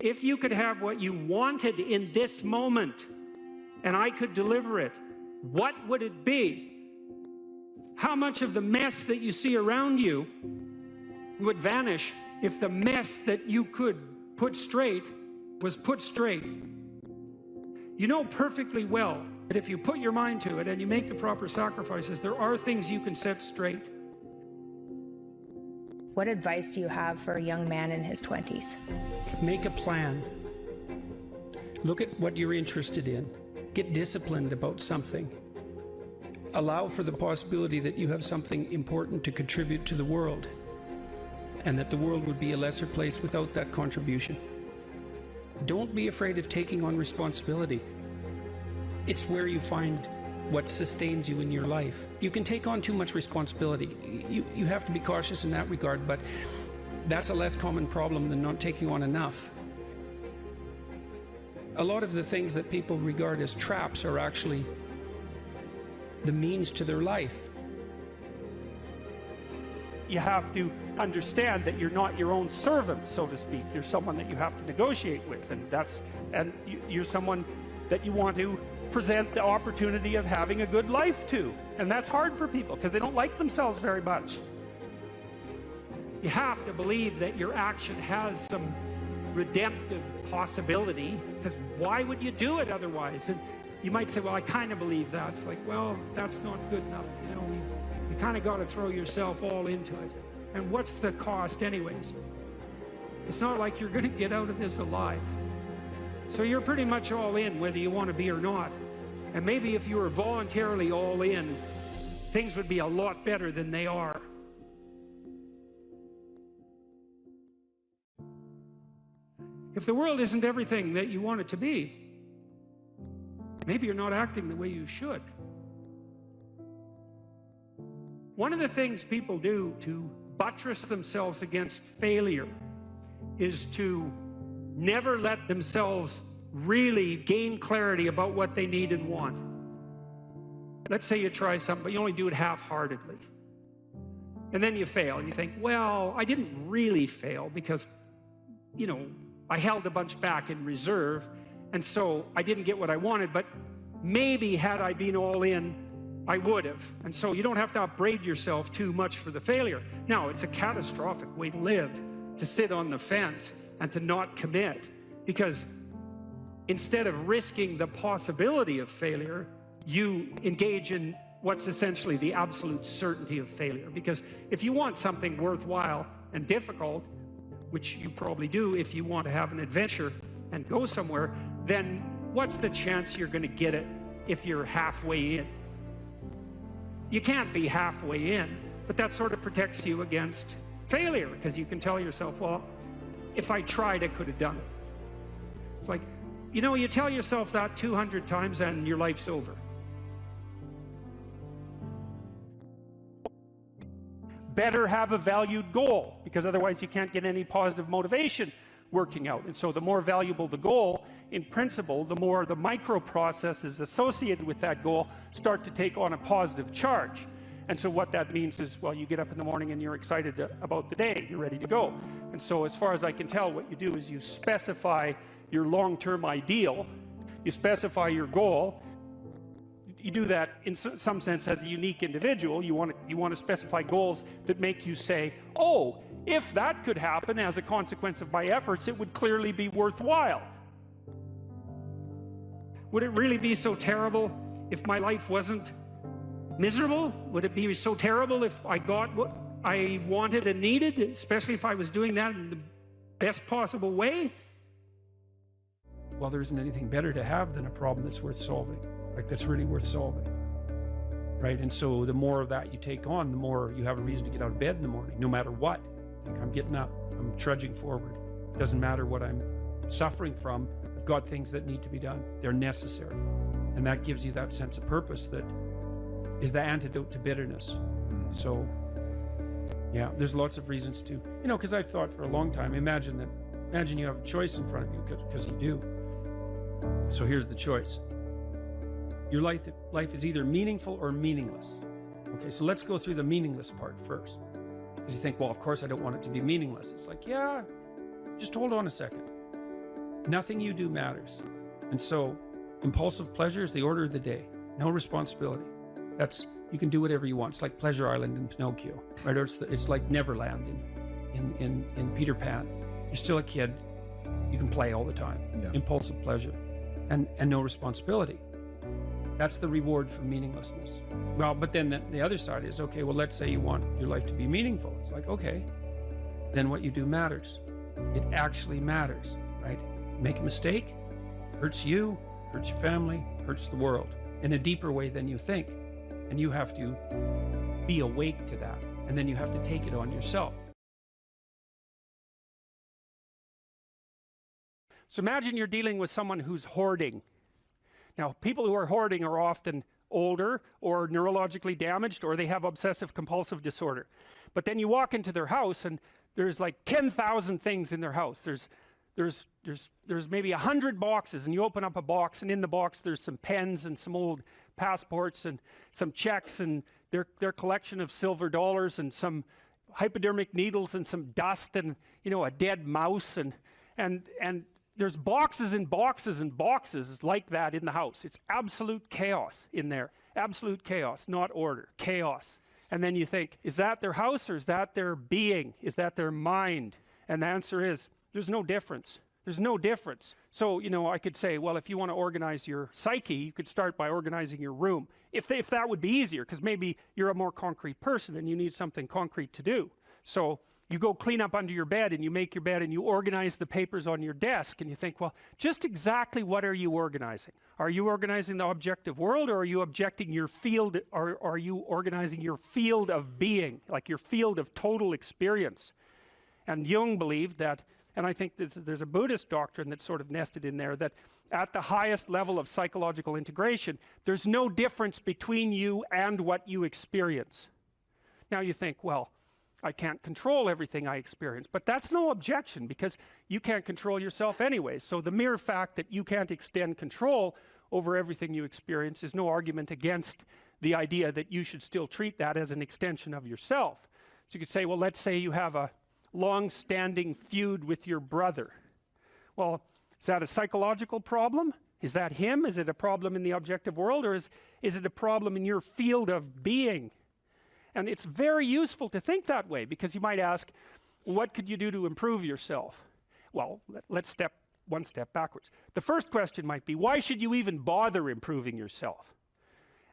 If you could have what you wanted in this moment, and I could deliver it, what would it be? How much of the mess that you see around you would vanish if the mess that you could put straight was put straight? You know perfectly well that if you put your mind to it and you make the proper sacrifices, there are things you can set straight. What advice do you have for a young man in his 20s? Make a plan. Look at what you're interested in. Get disciplined about something. Allow for the possibility that you have something important to contribute to the world, and that the world would be a lesser place without that contribution. Don't be afraid of taking on responsibility. It's where you find what sustains you in your life. You can take on too much responsibility. You have to be cautious in that regard, but that's a less common problem than not taking on enough. A lot of the things that people regard as traps are actually the means to their life. You have to understand that you're not your own servant, so to speak. You're someone that you have to negotiate with, and you're someone that you want to present the opportunity of having a good life to. And that's hard for people because they don't like themselves very much. You have to believe that your action has some redemptive possibility, because why would you do it otherwise? And you might say, well, I kind of believe that. It's like, well, that's not good enough. You know, you kind of got to throw yourself all into it. And what's the cost anyways? It's not like you're going to get out of this alive. So you're pretty much all in, whether you want to be or not. And maybe if you were voluntarily all in, things would be a lot better than they are. If the world isn't everything that you want it to be, maybe you're not acting the way you should. One of the things people do to buttress themselves against failure is to never let themselves really gain clarity about what they need and want. Let's say you try something, but you only do it half-heartedly. And then you fail, and you think, well, I didn't really fail because, you know, I held a bunch back in reserve, and so I didn't get what I wanted, but maybe had I been all in, I would have. And so you don't have to upbraid yourself too much for the failure. Now, it's a catastrophic way to live, to sit on the fence and to not commit, because instead of risking the possibility of failure, you engage in what's essentially the absolute certainty of failure. Because if you want something worthwhile and difficult, which you probably do if you want to have an adventure and go somewhere, then what's the chance you're going to get it if you're halfway in? You can't be halfway in, but that sort of protects you against failure, because you can tell yourself, well, if I tried, I could have done it. It's like, you know, you tell yourself that 200 times and your life's over. Better have a valued goal, because otherwise you can't get any positive motivation working out. And so the more valuable the goal, in principle, the more the micro processes associated with that goal start to take on a positive charge. And so what that means is, well, you get up in the morning and you're excited about the day, you're ready to go. And so as far as I can tell, what you do is you specify your long-term ideal, you specify your goal. You do that in some sense as a unique individual. You want to specify goals that make you say, oh, if that could happen as a consequence of my efforts, it would clearly be worthwhile. Would it really be so terrible if my life wasn't miserable? Would it be so terrible if I got what I wanted and needed, especially if I was doing that in the best possible way? Well, there isn't anything better to have than a problem that's worth solving. Like, that's really worth solving, right? And so the more of that you take on, the more you have a reason to get out of bed in the morning, no matter what. Like, I'm getting up, I'm trudging forward. Doesn't matter what I'm suffering from. I've got things that need to be done. They're necessary. And that gives you that sense of purpose that is the antidote to bitterness. So, yeah, there's lots of reasons to, you know, because I've thought for a long time, imagine you have a choice in front of you, because you do. So here's the choice. Your life is either meaningful or meaningless. Okay, so let's go through the meaningless part first. Because you think, well, of course I don't want it to be meaningless. It's like, yeah, just hold on a second. Nothing you do matters. And so impulsive pleasure is the order of the day. No responsibility. You can do whatever you want. It's like Pleasure Island in Pinocchio, right? Or it's like Neverland in Peter Pan. You're still a kid. You can play all the time. Yeah. Impulsive pleasure and no responsibility. That's the reward for meaninglessness. Well, but then the other side is, okay, well, let's say you want your life to be meaningful. It's like, okay, then what you do matters. It actually matters, right? Make a mistake, hurts you, hurts your family, hurts the world in a deeper way than you think. And you have to be awake to that. And then you have to take it on yourself. So imagine you're dealing with someone who's hoarding. Now, people who are hoarding are often older or neurologically damaged, or they have obsessive compulsive disorder. But then you walk into their house and there's like 10,000 things in their house. There's maybe 100 boxes, and you open up a box, and in the box there's some pens and some old passports and some checks and their collection of silver dollars and some hypodermic needles and some dust and, you know, a dead mouse and there's boxes and boxes and boxes like that in the house. It's absolute chaos in there. Absolute chaos, not order, chaos. And then you think, is that their house or is that their being? Is that their mind? And the answer is, there's no difference. There's no difference. So, you know, I could say, well, if you want to organize your psyche, you could start by organizing your room. If that would be easier, because maybe you're a more concrete person and you need something concrete to do. So you go clean up under your bed and you make your bed and you organize the papers on your desk and you think, well, just exactly what are you organizing? Are you organizing the objective world, or are you objecting your field, or are you organizing your field of being, like your field of total experience? And Jung believed that, and I think there's a Buddhist doctrine that's sort of nested in there, that at the highest level of psychological integration, there's no difference between you and what you experience. Now you think, well, I can't control everything I experience, but that's no objection, because you can't control yourself anyway. So the mere fact that you can't extend control over everything you experience is no argument against the idea that you should still treat that as an extension of yourself. So you could say, well, let's say you have a long-standing feud with your brother. Well, is that a psychological problem? Is that him? Is it a problem in the objective world, or is it a problem in your field of being? And it's very useful to think that way, because you might ask, what could you do to improve yourself? Well, let's step one step backwards. The first question might be, why should you even bother improving yourself?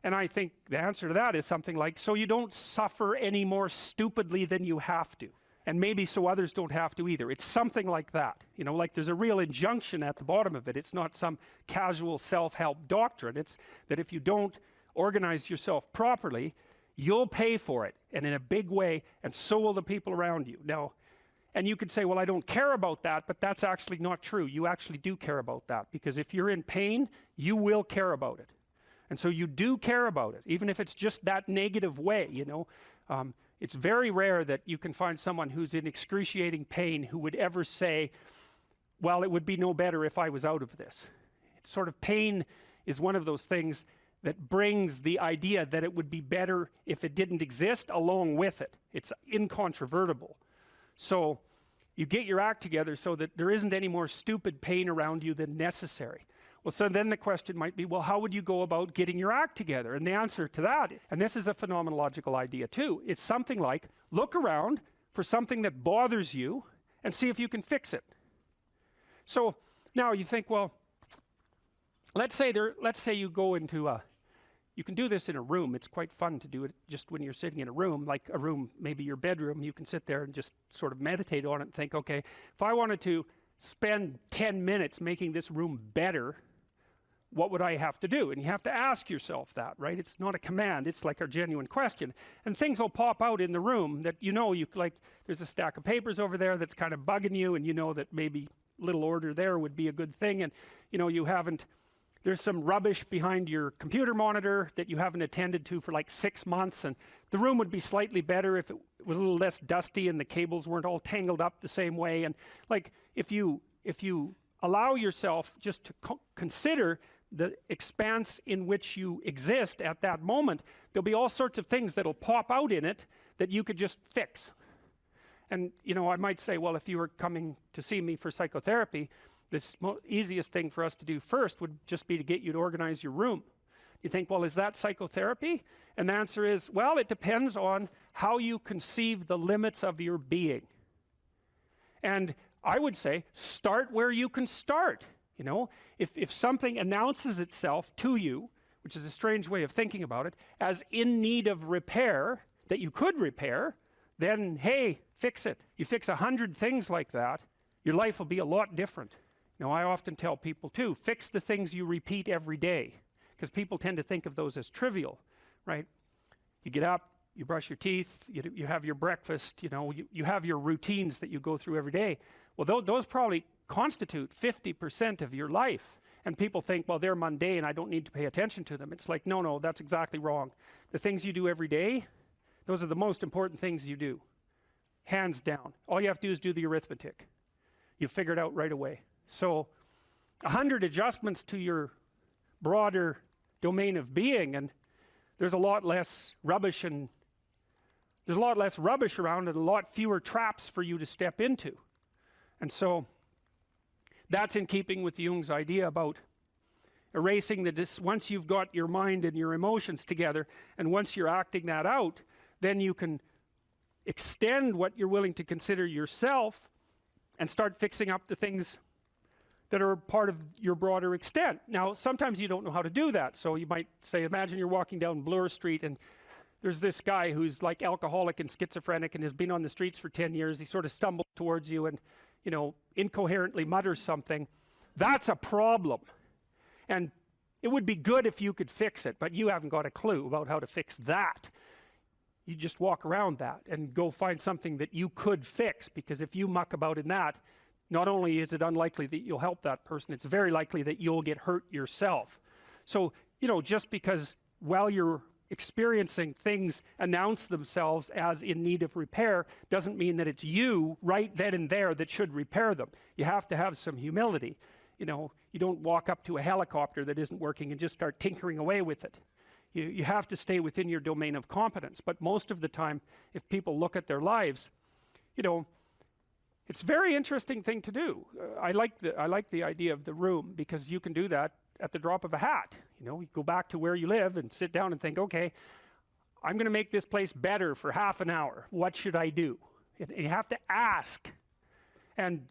And I think the answer to that is something like, so you don't suffer any more stupidly than you have to. And maybe so others don't have to either. It's something like that. You know, like there's a real injunction at the bottom of it. It's not some casual self-help doctrine. It's that if you don't organize yourself properly, you'll pay for it, and in a big way, and so will the people around you. Now, and you could say, well, I don't care about that, but that's actually not true. You actually do care about that, because if you're in pain, you will care about it. And so you do care about it, even if it's just that negative way, you know. It's very rare that you can find someone who's in excruciating pain who would ever say, well, it would be no better if I was out of this. It's sort of, pain is one of those things that brings the idea that it would be better if it didn't exist along with it. It's incontrovertible. So you get your act together so that there isn't any more stupid pain around you than necessary. Well, so then the question might be, well, how would you go about getting your act together? And the answer to that, and this is a phenomenological idea too, it's something like, look around for something that bothers you and see if you can fix it. So now you think, well, let's say you go into you can do this in a room. It's quite fun to do it just when you're sitting in a room, like a room, maybe your bedroom. You can sit there and just sort of meditate on it and think, okay, if I wanted to spend 10 minutes making this room better, what would I have to do? And you have to ask yourself that, right? It's not a command, it's like a genuine question. And things will pop out in the room that you know, like there's a stack of papers over there that's kind of bugging you, and you know that maybe little order there would be a good thing, and you know, there's some rubbish behind your computer monitor that you haven't attended to for like 6 months, and the room would be slightly better if it was a little less dusty and the cables weren't all tangled up the same way. And like, if you allow yourself just to consider the expanse in which you exist at that moment, there'll be all sorts of things that'll pop out in it that you could just fix. And you know, I might say, well, if you were coming to see me for psychotherapy, easiest thing for us to do first would just be to get you to organize your room. You think, well, is that psychotherapy? And the answer is, well, it depends on how you conceive the limits of your being. And I would say, start where you can start. You know, if something announces itself to you, which is a strange way of thinking about it, as in need of repair, that you could repair, then, hey, fix it. You fix 100 things like that, your life will be a lot different. You know, I often tell people too, fix the things you repeat every day, because people tend to think of those as trivial, right? You get up, you brush your teeth, you have your breakfast, you know, you have your routines that you go through every day. Well, those probably constitute 50% of your life. And people think, well, they're mundane, I don't need to pay attention to them. It's like, no, that's exactly wrong. The things you do every day, those are the most important things you do. Hands down. All you have to do is do the arithmetic. You figure it out right away. So 100 adjustments to your broader domain of being, and there's a lot less rubbish around and a lot fewer traps for you to step into. And so that's in keeping with Jung's idea about erasing once you've got your mind and your emotions together, and once you're acting that out, then you can extend what you're willing to consider yourself and start fixing up the things that are part of your broader extent. Now, sometimes you don't know how to do that. So you might say, imagine you're walking down Bloor Street and there's this guy who's like alcoholic and schizophrenic and has been on the streets for 10 years. He sort of stumbles towards you and, you know, incoherently mutters something. That's a problem. And it would be good if you could fix it, but you haven't got a clue about how to fix that. You just walk around that and go find something that you could fix, because if you muck about in that, not only is it unlikely that you'll help that person, it's very likely that you'll get hurt yourself. So, you know, just because while you're experiencing things announce themselves as in need of repair doesn't mean that it's you right then and there that should repair them. You have to have some humility. You know, you don't walk up to a helicopter that isn't working and just start tinkering away with it. You have to stay within your domain of competence. But most of the time, if people look at their lives, you know, it's a very interesting thing to do. I like the idea of the room, because you can do that at the drop of a hat. You know, you go back to where you live and sit down and think, okay, I'm going to make this place better for half an hour. What should I do? And you have to ask, and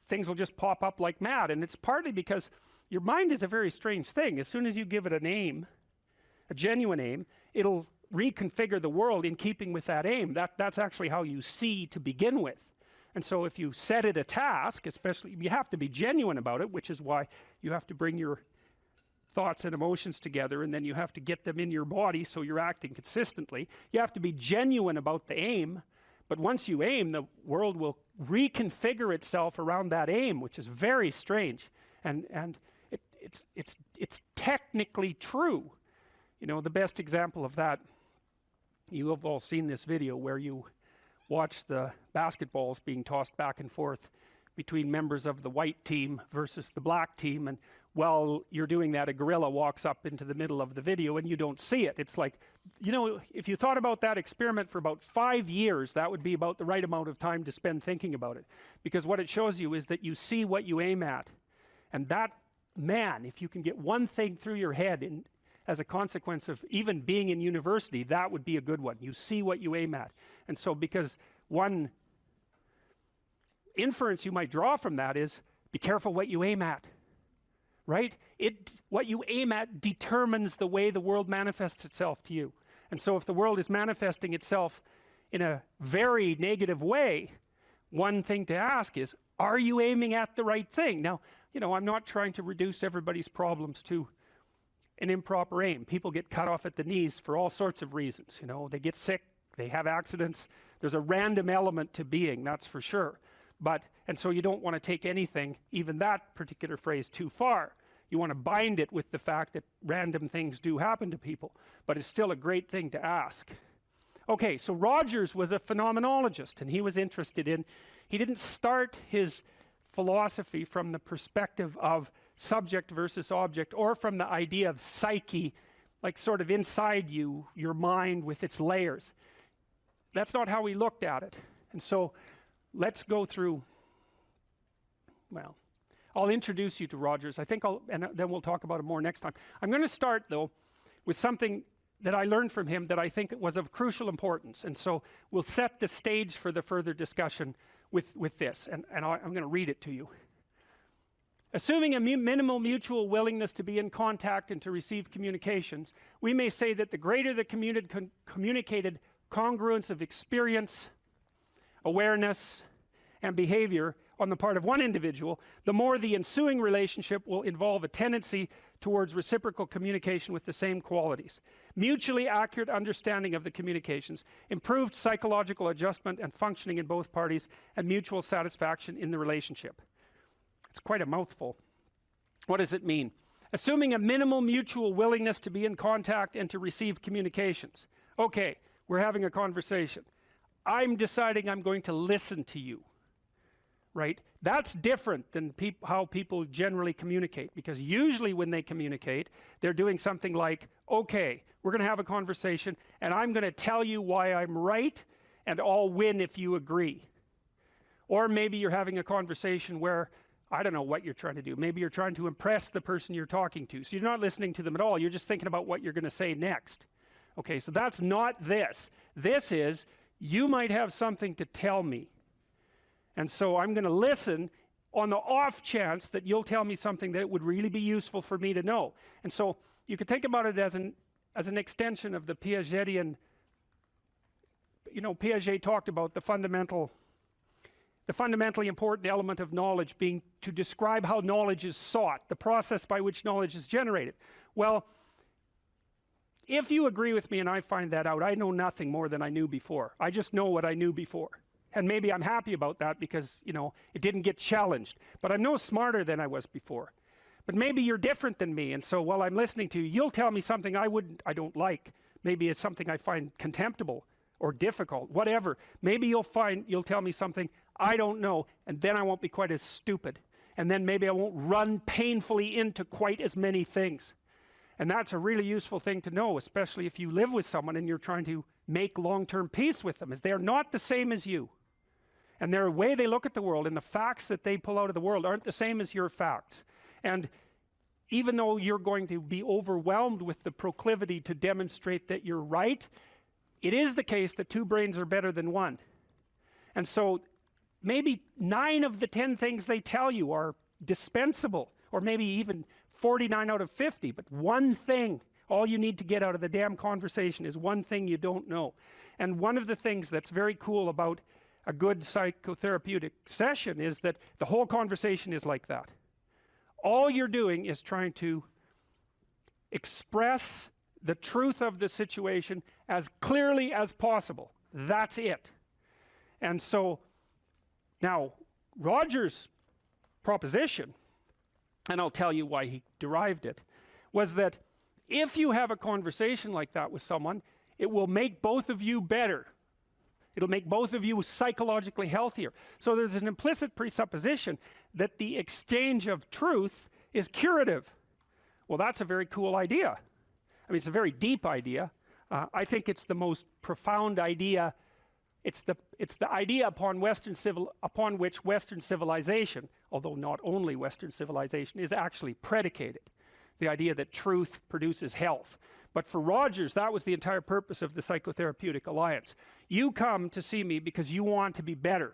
things will just pop up like mad. And it's partly because your mind is a very strange thing. As soon as you give it a name, a genuine aim, it'll reconfigure the world in keeping with that aim. That's actually how you see to begin with. And so if you set it a task, especially, you have to be genuine about it, which is why you have to bring your thoughts and emotions together, and then you have to get them in your body so you're acting consistently. You have to be genuine about the aim, but once you aim, the world will reconfigure itself around that aim, which is very strange. And it's technically true. You know, the best example of that, you have all seen this video where you watch the basketballs being tossed back and forth between members of the white team versus the black team, and while you're doing that, a gorilla walks up into the middle of the video and you don't see it. It's like, you know, if you thought about that experiment for about 5 years, that would be about the right amount of time to spend thinking about it, because what it shows you is that you see what you aim at. And that, man, if you can get one thing through your head as a consequence of even being in university, that would be a good one. You see what you aim at. And so, because one inference you might draw from that is, be careful what you aim at, right? What you aim at determines the way the world manifests itself to you. And so if the world is manifesting itself in a very negative way, one thing to ask is, are you aiming at the right thing? Now, you know, I'm not trying to reduce everybody's problems to an improper aim. People get cut off at the knees for all sorts of reasons. You know, they get sick, they have accidents. There's a random element to being, that's for sure. And so you don't want to take anything, even that particular phrase, too far. You want to bind it with the fact that random things do happen to people, but it's still a great thing to ask. Okay, so Rogers was a phenomenologist, and he was interested in, he didn't start his philosophy from the perspective of subject versus object, or from the idea of psyche, like sort of inside you, your mind with its layers. That's not how he looked at it. And so let's go through, well, I'll introduce you to Rogers. I think and then we'll talk about it more next time. I'm going to start, though, with something that I learned from him that I think was of crucial importance. And so we'll set the stage for the further discussion with this. And I'm going to read it to you. Assuming a minimal mutual willingness to be in contact and to receive communications, we may say that the greater the communicated congruence of experience, awareness, and behavior on the part of one individual, the more the ensuing relationship will involve a tendency towards reciprocal communication with the same qualities, mutually accurate understanding of the communications, improved psychological adjustment and functioning in both parties, and mutual satisfaction in the relationship. It's quite a mouthful. What does it mean? Assuming a minimal mutual willingness to be in contact and to receive communications. Okay, we're having a conversation. I'm deciding I'm going to listen to you. Right? That's different than how people generally communicate, because usually when they communicate, they're doing something like, okay, we're going to have a conversation and I'm going to tell you why I'm right and I'll win if you agree. Or maybe you're having a conversation where, I don't know what you're trying to do. Maybe you're trying to impress the person you're talking to. So you're not listening to them at all. You're just thinking about what you're going to say next. Okay, so that's not this. This is, you might have something to tell me. And so I'm going to listen on the off chance that you'll tell me something that would really be useful for me to know. And so you could think about it as an extension of the Piagetian. You know, Piaget talked about the fundamentally important element of knowledge being to describe how knowledge is sought, the process by which knowledge is generated. Well, if you agree with me and I find that out, I know nothing more than I knew before. I just know what I knew before. And maybe I'm happy about that because, you know, it didn't get challenged. But I'm no smarter than I was before. But maybe you're different than me, and so while I'm listening to you, you'll tell me something I don't like. Maybe it's something I find contemptible or difficult, whatever. Maybe you'll tell me something I don't know, and then I won't be quite as stupid. And then maybe I won't run painfully into quite as many things. And that's a really useful thing to know, especially if you live with someone and you're trying to make long-term peace with them, is they're not the same as you. And their way they look at the world and the facts that they pull out of the world aren't the same as your facts. And even though you're going to be overwhelmed with the proclivity to demonstrate that you're right, it is the case that two brains are better than one. And so maybe 9 of the 10 things they tell you are dispensable, or maybe even 49 out of 50, but one thing, all you need to get out of the damn conversation is one thing you don't know. And one of the things that's very cool about a good psychotherapeutic session is that the whole conversation is like that. All you're doing is trying to express the truth of the situation as clearly as possible. That's it. And so now Rogers' proposition, and I'll tell you why he derived it, was that if you have a conversation like that with someone, it will make both of you better. It'll make both of you psychologically healthier. So there's an implicit presupposition that the exchange of truth is curative. Well, that's a very cool idea. I mean, it's a very deep idea. I think it's the most profound idea. It's the idea upon which Western civilization, although not only Western civilization, is actually predicated. The idea that truth produces health. But for Rogers, that was the entire purpose of the Psychotherapeutic Alliance. You come to see me because you want to be better.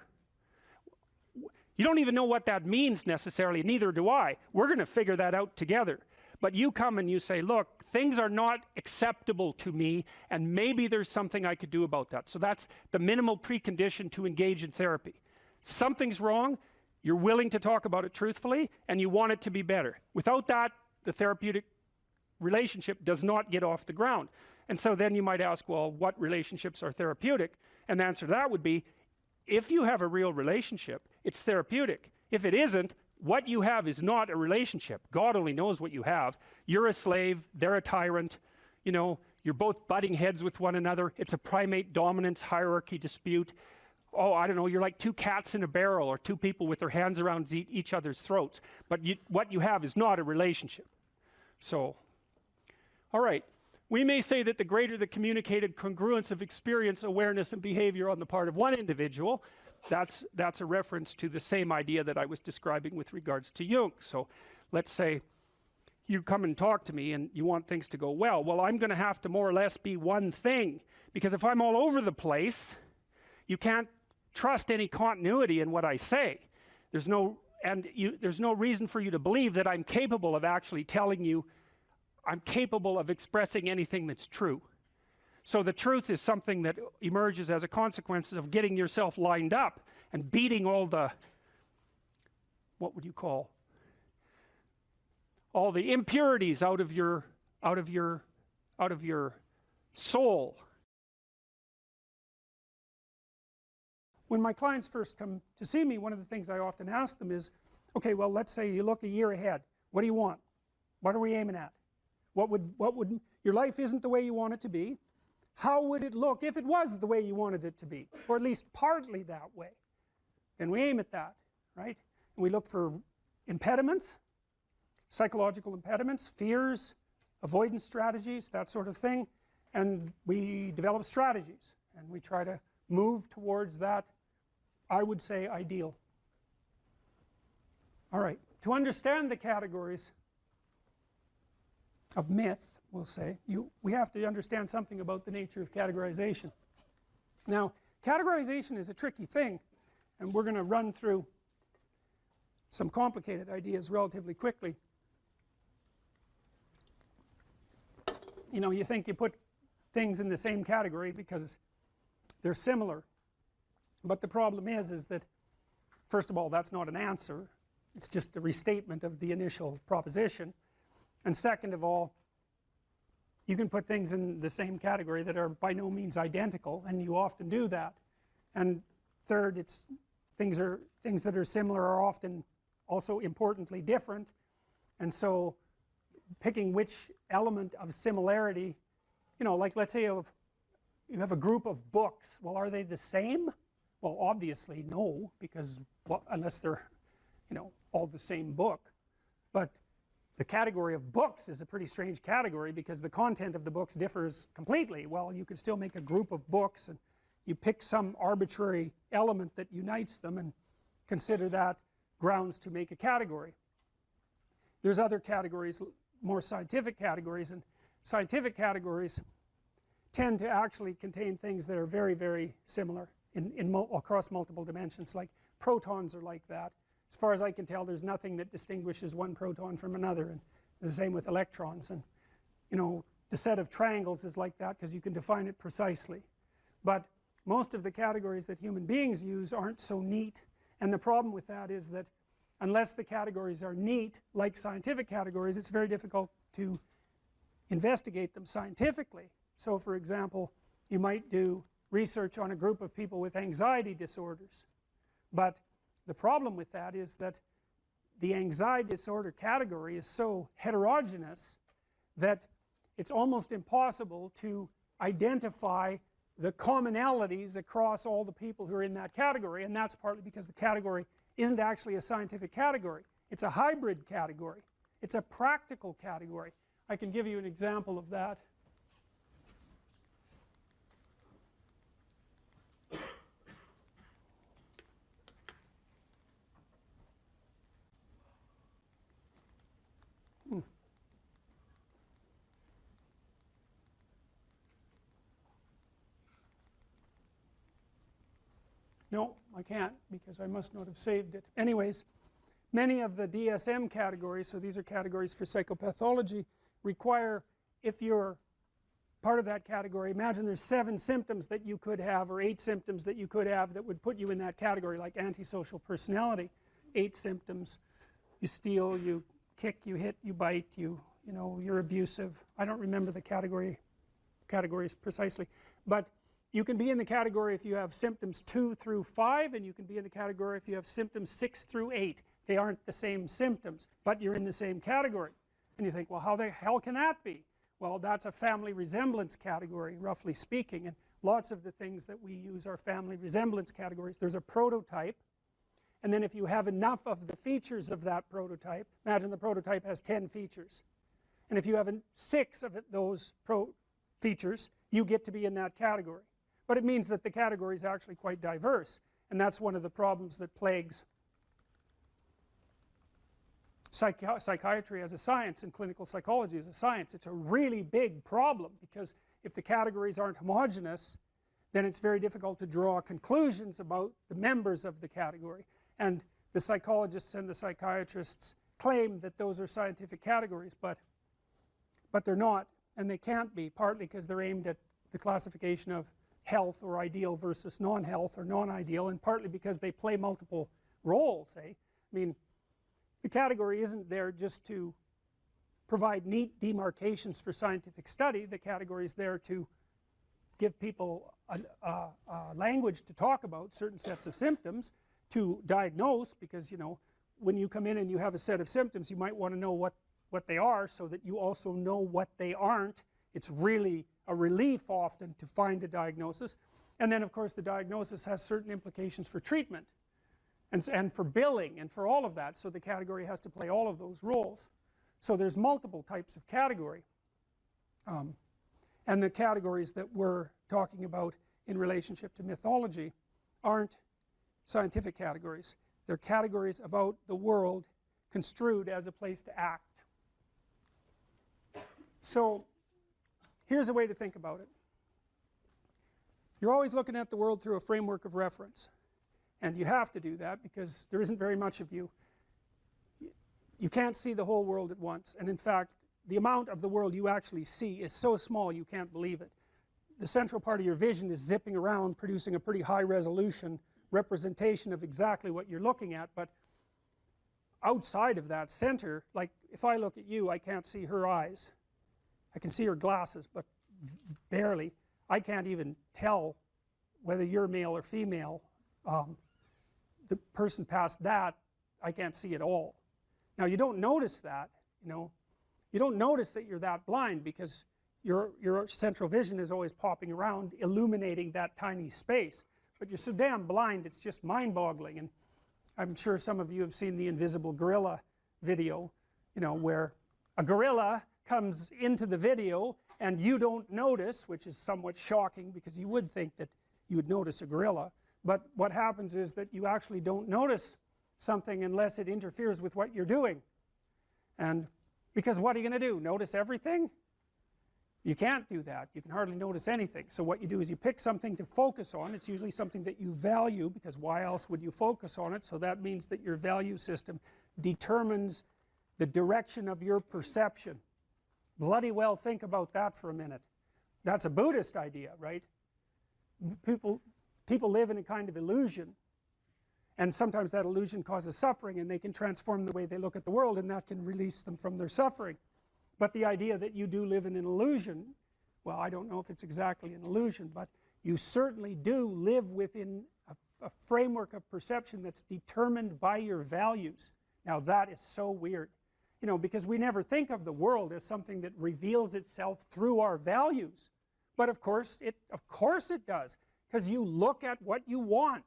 You don't even know what that means necessarily, neither do I. We're going to figure that out together. But you come and you say, look, things are not acceptable to me, and maybe there's something I could do about that. So that's the minimal precondition to engage in therapy. Something's wrong, you're willing to talk about it truthfully, and you want it to be better. Without that, the therapeutic relationship does not get off the ground. And so then you might ask, well, what relationships are therapeutic? And the answer to that would be, if you have a real relationship, it's therapeutic. If it isn't, what you have is not a relationship. God only knows what you have. You're a slave, they're a tyrant, you know, you're both butting heads with one another. It's a primate dominance hierarchy dispute. Oh, I don't know, you're like 2 cats in a barrel, or 2 people with their hands around each other's throats. But what you have is not a relationship. So, all right, we may say that the greater the communicated congruence of experience, awareness, and behavior on the part of one individual, that's a reference to the same idea that I was describing with regards to Jung. So let's say you come and talk to me and you want things to go well. Well, I'm going to have to more or less be one thing, because if I'm all over the place, you can't trust any continuity in what I say. There's no reason for you to believe that I'm capable of actually telling you, I'm capable of expressing anything that's true. So the truth is something that emerges as a consequence of getting yourself lined up and beating all the, what would you call, all the impurities out of your soul. When my clients first come to see me, one of the things I often ask them is, okay, well, let's say you look a year ahead. What do you want? What are we aiming at? What would your life isn't the way you want it to be. How would it look if it was the way you wanted it to be, or at least partly that way? Then we aim at that, right? And we look for impediments, psychological impediments, fears, avoidance strategies, that sort of thing, and we develop strategies, and we try to move towards that, I would say, ideal. All right, to understand the categories of myth, we'll say, we have to understand something about the nature of categorization. Now, categorization is a tricky thing, and we're going to run through some complicated ideas relatively quickly. You know, you think you put things in the same category because they're similar, but the problem is that, first of all, that's not an answer. It's just a restatement of the initial proposition. And second of all, you can put things in the same category that are by no means identical, and you often do that. And third, it's things that are similar are often also importantly different, and so picking which element of similarity, you know, like let's say you have a group of books. Well, are they the same? Well, obviously no, because, well, unless they're, you know, all the same book. But the category of books is a pretty strange category because the content of the books differs completely. Well, you could still make a group of books, and you pick some arbitrary element that unites them and consider that grounds to make a category. There's other categories, more scientific categories, and scientific categories tend to actually contain things that are very, very similar across multiple dimensions. Like protons are like that. As far as I can tell, there's nothing that distinguishes one proton from another, and the same with electrons. And, you know, the set of triangles is like that because you can define it precisely. But most of the categories that human beings use aren't so neat, and the problem with that is that unless the categories are neat, like scientific categories, it's very difficult to investigate them scientifically. So, for example, you might do research on a group of people with anxiety disorders, but the problem with that is that the anxiety disorder category is so heterogeneous that it's almost impossible to identify the commonalities across all the people who are in that category, and that's partly because the category isn't actually a scientific category. It's a hybrid category. It's a practical category. I can give you an example of that. No, I can't because I must not have saved it. Anyways, many of the DSM categories, so these are categories for psychopathology, require, if you're part of that category, imagine there's 7 symptoms that you could have, or 8 symptoms that you could have that would put you in that category, like antisocial personality. 8 symptoms: you steal, you kick, you hit, you bite, you know, you're abusive. I don't remember the categories precisely, but you can be in the category if you have symptoms 2 through 5, and you can be in the category if you have symptoms 6 through 8. They aren't the same symptoms, but you're in the same category. And you think, well, how the hell can that be? Well, that's a family resemblance category, roughly speaking, and lots of the things that we use are family resemblance categories. There's a prototype, and then if you have enough of the features of that prototype, imagine the prototype has 10 features, and if you have 6 of those features, you get to be in that category. But it means that the category is actually quite diverse, and that's one of the problems that plagues psychiatry as a science and clinical psychology as a science. It's a really big problem, because if the categories aren't homogeneous, then it's very difficult to draw conclusions about the members of the category. And the psychologists and the psychiatrists claim that those are scientific categories, but they're not, and they can't be, partly because they're aimed at the classification of health or ideal versus non-health or non-ideal, and partly because they play multiple roles, eh? I mean, the category isn't there just to provide neat demarcations for scientific study. The category is there to give people a language to talk about certain sets of symptoms, to diagnose, because, you know, when you come in and you have a set of symptoms, you might want to know what they are, so that you also know what they aren't. It's really a relief often to find a diagnosis. And then of course the diagnosis has certain implications for treatment and for billing and for all of that, so the category has to play all of those roles. So there's multiple types of category, and the categories that we're talking about in relationship to mythology aren't scientific categories. They're categories about the world construed as a place to act. So here's a way to think about it. You're always looking at the world through a framework of reference, and you have to do that because there isn't very much of you. You can't see the whole world at once, and in fact the amount of the world you actually see is so small you can't believe it. The central part of your vision is zipping around, producing a pretty high resolution representation of exactly what you're looking at, but outside of that center, like if I look at you, I can't see her eyes. I can see her glasses, but barely. I can't even tell whether you're male or female. The person past that, I can't see at all. Now you don't notice that, you know. You don't notice that you're that blind because your central vision is always popping around, illuminating that tiny space. But you're so damn blind, it's just mind-boggling. And I'm sure some of you have seen the Invisible Gorilla video, you know, where a gorilla comes into the video and you don't notice, which is somewhat shocking because you would think that you would notice a gorilla. But what happens is that you actually don't notice something unless it interferes with what you're doing. And because what are you going to do? Notice everything? You can't do that. You can hardly notice anything. So what you do is you pick something to focus on. It's usually something that you value, because why else would you focus on it? So that means that your value system determines the direction of your perception. Bloody well think about that for a minute. That's a Buddhist idea, right? People live in a kind of illusion, and sometimes that illusion causes suffering, and they can transform the way they look at the world, and that can release them from their suffering. But the idea that you do live in an illusion, well, I don't know if it's exactly an illusion, but you certainly do live within a framework of perception that's determined by your values. Now that is so weird, you know, because we never think of the world as something that reveals itself through our values. But of course it does, because you look at what you want.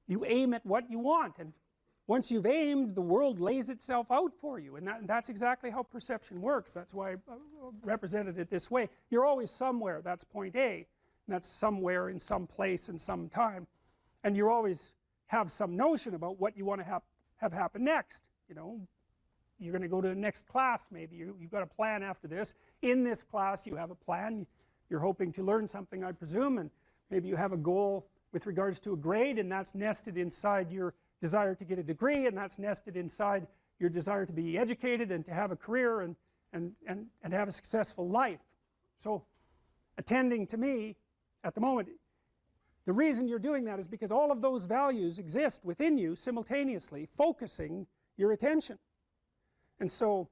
You aim at what you want, and once you've aimed, the world lays itself out for you, and that's exactly how perception works. That's why I represented it this way. You're always somewhere. That's point A, and that's somewhere in some place in some time, and you always have some notion about what you want to have happen next. You know, you're going to go to the next class, maybe you've got a plan after this. In this class you have a plan. You're hoping to learn something, I presume, and maybe you have a goal with regards to a grade, and that's nested inside your desire to get a degree, and that's nested inside your desire to be educated and to have a career and have a successful life. So attending to me at the moment, the reason you're doing that is because all of those values exist within you simultaneously, focusing your attention. And so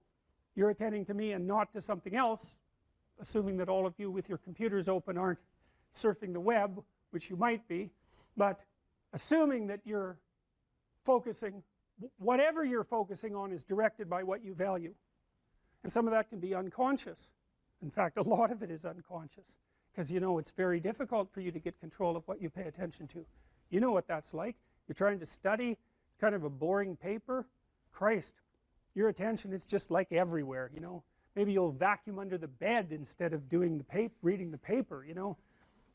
you're attending to me and not to something else, assuming that all of you with your computers open aren't surfing the web, which you might be, but assuming that you're focusing, whatever you're focusing on is directed by what you value. And some of that can be unconscious. In fact, a lot of it is unconscious, because you know it's very difficult for you to get control of what you pay attention to. You know what that's like. You're trying to study, it's kind of a boring paper. Christ, your attention is just like everywhere, you know. Maybe you'll vacuum under the bed instead of doing the reading the paper, you know.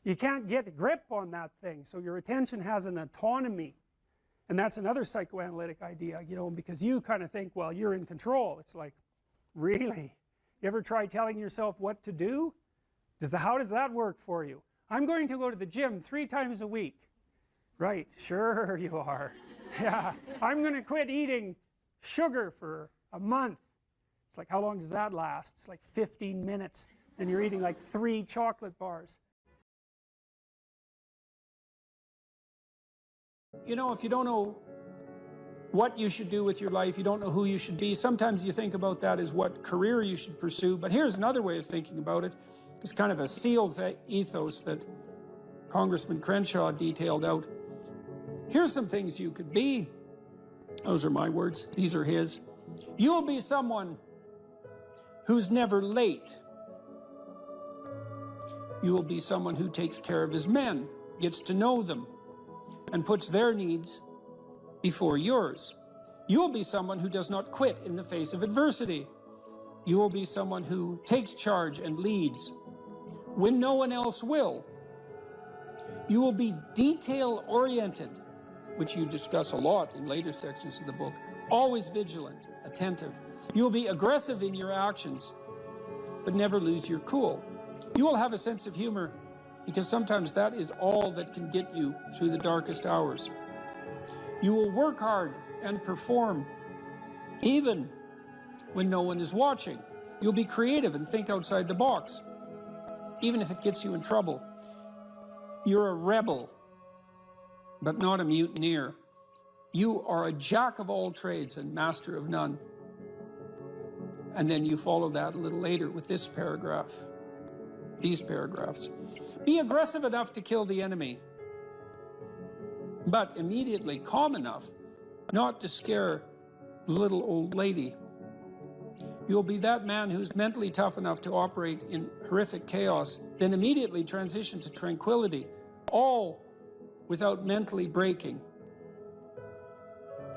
You can't get a grip on that thing, so your attention has an autonomy. And that's another psychoanalytic idea, you know, because you kind of think, well, you're in control. It's like, really? You ever try telling yourself what to do? How does that work for you? I'm going to go to the gym 3 times a week. Right, sure you are. Yeah, I'm going to quit eating sugar for a month. It's like, how long does that last? It's like 15 minutes, and you're eating like 3 chocolate bars. You know, if you don't know what you should do with your life, you don't know who you should be, sometimes you think about that as what career you should pursue. But here's another way of thinking about it. It's kind of a SEAL's ethos that Congressman Crenshaw detailed out. Here's some things you could be. Those are my words. These are his. You'll be someone who's never late. You will be someone who takes care of his men, gets to know them, and puts their needs before yours. You will be someone who does not quit in the face of adversity. You will be someone who takes charge and leads when no one else will. You will be detail-oriented, which you discuss a lot in later sections of the book, always vigilant, attentive. You will be aggressive in your actions, but never lose your cool. You will have a sense of humor, because sometimes that is all that can get you through the darkest hours. You will work hard and perform, even when no one is watching. You'll be creative and think outside the box, even if it gets you in trouble. You're a rebel, but not a mutineer. You are a jack of all trades and master of none. And then you follow that a little later with this paragraph, these paragraphs. Be aggressive enough to kill the enemy, but immediately calm enough not to scare the little old lady. You'll be that man who's mentally tough enough to operate in horrific chaos, then immediately transition to tranquility, all without mentally breaking.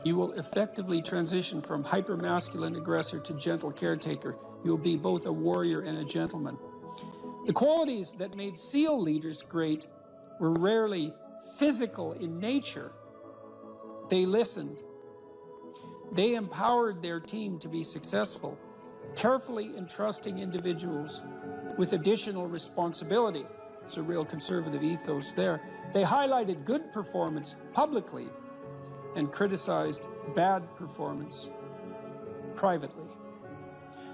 You will effectively transition from hyper-masculine aggressor to gentle caretaker. You'll be both a warrior and a gentleman. The qualities that made SEAL leaders great were rarely physical in nature. They listened. They empowered their team to be successful, carefully entrusting individuals with additional responsibility. It's a real conservative ethos there. They highlighted good performance publicly and criticized bad performance privately.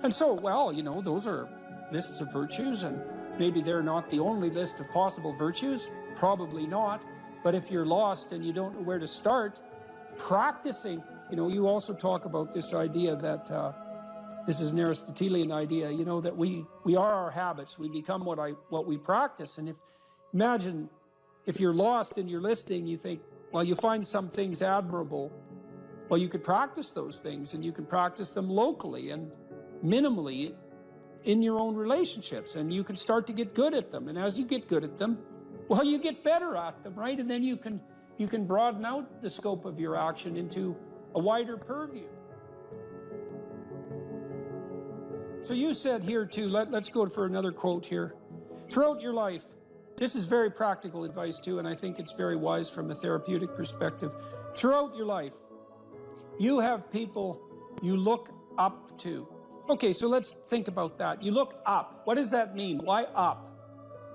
And so, well, you know, those are lists of virtues, and maybe they're not the only list of possible virtues, probably not, but if you're lost and you don't know where to start, practicing, you know, you also talk about this idea that, this is an Aristotelian idea, you know, that we are our habits, we become what we practice. And imagine if you're lost and you're listening, you think, well, you find some things admirable, well, you could practice those things, and you can practice them locally and minimally in your own relationships, and you can start to get good at them. And as you get good at them, well, you get better at them, right? And then you can broaden out the scope of your action into a wider purview. So you said here too, let's go for another quote here. Throughout your life, this is very practical advice too, and I think it's very wise from a therapeutic perspective. Throughout your life, you have people you look up to. Okay, so let's think about that. You look up. What does that mean? Why up?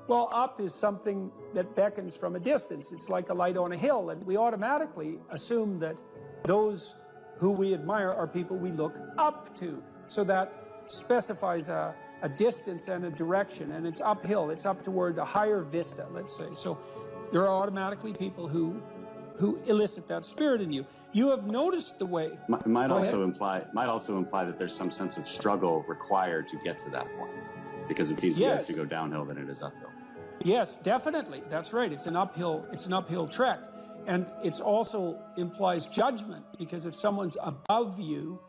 Well, up is something that beckons from a distance. It's like a light on a hill, and we automatically assume that those who we admire are people we look up to. So that specifies a distance and a direction, and it's uphill. It's up toward a higher vista, let's say. So there are automatically people who elicit that spirit in you. You have noticed the way. Might also imply that there's some sense of struggle required to get to that point, because it's easier to go downhill than it is uphill. Yes, definitely. That's right. It's an uphill trek. And it also implies judgment, because if someone's above you,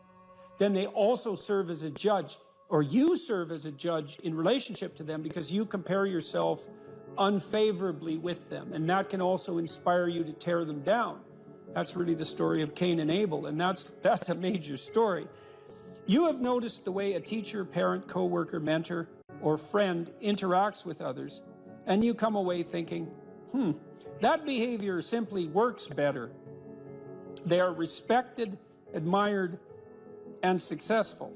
then they also serve as a judge, or you serve as a judge in relationship to them, because you compare yourself unfavorably with them. And that can also inspire you to tear them down. That's really the story of Cain and Abel, and that's a major story. You have noticed the way a teacher, parent, coworker, mentor, or friend interacts with others, and you come away thinking, that behavior simply works better. They are respected, admired, and successful.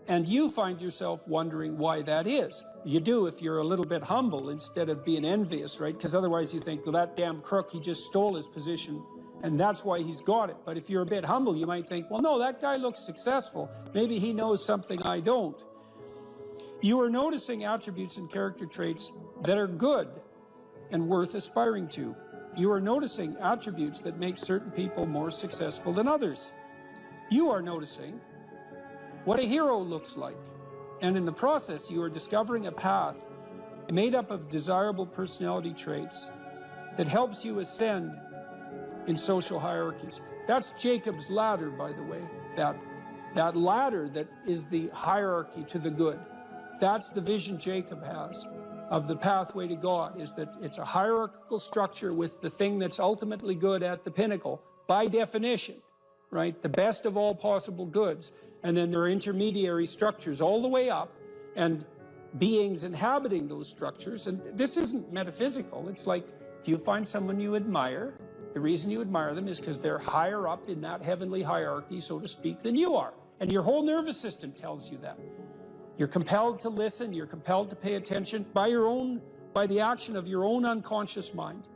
And you find yourself wondering why that is. You do if you're a little bit humble instead of being envious, right? Because otherwise you think, well, that damn crook, he just stole his position, and that's why he's got it. But if you're a bit humble, you might think, well, no, that guy looks successful. Maybe he knows something I don't. You are noticing attributes and character traits that are good and worth aspiring to. You are noticing attributes that make certain people more successful than others. You are noticing what a hero looks like. And in the process, you are discovering a path made up of desirable personality traits that helps you ascend in social hierarchies. That's Jacob's ladder, by the way. That ladder that is the hierarchy to the good. That's the vision Jacob has of the pathway to God, is that it's a hierarchical structure with the thing that's ultimately good at the pinnacle, by definition, right? The best of all possible goods. And then there are intermediary structures all the way up, and beings inhabiting those structures. And this isn't metaphysical. It's like if you find someone you admire, the reason you admire them is because they're higher up in that heavenly hierarchy, so to speak, than you are. And your whole nervous system tells you that. You're compelled to listen, you're compelled to pay attention by the action of your own unconscious mind.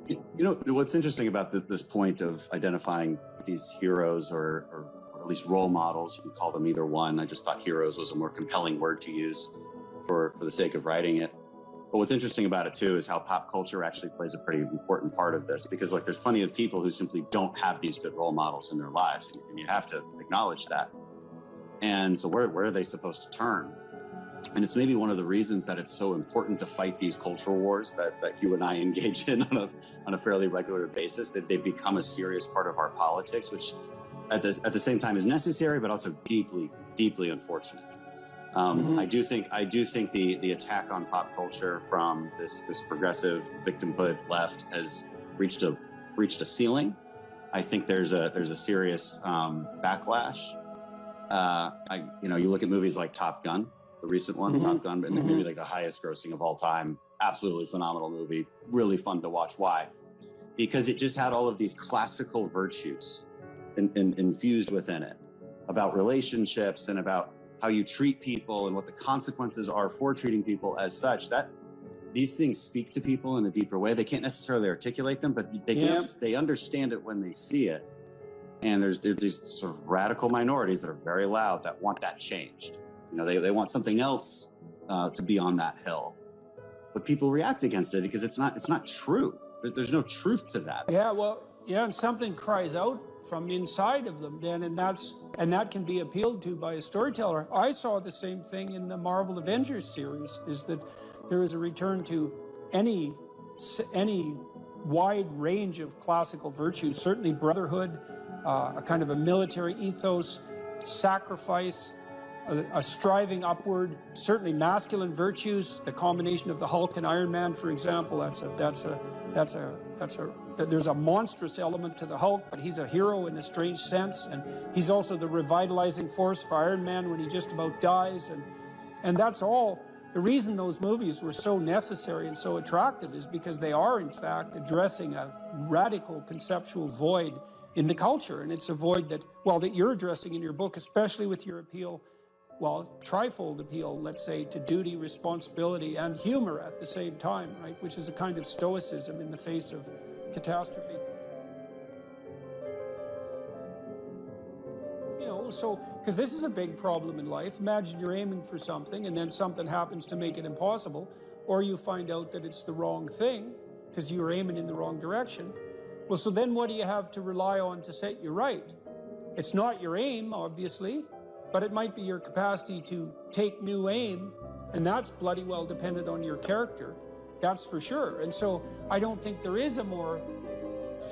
You know, what's interesting about this point of identifying these heroes or at least role models, you can call them either one. I just thought heroes was a more compelling word to use for the sake of writing it. But what's interesting about it too is how pop culture actually plays a pretty important part of this, because like there's plenty of people who simply don't have these good role models in their lives, and you have to acknowledge that. And so where are they supposed to turn? And it's maybe one of the reasons that it's so important to fight these cultural wars that you and I engage in on a fairly regular basis, that they become a serious part of our politics, which at the same time is necessary, but also deeply, deeply unfortunate. I do think the attack on pop culture from this progressive victimhood left has reached a ceiling. I think there's a serious backlash. You look at movies like Top Gun, the recent one, Top Gun, and maybe like the highest grossing of all time. Absolutely phenomenal movie, really fun to watch. Why? Because it just had all of these classical virtues infused within it, about relationships and about how you treat people and what the consequences are for treating people as such. That these things speak to people in a deeper way. They can't necessarily articulate them, but they understand it when they see it. And there's these sort of radical minorities that are very loud that want that changed. You know, they want something else to be on that hill. But people react against it because it's not true. There's no truth to that. And something cries out from inside of them then, and that can be appealed to by a storyteller. I saw the same thing in the Marvel Avengers series, is that there is a return to any wide range of classical virtues, certainly brotherhood, a kind of a military ethos, sacrifice, a striving upward, certainly masculine virtues, the combination of the Hulk and Iron Man, for example. There's a monstrous element to the Hulk, but he's a hero in a strange sense, and he's also the revitalizing force for Iron Man when he just about dies, and that's all. The reason those movies were so necessary and so attractive is because they are, in fact, addressing a radical conceptual void in the culture, and it's a void that you're addressing in your book, especially with your appeal, trifold appeal, let's say, to duty, responsibility, and humor at the same time, right? Which is a kind of stoicism in the face of catastrophe. Because this is a big problem in life. Imagine you're aiming for something and then something happens to make it impossible, or you find out that it's the wrong thing because you were aiming in the wrong direction. Well, so then what do you have to rely on to set you right? It's not your aim, obviously, but it might be your capacity to take new aim, and that's bloody well dependent on your character. That's for sure. And so I don't think there is a more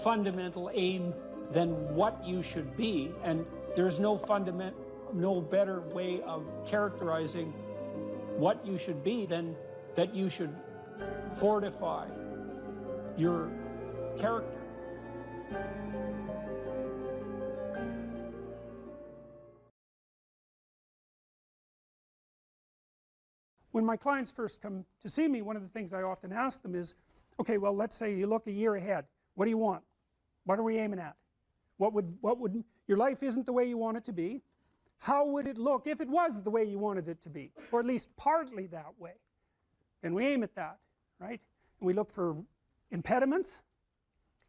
fundamental aim than what you should be, and there's no better way of characterizing what you should be than that you should fortify your character. when my clients first come to see me, one of the things I often ask them is, okay, well, let's say you look a year ahead. What do you want? What are we aiming at? What would your life isn't the way you want it to be. How would it look if it was the way you wanted it to be, or at least partly that way? Then we aim at that, right? And we look for impediments,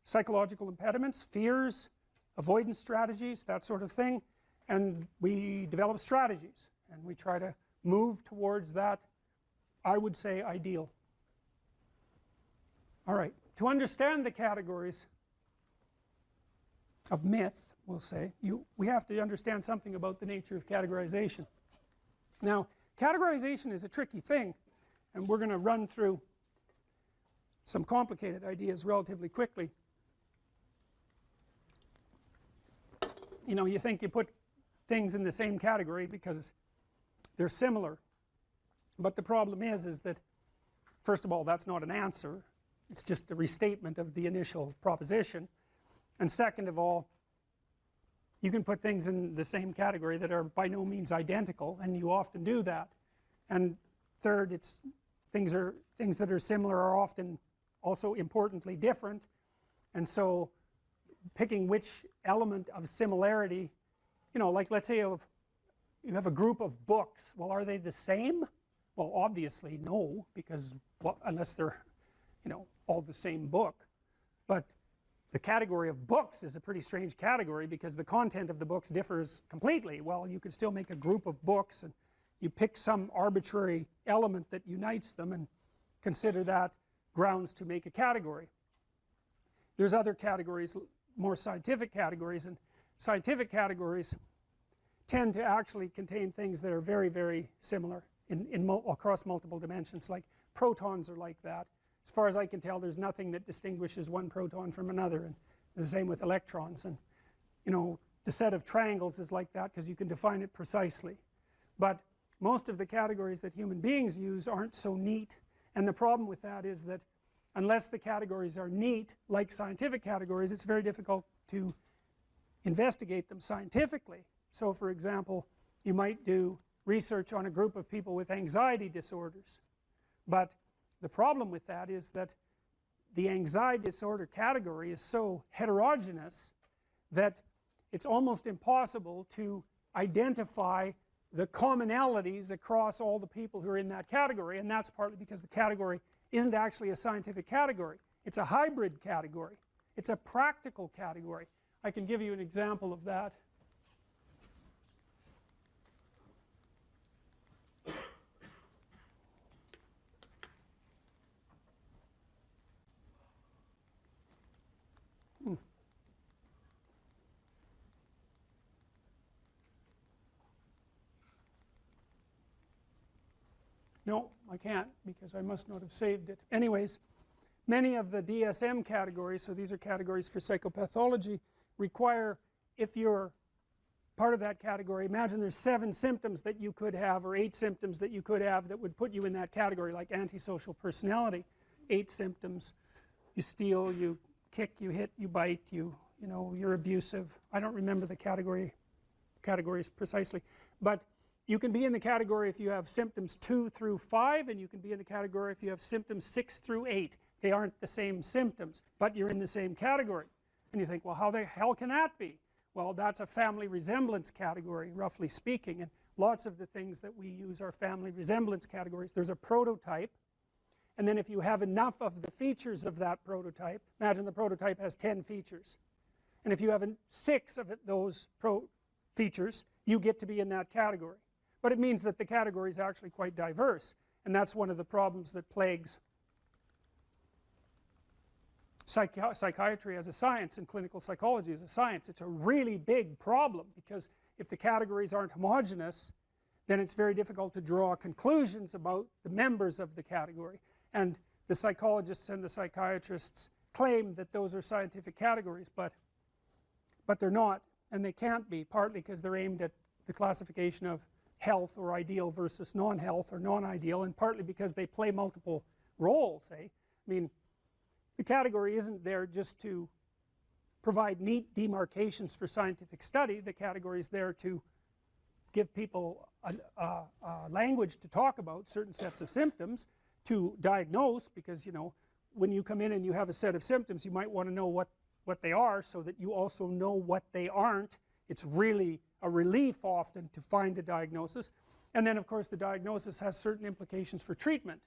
psychological impediments, fears, avoidance strategies, that sort of thing, and we develop strategies, and we try to move towards that, I would say, ideal. All right, to understand the categories of myth, we'll say, we have to understand something about the nature of categorization. Now, categorization is a tricky thing, and we're going to run through some complicated ideas relatively quickly. You know, you think you put things in the same category because they're similar, but the problem is that, first of all, that's not an answer. It's just a restatement of the initial proposition. And second of all, you can put things in the same category that are by no means identical, and you often do that. And third, things that are similar are often also importantly different, and so picking which element of similarity, you know, like let's say you have a group of books. Well, are they the same? Well, obviously no, because, well, unless they're, you know, all the same book. But the category of books is a pretty strange category because the content of the books differs completely. Well, you could still make a group of books, and you pick some arbitrary element that unites them and consider that grounds to make a category. There's other categories, more scientific categories, and scientific categories tend to actually contain things that are very, very similar across multiple dimensions. Like protons are like that. As far as I can tell, there's nothing that distinguishes one proton from another, and the same with electrons. And, you know, the set of triangles is like that because you can define it precisely. But most of the categories that human beings use aren't so neat, and the problem with that is that unless the categories are neat, like scientific categories, it's very difficult to investigate them scientifically. So, for example, you might do research on a group of people with anxiety disorders, but the problem with that is that the anxiety disorder category is so heterogeneous that it's almost impossible to identify the commonalities across all the people who are in that category, and that's partly because the category isn't actually a scientific category. It's a hybrid category. It's a practical category. I can give you an example of that. No, I can't because I must not have saved it. Anyways, many of the DSM categories, so these are categories for psychopathology, require, if you're part of that category, imagine there's 7 symptoms that you could have, or 8 symptoms that you could have that would put you in that category, like antisocial personality. 8 symptoms: you steal, you kick, you hit, you bite, you know, you're abusive. I don't remember the categories precisely, but you can be in the category if you have symptoms 2 through 5, and you can be in the category if you have symptoms 6 through 8. They aren't the same symptoms, but you're in the same category. And you think, well, how the hell can that be? Well, that's a family resemblance category, roughly speaking, and lots of the things that we use are family resemblance categories. There's a prototype, and then if you have enough of the features of that prototype, imagine the prototype has 10 features, and if you have 6 of those features, you get to be in that category. But it means that the category is actually quite diverse, and that's one of the problems that plagues psychiatry as a science and clinical psychology as a science. It's a really big problem because if the categories aren't homogeneous, then it's very difficult to draw conclusions about the members of the category. And the psychologists and the psychiatrists claim that those are scientific categories, but they're not, and they can't be, partly because they're aimed at the classification of health or ideal versus non-health or non-ideal, and partly because they play multiple roles, eh? I mean, the category isn't there just to provide neat demarcations for scientific study. The category is there to give people a language to talk about certain sets of symptoms, to diagnose, because, you know, when you come in and you have a set of symptoms, you might want to know what they are, so that you also know what they aren't. It's really a relief often to find a diagnosis. And then of course the diagnosis has certain implications for treatment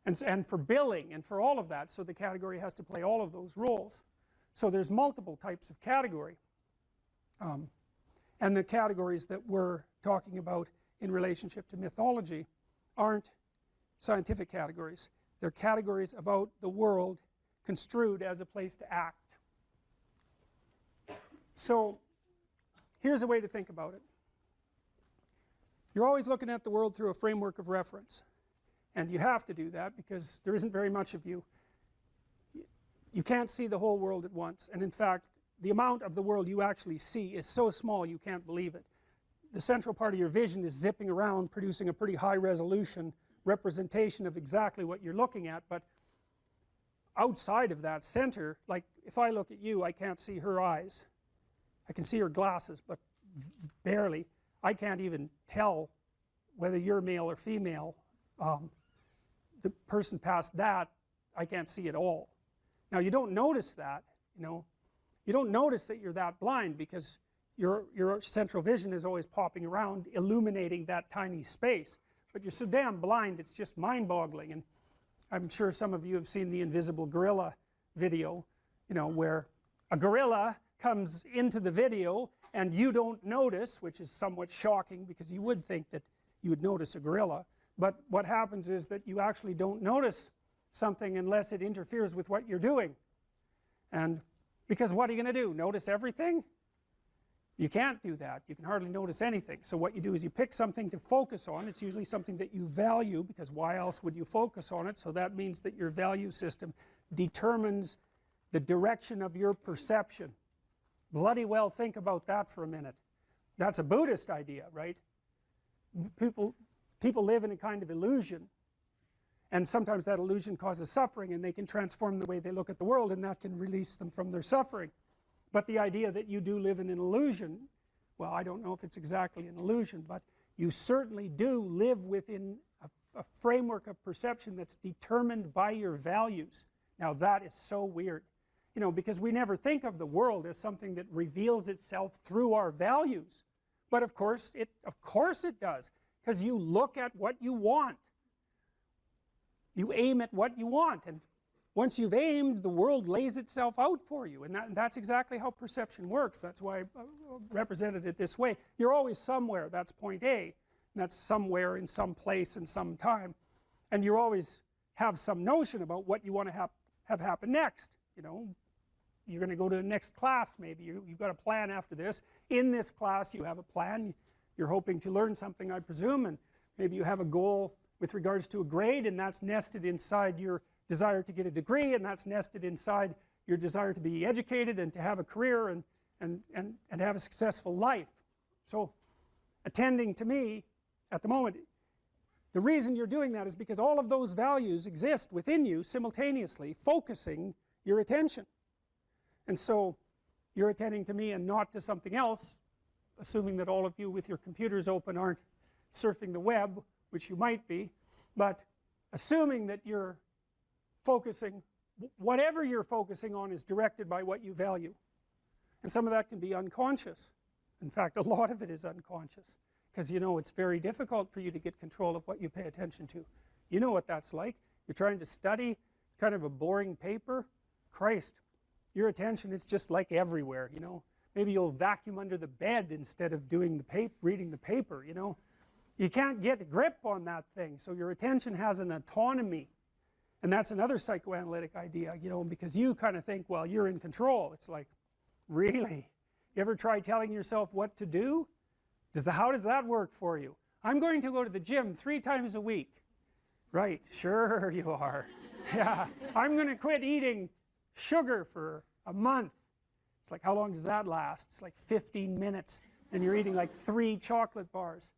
and for billing and for all of that, so the category has to play all of those roles. So there's multiple types of category, and the categories that we're talking about in relationship to mythology aren't scientific categories. They're categories about the world construed as a place to act. So here's a way to think about it. You're always looking at the world through a framework of reference, and you have to do that because there isn't very much of you. You can't see the whole world at once, and in fact the amount of the world you actually see is so small you can't believe it. The central part of your vision is zipping around, producing a pretty high resolution representation of exactly what you're looking at, but outside of that center, like if I look at you, I can't see her eyes. I can see her glasses, but barely. I can't even tell whether you're male or female. The person past that, I can't see at all. Now you don't notice that, you know. You don't notice that you're that blind because your central vision is always popping around, illuminating that tiny space. But you're so damn blind, it's just mind-boggling. And I'm sure some of you have seen the Invisible Gorilla video, you know, where a gorilla comes into the video and you don't notice, which is somewhat shocking because you would think that you would notice a gorilla. But what happens is that you actually don't notice something unless it interferes with what you're doing. And because what are you going to do? Notice everything? You can't do that. You can hardly notice anything. So what you do is you pick something to focus on. It's usually something that you value, because why else would you focus on it? So that means that your value system determines the direction of your perception. Bloody well think about that for a minute. That's a Buddhist idea, right? People live in a kind of illusion, and sometimes that illusion causes suffering, and they can transform the way they look at the world, and that can release them from their suffering. But the idea that you do live in an illusion, well, I don't know if it's exactly an illusion, but you certainly do live within a framework of perception that's determined by your values. Now that is so weird, you know, because we never think of the world as something that reveals itself through our values. But of course it does, because you look at what you want. You aim at what you want, and once you've aimed, the world lays itself out for you, and that's exactly how perception works. That's why I represented it this way. You're always somewhere, that's point A, and that's somewhere in some place and some time, and you always have some notion about what you want to have happen next. You know, you're going to go to the next class, maybe you've got a plan after this. In this class you have a plan, you're hoping to learn something, I presume, and maybe you have a goal with regards to a grade, and that's nested inside your desire to get a degree, and that's nested inside your desire to be educated and to have a career and have a successful life. So attending to me at the moment, the reason you're doing that is because all of those values exist within you simultaneously, focusing your attention. And so you're attending to me and not to something else, assuming that all of you with your computers open aren't surfing the web, which you might be, but assuming that you're focusing, whatever you're focusing on is directed by what you value. And some of that can be unconscious. In fact, a lot of it is unconscious, because you know it's very difficult for you to get control of what you pay attention to. You know what that's like. You're trying to study, it's kind of a boring paper. Christ, your attention is just like everywhere, you know. Maybe you'll vacuum under the bed instead of doing reading the paper, you know. You can't get a grip on that thing, so your attention has an autonomy. And that's another psychoanalytic idea, you know, because you kind of think, well, you're in control. It's like, really? You ever try telling yourself what to do? How does that work for you? I'm going to go to the gym 3 times a week. Right, sure you are. Yeah, I'm going to quit eating sugar for a month. It's like, how long does that last? It's like 15 minutes, and you're eating like 3 chocolate bars.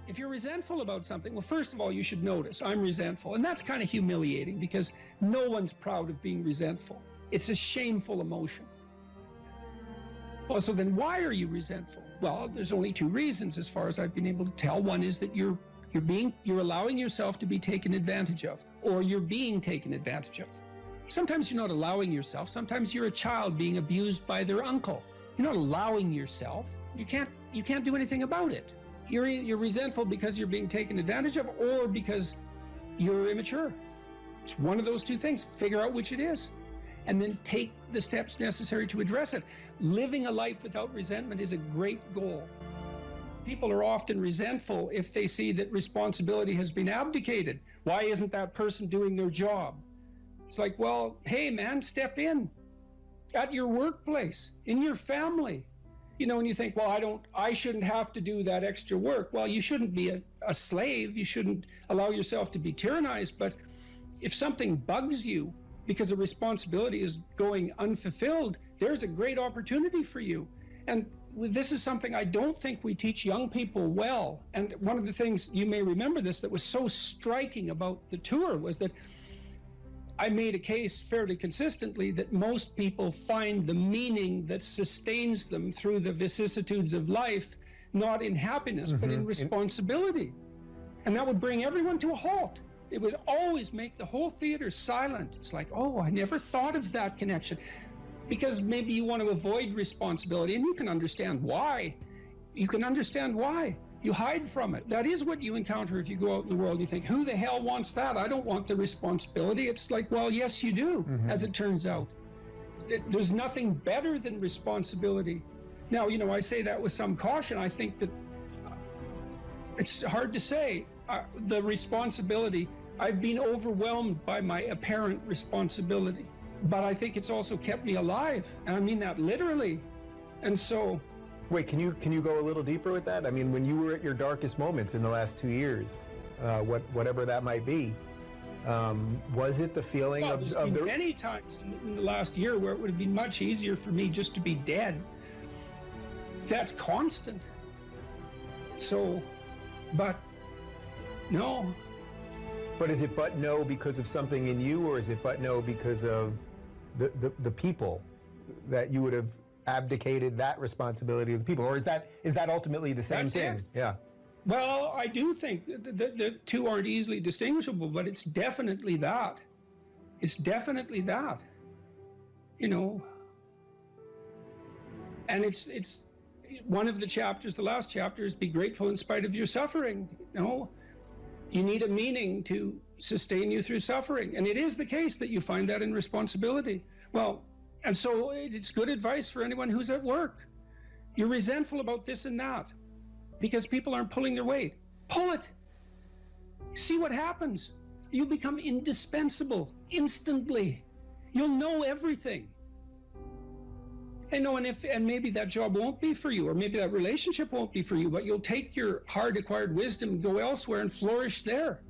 If you're resentful about something, well, first of all, you should notice, I'm resentful. And that's kind of humiliating, because no one's proud of being resentful. It's a shameful emotion. Well, so then why are you resentful? Well, there's only two reasons as far as I've been able to tell. One is that you're allowing yourself to be taken advantage of, or you're being taken advantage of. Sometimes you're not allowing yourself. Sometimes you're a child being abused by their uncle. You're not allowing yourself. You can't do anything about it. You're resentful because you're being taken advantage of, or because you're immature. It's one of those two things. Figure out which it is, and then take the steps necessary to address it. Living a life without resentment is a great goal. People are often resentful if they see that responsibility has been abdicated. Why isn't that person doing their job? It's like, well, hey man, step in at your workplace, in your family. You know, and you think, well, I shouldn't have to do that extra work. Well, you shouldn't be a slave. You shouldn't allow yourself to be tyrannized. But if something bugs you because a responsibility is going unfulfilled, there's a great opportunity for you. And this is something I don't think we teach young people well. And one of the things, you may remember this, that was so striking about the tour was that I made a case fairly consistently that most people find the meaning that sustains them through the vicissitudes of life, not in happiness, but in responsibility. And that would bring everyone to a halt. It would always make the whole theater silent. It's like, oh, I never thought of that connection. Because maybe you want to avoid responsibility, and you can understand why. You can understand why. You hide from it. That is what you encounter if you go out in the world. You think, who the hell wants that? I don't want the responsibility. It's like, well, yes, you do, as it turns out. There's nothing better than responsibility. Now, you know, I say that with some caution. I think that it's hard to say. The responsibility, I've been overwhelmed by my apparent responsibility, but I think it's also kept me alive. And I mean that literally. And so, wait, can you go a little deeper with that? I mean, when you were at your darkest moments in the last 2 years, whatever that might be, was it the feeling well, of there's been the many times in the last year where it would have been much easier for me just to be dead. That's constant. So, but no. But is it but no because of something in you, or is it but no because of the people that you would have abdicated that responsibility of the people, or is that ultimately the same That's thing? it. Yeah. Well, I do think the two aren't easily distinguishable, but it's definitely that. It's definitely that. You know. And it's one of the chapters, the last chapter, is be grateful in spite of your suffering. You know, you need a meaning to sustain you through suffering. And it is the case that you find that in responsibility. Well, and so it's good advice for anyone who's at work. You're resentful about this and that because people aren't pulling their weight. Pull it. See what happens. You become indispensable instantly. You'll know everything. And maybe that job won't be for you, or maybe that relationship won't be for you, but you'll take your hard-acquired wisdom and go elsewhere and flourish there.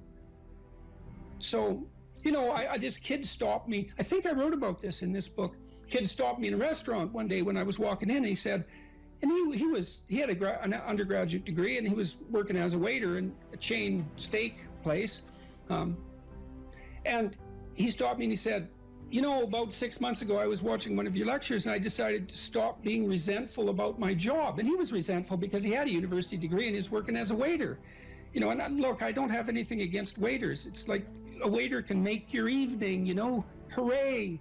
So, you know, this kid stopped me. I think I wrote about this in this book. Kid stopped me in a restaurant one day when I was walking in. And he said, and he had an undergraduate degree, and he was working as a waiter in a chain steak place. And he stopped me and he said, you know, about 6 months ago, I was watching one of your lectures and I decided to stop being resentful about my job. And he was resentful because he had a university degree and he's working as a waiter. You know, and look, I don't have anything against waiters. It's like a waiter can make your evening, you know, hooray.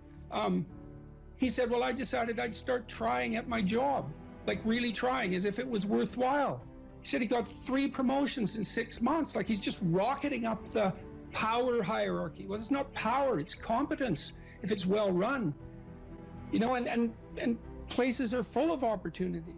He said, well, I decided I'd start trying at my job, like really trying as if it was worthwhile. He said he got 3 promotions in 6 months, like he's just rocketing up the power hierarchy. Well, it's not power, it's competence. If it's well run, you know, and places are full of opportunity.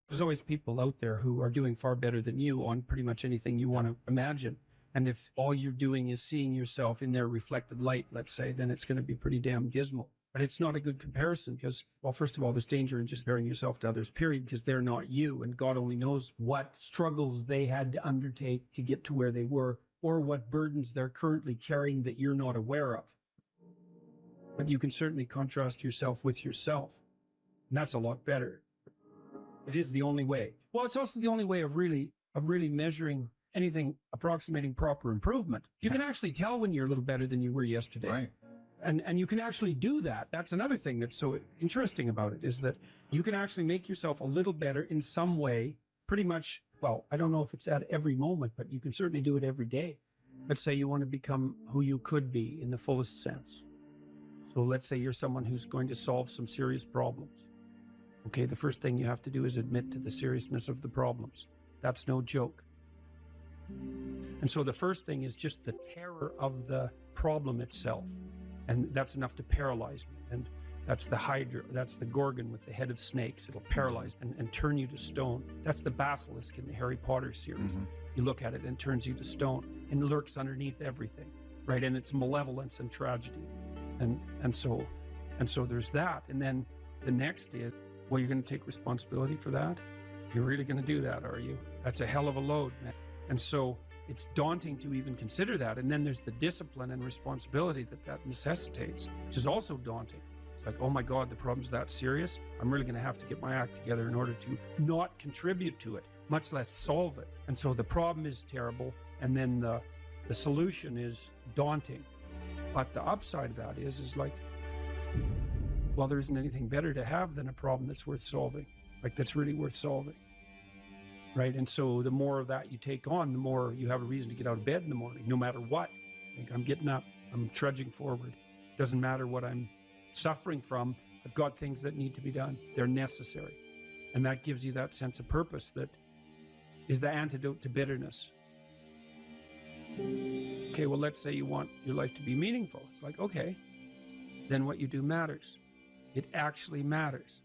There's always people out there who are doing far better than you on pretty much anything you want to imagine. And if all you're doing is seeing yourself in their reflected light, let's say, then it's going to be pretty damn dismal. But it's not a good comparison because, well, first of all, there's danger in just comparing yourself to others, period, because they're not you. And God only knows what struggles they had to undertake to get to where they were, or what burdens they're currently carrying that you're not aware of. But you can certainly contrast yourself with yourself. And that's a lot better. It is the only way. Well, it's also the only way of really measuring anything approximating proper improvement. You can actually tell when you're a little better than you were yesterday. Right. And you can actually do that. That's another thing that's so interesting about it, is that you can actually make yourself a little better in some way, pretty much. Well, I don't know if it's at every moment, but you can certainly do it every day. Let's say you want to become who you could be in the fullest sense. So let's say you're someone who's going to solve some serious problems. Okay, the first thing you have to do is admit to the seriousness of the problems. That's no joke. And so the first thing is just the terror of the problem itself. And that's enough to paralyze me. And that's the Hydra, that's the Gorgon with the head of snakes. It'll paralyze and turn you to stone. That's the basilisk in the Harry Potter series. You look at it and it turns you to stone and lurks underneath everything, right? And it's malevolence and tragedy. And so there's that. And then the next is, well, you're going to take responsibility for that? You're really going to do that, are you? That's a hell of a load, man. And so it's daunting to even consider that. And then there's the discipline and responsibility that necessitates, which is also daunting. It's like, oh my God, the problem's that serious. I'm really going to have to get my act together in order to not contribute to it, much less solve it. And so the problem is terrible. And then the solution is daunting. But the upside of that is like, well, there isn't anything better to have than a problem that's worth solving, like that's really worth solving. Right. And so the more of that you take on, the more you have a reason to get out of bed in the morning, no matter what. Like, I'm getting up, I'm trudging forward. Doesn't matter what I'm suffering from. I've got things that need to be done. They're necessary. And that gives you that sense of purpose that is the antidote to bitterness. Okay, well, let's say you want your life to be meaningful. It's like, okay, then what you do matters. It actually matters.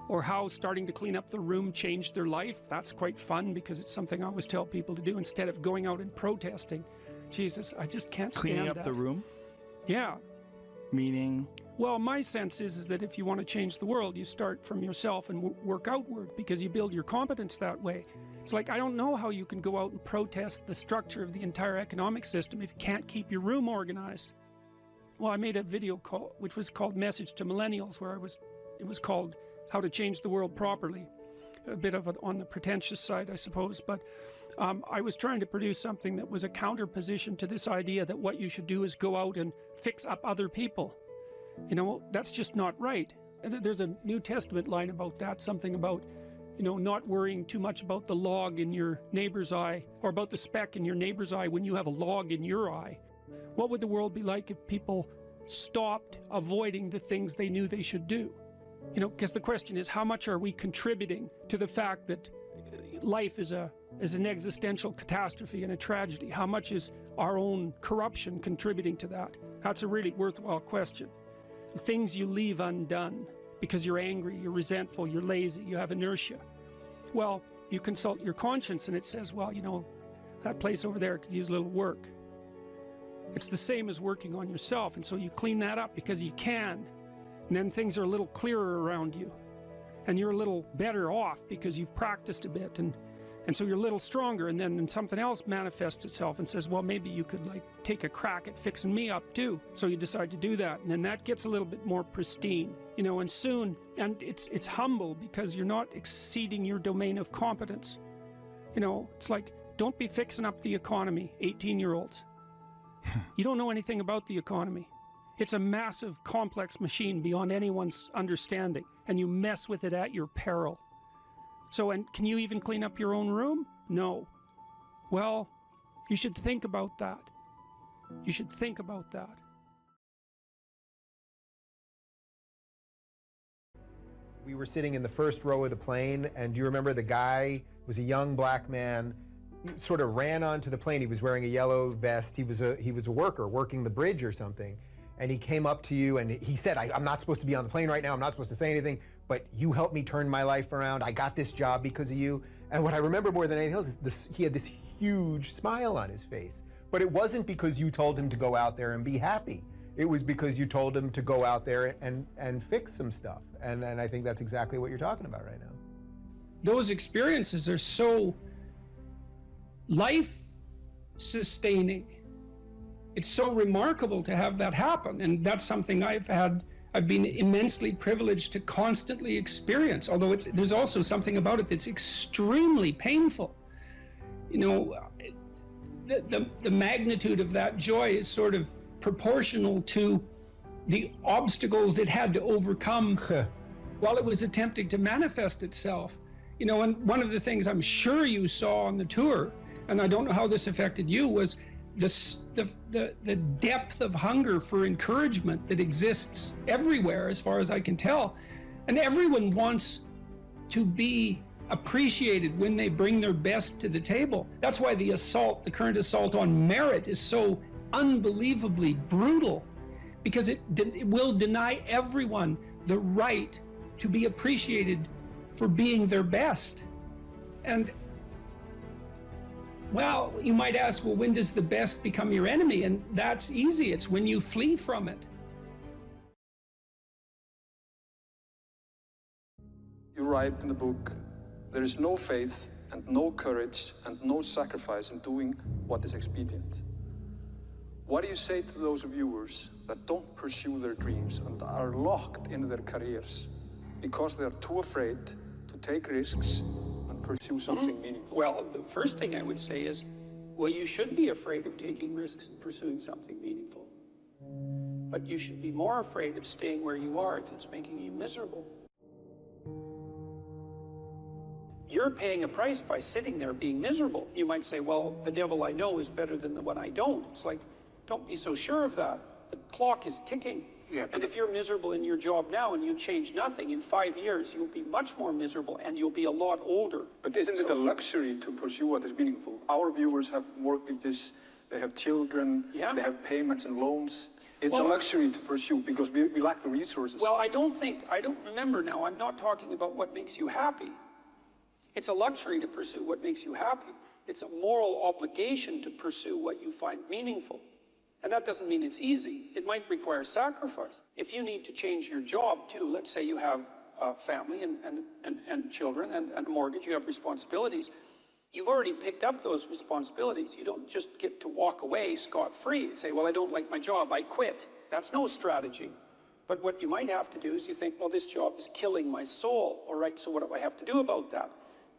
Or how starting to clean up the room changed their life. That's quite fun because it's something I always tell people to do instead of going out and protesting. Jesus, I just can't stand Cleaning up that. the room? Yeah. Meaning? Well, my sense is that if you want to change the world, you start from yourself and work outward because you build your competence that way. It's like, I don't know how you can go out and protest the structure of the entire economic system if you can't keep your room organized. Well, I made a video call, which was called Message to Millennials, where it was called How to Change the World Properly. A bit of it on the pretentious side, I suppose, but I was trying to produce something that was a counterposition to this idea that what you should do is go out and fix up other people. You know, that's just not right. And there's a New Testament line about that, something about, you know, not worrying too much about the log in your neighbor's eye, or about the speck in your neighbor's eye when you have a log in your eye. What would the world be like if people stopped avoiding the things they knew they should do? You know, because the question is, how much are we contributing to the fact that life is an existential catastrophe and a tragedy? How much is our own corruption contributing to that? That's a really worthwhile question. The things you leave undone because you're angry, you're resentful, you're lazy, you have inertia. Well, you consult your conscience and it says, well, you know, that place over there could use a little work. It's the same as working on yourself, and so you clean that up because you can. And then things are a little clearer around you. And you're a little better off because you've practiced a bit. And so you're a little stronger, and then something else manifests itself and says, well, maybe you could like take a crack at fixing me up too. So you decide to do that. And then that gets a little bit more pristine, you know, and soon, and it's humble because you're not exceeding your domain of competence. You know, it's like, don't be fixing up the economy, 18-year-olds. You don't know anything about the economy. It's a massive, complex machine beyond anyone's understanding, and you mess with it at your peril. So, and can you even clean up your own room? No. Well, you should think about that. You should think about that. We were sitting in the first row of the plane, and do you remember the guy was a young black man, sort of ran onto the plane. He was wearing a yellow vest. He was a worker working the bridge or something. And he came up to you and he said, I'm not supposed to be on the plane right now. I'm not supposed to say anything, but you helped me turn my life around. I got this job because of you. And what I remember more than anything else is he had this huge smile on his face. But it wasn't because you told him to go out there and be happy. It was because you told him to go out there and fix some stuff. And I think that's exactly what you're talking about right now. Those experiences are so life-sustaining. It's so remarkable to have that happen, and that's something I've been immensely privileged to constantly experience, although there's also something about it that's extremely painful. You know, the magnitude of that joy is sort of proportional to the obstacles it had to overcome while it was attempting to manifest itself. You know, and one of the things I'm sure you saw on the tour, and I don't know how this affected you, was the depth of hunger for encouragement that exists everywhere, as far as I can tell. And everyone wants to be appreciated when they bring their best to the table. That's why the current assault on merit is so unbelievably brutal, because it will deny everyone the right to be appreciated for being their best. And, well, you might ask, well, when does the best become your enemy? And that's easy. It's when you flee from it. You write in the book, there is no faith and no courage and no sacrifice in doing what is expedient. What do you say to those viewers that don't pursue their dreams and are locked in their careers because they are too afraid to take risks and pursue something meaningful? Well, the first thing I would say is, well, you should be afraid of taking risks and pursuing something meaningful. But you should be more afraid of staying where you are if it's making you miserable. You're paying a price by sitting there being miserable. You might say, well, the devil I know is better than the one I don't. It's like, don't be so sure of that. The clock is ticking. Yeah, and if you're miserable in your job now and you change nothing, in 5 years, you'll be much more miserable and you'll be a lot older. But isn't it a luxury to pursue what is meaningful? Our viewers have mortgages, they have children, yeah, they have payments and loans. It's a luxury to pursue because we lack the resources. Well, I don't remember now, I'm not talking about what makes you happy. It's a luxury to pursue what makes you happy. It's a moral obligation to pursue what you find meaningful. And that doesn't mean it's easy. It might require sacrifice. If you need to change your job too, let's say you have a family and children and a mortgage, you have responsibilities. You've already picked up those responsibilities. You don't just get to walk away scot-free and say, well, I don't like my job, I quit. That's no strategy. But what you might have to do is you think, well, this job is killing my soul. All right, so what do I have to do about that?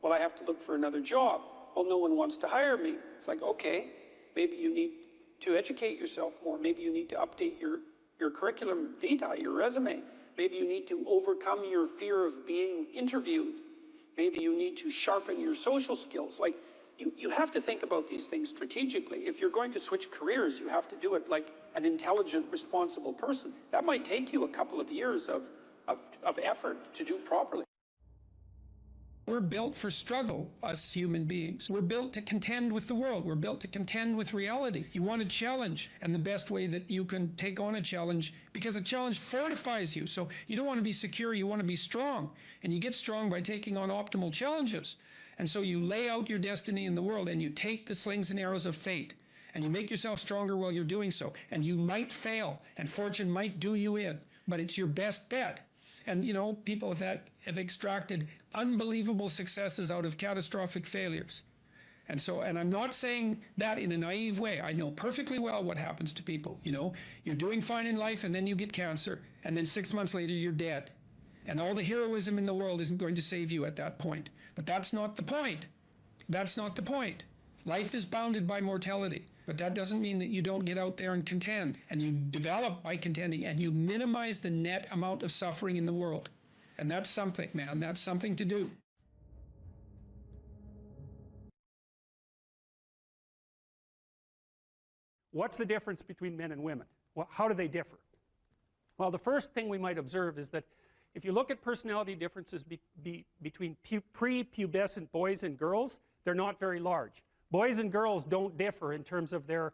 Well, I have to look for another job. Well, no one wants to hire me. It's like, okay, maybe you need to educate yourself more. Maybe you need to update your curriculum vitae, your resume. Maybe you need to overcome your fear of being interviewed. Maybe you need to sharpen your social skills. Like, you have to think about these things strategically. If you're going to switch careers, you have to do it like an intelligent, responsible person. That might take you a couple of years of effort to do properly. We're built for struggle, us human beings. We're built to contend with the world. We're built to contend with reality. You want a challenge, and the best way that you can take on a challenge, because a challenge fortifies you. So you don't want to be secure, you want to be strong. And you get strong by taking on optimal challenges. And so you lay out your destiny in the world, and you take the slings and arrows of fate, and you make yourself stronger while you're doing so. And you might fail, and fortune might do you in, but it's your best bet. And, you know, people have extracted unbelievable successes out of catastrophic failures. And so, and I'm not saying that in a naive way. I know perfectly well what happens to people. You know, you're doing fine in life and then you get cancer, and then 6 months later you're dead. And all the heroism in the world isn't going to save you at that point. But that's not the point. That's not the point. Life is bounded by mortality. But that doesn't mean that you don't get out there and contend, and you develop by contending, and you minimize the net amount of suffering in the world. And that's something, man, that's something to do. What's the difference between men and women? Well, how do they differ? Well, the first thing we might observe is that if you look at personality differences between prepubescent boys and girls, they're not very large. Boys and girls don't differ in terms of their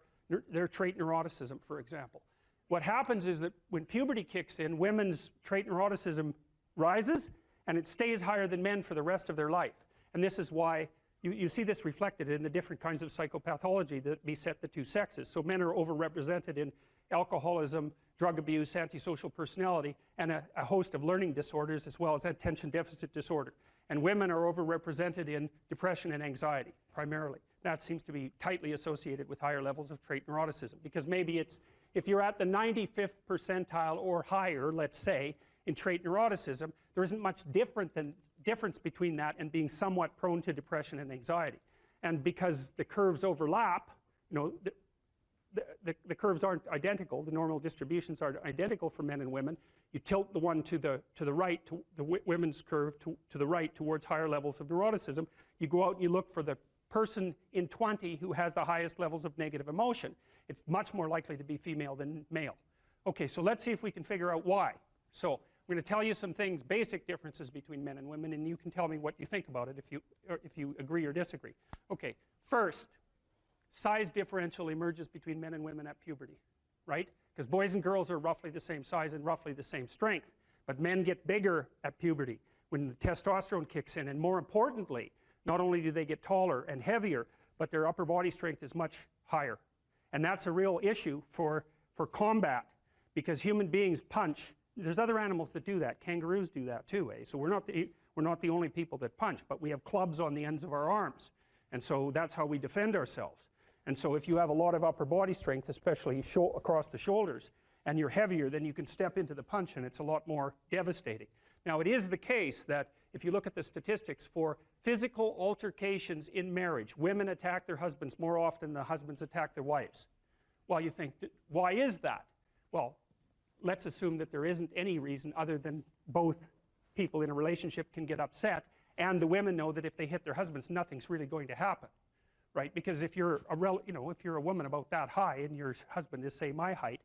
trait neuroticism, for example. What happens is that when puberty kicks in, women's trait neuroticism rises, and it stays higher than men for the rest of their life. And this is why you see this reflected in the different kinds of psychopathology that beset the two sexes. So men are overrepresented in alcoholism, drug abuse, antisocial personality, and a host of learning disorders, as well as attention deficit disorder. And women are overrepresented in depression and anxiety, primarily. That seems to be tightly associated with higher levels of trait neuroticism, because maybe it's, if you're at the 95th percentile or higher, let's say, in trait neuroticism, there isn't much difference between that and being somewhat prone to depression and anxiety. And because the curves overlap, You know, the curves aren't identical. The normal distributions aren't identical for men and women. You tilt the one to the right, the women's curve to the right towards higher levels of neuroticism. You go out and you look for the person in 20 who has the highest levels of negative emotion. It's much more likely to be female than male. Okay, so let's see if we can figure out why. So I'm going to tell you some things, basic differences between men and women, and you can tell me what you think about it if you agree or disagree. Okay, first, size differential emerges between men and women at puberty, right? Because boys and girls are roughly the same size and roughly the same strength, but men get bigger at puberty when the testosterone kicks in, and more importantly, not only do they get taller and heavier, but their upper body strength is much higher. And that's a real issue for combat, because human beings punch. There's other animals that do that. Kangaroos do that too, eh? So we're not the only people that punch, but we have clubs on the ends of our arms. And so that's how we defend ourselves. And so if you have a lot of upper body strength, especially across the shoulders, and you're heavier, then you can step into the punch and it's a lot more devastating. Now, it is the case that if you look at the statistics for physical altercations in marriage, women attack their husbands more often than the husbands attack their wives. Well, you think, why is that? Well, let's assume that there isn't any reason other than both people in a relationship can get upset, and the women know that if they hit their husbands, nothing's really going to happen, right? Because if you're a woman about that high and your husband is, say, my height,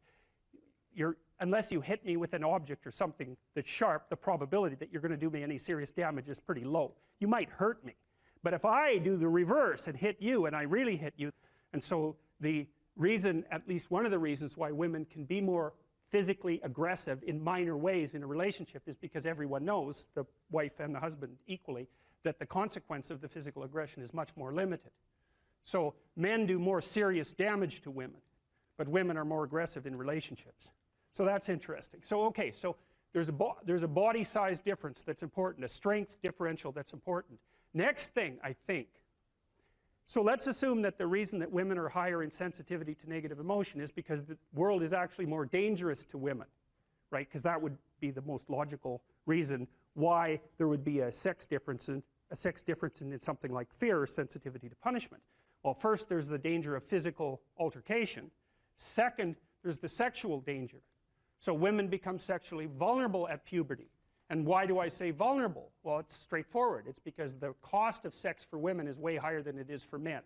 unless you hit me with an object or something that's sharp, the probability that you're going to do me any serious damage is pretty low. You might hurt me, but if I do the reverse and hit you, and I really hit you, and so the reason, at least one of the reasons why women can be more physically aggressive in minor ways in a relationship is because everyone knows, the wife and the husband equally, that the consequence of the physical aggression is much more limited. So men do more serious damage to women, but women are more aggressive in relationships. So that's interesting. So okay, so there's a body size difference that's important, a strength differential that's important. Next thing, I think, so let's assume that the reason that women are higher in sensitivity to negative emotion is because the world is actually more dangerous to women, right? Because that would be the most logical reason why there would be a sex difference in something like fear or sensitivity to punishment. Well, first, there's the danger of physical altercation. Second, there's the sexual danger. So women become sexually vulnerable at puberty. And why do I say vulnerable? Well, it's straightforward. It's because the cost of sex for women is way higher than it is for men.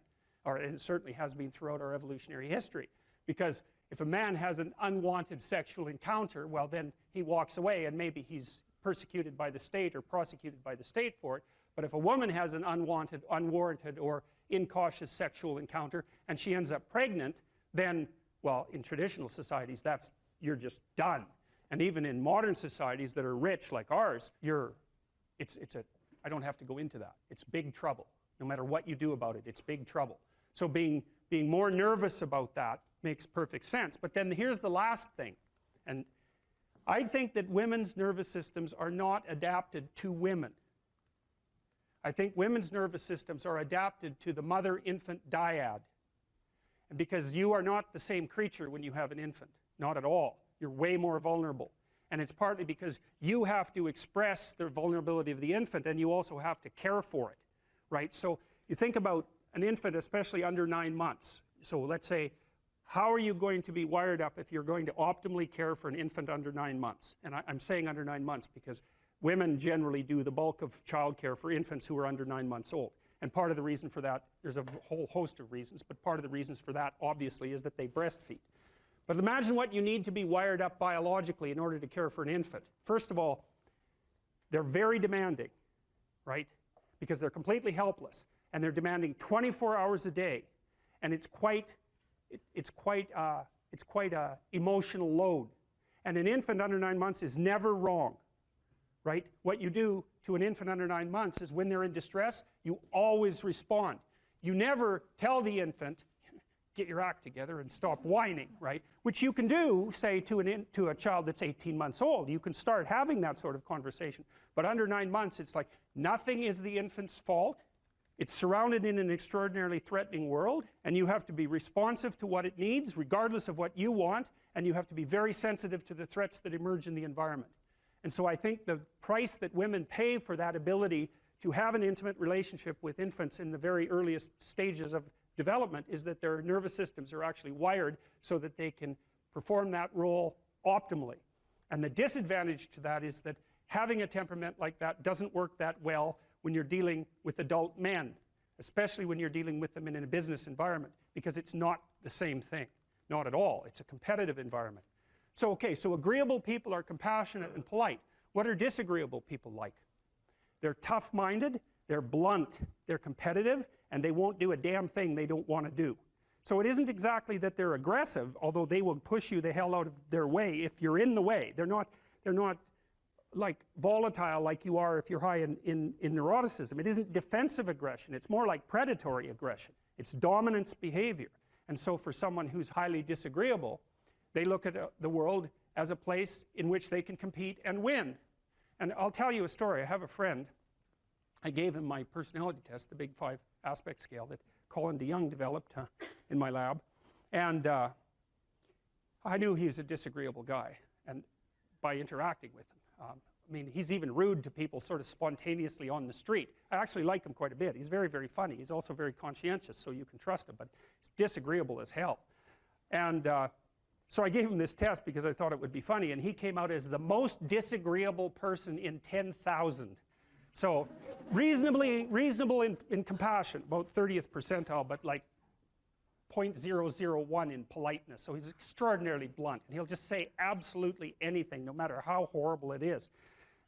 And it certainly has been throughout our evolutionary history. Because if a man has an unwanted sexual encounter, well, then he walks away and maybe he's persecuted by the state or prosecuted by the state for it. But if a woman has an unwanted, unwarranted, or incautious sexual encounter and she ends up pregnant, then, well, in traditional societies, you're just done. And even in modern societies that are rich like ours, I don't have to go into that. It's big trouble. No matter what you do about it, it's big trouble. So being more nervous about that makes perfect sense. But then here's the last thing. And I think that women's nervous systems are not adapted to women. I think women's nervous systems are adapted to the mother-infant dyad. And because you are not the same creature when you have an infant, not at all. You're way more vulnerable. And it's partly because you have to express the vulnerability of the infant, and you also have to care for it, right? So you think about an infant, especially under 9 months. So let's say, how are you going to be wired up if you're going to optimally care for an infant under 9 months? And I'm saying under 9 months because women generally do the bulk of childcare for infants who are under 9 months old. And part of the reason for that, there's a whole host of reasons, but part of the reasons for that, obviously, is that they breastfeed. But imagine what you need to be wired up biologically in order to care for an infant. First of all, they're very demanding, right? Because they're completely helpless, and they're demanding 24 hours a day, and it's quite a emotional load. And an infant under 9 months is never wrong, right? What you do to an infant under 9 months is when they're in distress, you always respond. You never tell the infant, get your act together and stop whining, right? Which you can do, say, to a child that's 18 months old. You can start having that sort of conversation. But under 9 months, it's like nothing is the infant's fault. It's surrounded in an extraordinarily threatening world, and you have to be responsive to what it needs, regardless of what you want, and you have to be very sensitive to the threats that emerge in the environment. And so I think the price that women pay for that ability to have an intimate relationship with infants in the very earliest stages of development is that their nervous systems are actually wired so that they can perform that role optimally. And the disadvantage to that is that having a temperament like that doesn't work that well when you're dealing with adult men, especially when you're dealing with them in a business environment, because it's not the same thing. Not at all. It's a competitive environment. So, okay, so agreeable people are compassionate and polite. What are disagreeable people like? They're tough-minded, they're blunt, they're competitive, and they won't do a damn thing they don't want to do. So it isn't exactly that they're aggressive, although they will push you the hell out of their way if you're in the way. They're not like volatile like you are if you're high in neuroticism. It isn't defensive aggression. It's more like predatory aggression. It's dominance behavior. And so for someone who's highly disagreeable, they look at the world as a place in which they can compete and win. And I'll tell you a story. I have a friend. I gave him my personality test, the Big 5 aspect scale that Colin DeYoung developed in my lab. And I knew he was a disagreeable guy, and by interacting with him. I mean, he's even rude to people sort of spontaneously on the street. I actually like him quite a bit. He's very, very funny. He's also very conscientious, so you can trust him, but he's disagreeable as hell. And so I gave him this test because I thought it would be funny, and he came out as the most disagreeable person in 10,000. So reasonable in compassion, about 30th percentile, but like 0.001 in politeness. So he's extraordinarily blunt, and he'll just say absolutely anything, no matter how horrible it is.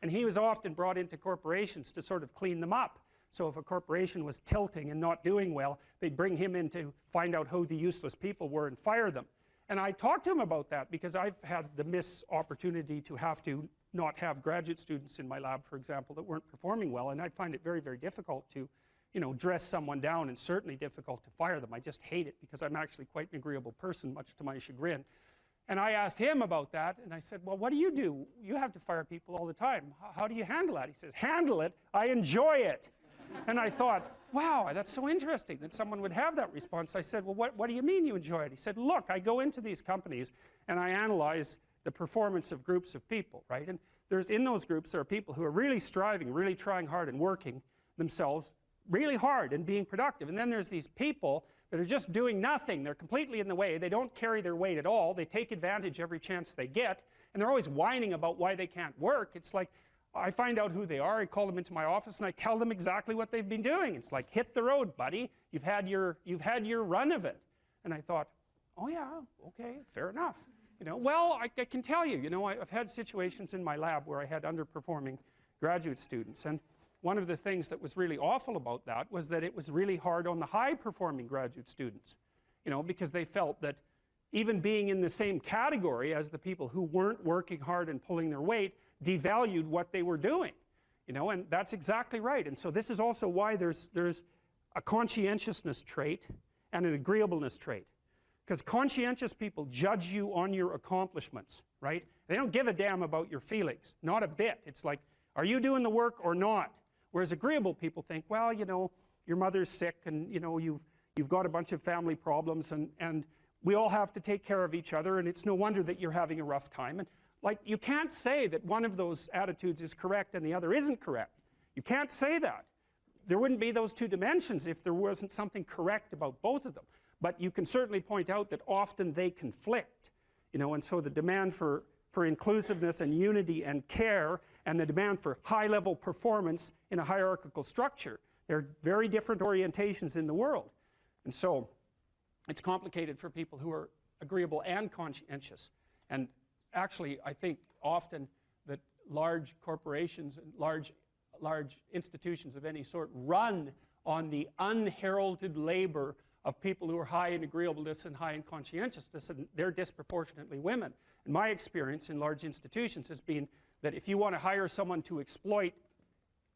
And he was often brought into corporations to sort of clean them up. So if a corporation was tilting and not doing well, they'd bring him in to find out who the useless people were and fire them. And I talked to him about that because I've had the opportunity to have to not have graduate students in my lab, for example, that weren't performing well, and I find it very, very difficult to, you know, dress someone down, and certainly difficult to fire them. I just hate it because I'm actually quite an agreeable person, much to my chagrin. And I asked him about that, and I said, well, what do? You have to fire people all the time. How do you handle that? He says, handle it? I enjoy it. And I thought, wow, that's so interesting that someone would have that response. I said, well, what do you mean you enjoy it? He said, look, I go into these companies and I analyze the performance of groups of people, right? And in those groups there are people who are really striving, really trying hard and working themselves really hard and being productive. And then there's these people that are just doing nothing. They're completely in the way. They don't carry their weight at all. They take advantage every chance they get, and they're always whining about why they can't work. It's like, I find out who they are, I call them into my office, and I tell them exactly what they've been doing. It's like, hit the road, buddy. You've had your run of it. And I thought, oh yeah, okay, fair enough. You know, well, I can tell you, you know, I've had situations in my lab where I had underperforming graduate students, and one of the things that was really awful about that was that it was really hard on the high-performing graduate students, you know, because they felt that even being in the same category as the people who weren't working hard and pulling their weight devalued what they were doing, you know, and that's exactly right. And so this is also why there's a conscientiousness trait and an agreeableness trait, because conscientious people judge you on your accomplishments, right? They don't give a damn about your feelings, not a bit. It's like, are you doing the work or not? Whereas agreeable people think, well, you know, your mother's sick, and you know, you've got a bunch of family problems, and we all have to take care of each other, and it's no wonder that you're having a rough time. And like, you can't say that one of those attitudes is correct and the other isn't correct. You can't say that. There wouldn't be those two dimensions if there wasn't something correct about both of them. But you can certainly point out that often they conflict, you know, and so the demand for inclusiveness and unity and care, and the demand for high-level performance in a hierarchical structure, they're very different orientations in the world. And so it's complicated for people who are agreeable and conscientious. And actually, I think often that large corporations and large institutions of any sort run on the unheralded labor of people who are high in agreeableness and high in conscientiousness, and they're disproportionately women. And my experience in large institutions has been that if you want to hire someone to exploit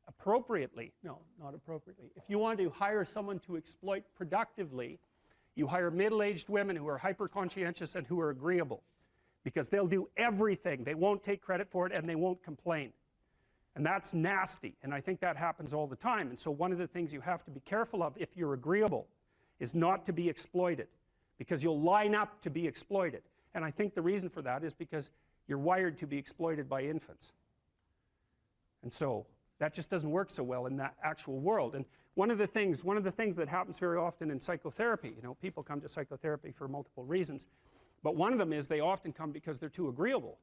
appropriately, no, not appropriately, if you want to hire someone to exploit productively, you hire middle-aged women who are hyper-conscientious and who are agreeable, because they'll do everything. They won't take credit for it, and they won't complain. And that's nasty, and I think that happens all the time. And so one of the things you have to be careful of if you're agreeable is not to be exploited, because you'll line up to be exploited. And I think the reason for that is because you're wired to be exploited by infants. And so That just doesn't work so well in that actual world. And one of the things that happens very often in psychotherapy, you know, people come to psychotherapy for multiple reasons, but one of them is they often come because they're too agreeable.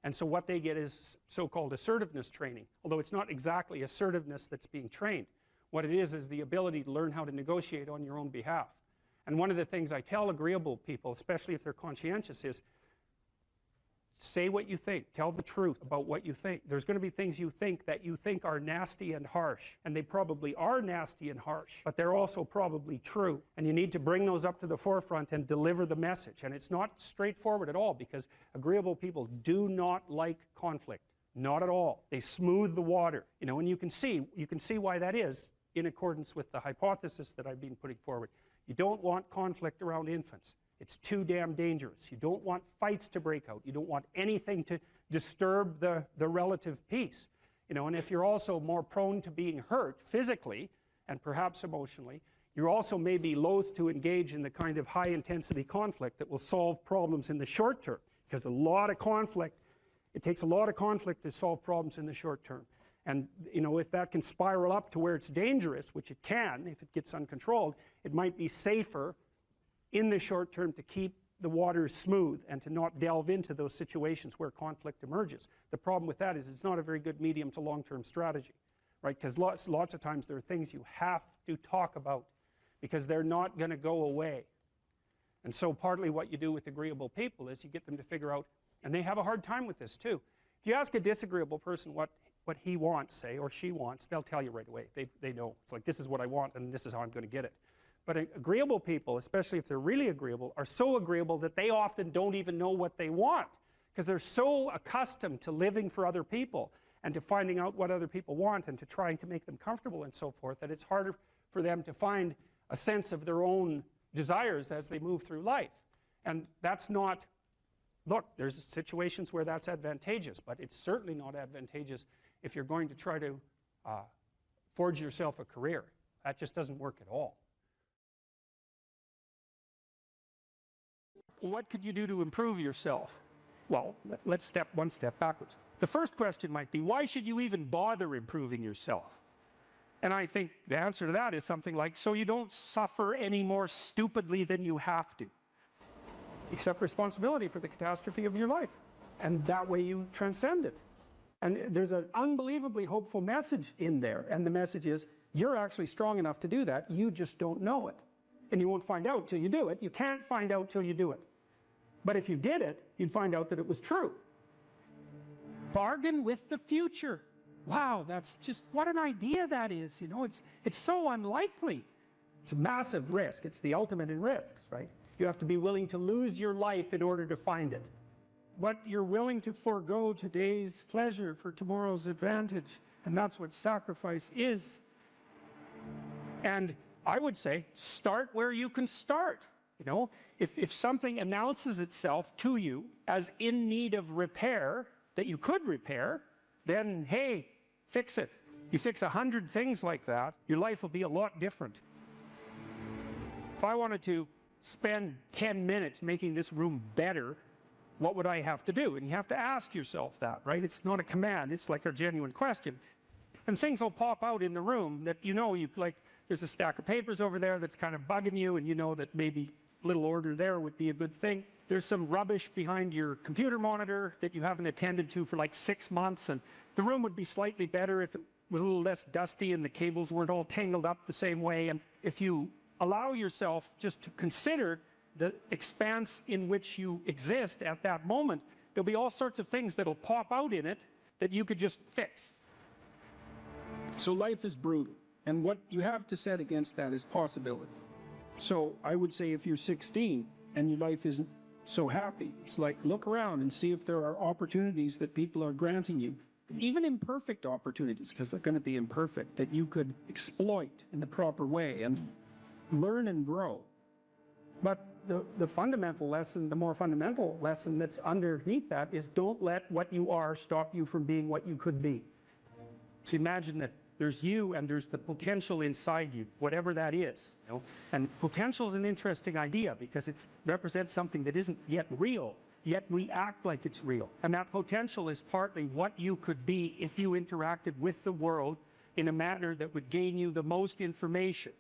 And so what they get is so-called assertiveness training, although it's not exactly assertiveness that's being trained. What it is the ability to learn how to negotiate on your own behalf. And one of the things I tell agreeable people, especially if they're conscientious, is say what you think. Tell the truth about what you think. There's going to be things you think that you think are nasty and harsh, and they probably are nasty and harsh, but they're also probably true. And you need to bring those up to the forefront and deliver the message. And it's not straightforward at all, because agreeable people do not like conflict. Not at all. They smooth the water, you know, and you can see why that is in accordance with the hypothesis that I've been putting forward. You don't want conflict around infants. It's too damn dangerous. You don't want fights to break out. You don't want anything to disturb the relative peace. You know, and if you're also more prone to being hurt physically and perhaps emotionally, you're also maybe loath to engage in the kind of high intensity conflict that will solve problems in the short term, because a lot of conflict, it takes a lot of conflict to solve problems in the short term. And you know, if that can spiral up to where it's dangerous, which it can if it gets uncontrolled, it might be safer in the short term to keep the waters smooth and to not delve into those situations where conflict emerges. The problem with that is it's not a very good medium to long-term strategy, right? Because lots of times there are things you have to talk about because they're not going to go away. And so partly what you do with agreeable people is you get them to figure out, and they have a hard time with this too. If you ask a disagreeable person what he wants, say, or she wants, they'll tell you right away. They know. It's like, this is what I want and this is how I'm going to get it. But agreeable people, especially if they're really agreeable, are so agreeable that they often don't even know what they want, because they're so accustomed to living for other people and to finding out what other people want and to trying to make them comfortable and so forth, that it's harder for them to find a sense of their own desires as they move through life. And that's not, look, there's situations where that's advantageous, but it's certainly not advantageous if you're going to try to forge yourself a career. That just doesn't work at all. What could you do to improve yourself? Well, let's step one step backwards. The first question might be, why should you even bother improving yourself? And I think the answer to that is something like, so you don't suffer any more stupidly than you have to. Accept responsibility for the catastrophe of your life. And that way you transcend it. And there's an unbelievably hopeful message in there. And the message is, you're actually strong enough to do that. You just don't know it. And you won't find out till you do it. You can't find out till you do it. But if you did it, you'd find out that it was true. Bargain with the future. Wow, that's just, what an idea that is. You know, it's so unlikely. It's a massive risk. It's the ultimate in risks, right? You have to be willing to lose your life in order to find it. What you're willing to forego today's pleasure for tomorrow's advantage. And that's what sacrifice is. And I would say, start where you can start. You know, if something announces itself to you as in need of repair, that you could repair, then hey, fix it. You fix 100 things like that, your life will be a lot different. If I wanted to spend 10 minutes making this room better, what would I have to do? And you have to ask yourself that, right? It's not a command, it's like a genuine question. And things will pop out in the room that you know, there's a stack of papers over there that's kind of bugging you, and you know that maybe a little order there would be a good thing. There's some rubbish behind your computer monitor that you haven't attended to for like 6 months, and the room would be slightly better if it was a little less dusty and the cables weren't all tangled up the same way. And if you allow yourself just to consider the expanse in which you exist at that moment, there'll be all sorts of things that'll pop out in it that you could just fix. So life is brutal. And what you have to set against that is possibility. So I would say if you're 16 and your life isn't so happy, it's like look around and see if there are opportunities that people are granting you, even imperfect opportunities, because they're going to be imperfect, that you could exploit in the proper way and learn and grow. But the fundamental lesson, the more fundamental lesson that's underneath that is don't let what you are stop you from being what you could be. So imagine that there's you and there's the potential inside you, whatever that is. You know? And potential is an interesting idea because it represents something that isn't yet real. yet we act like it's real. And that potential is partly what you could be if you interacted with the world in a manner that would gain you the most information.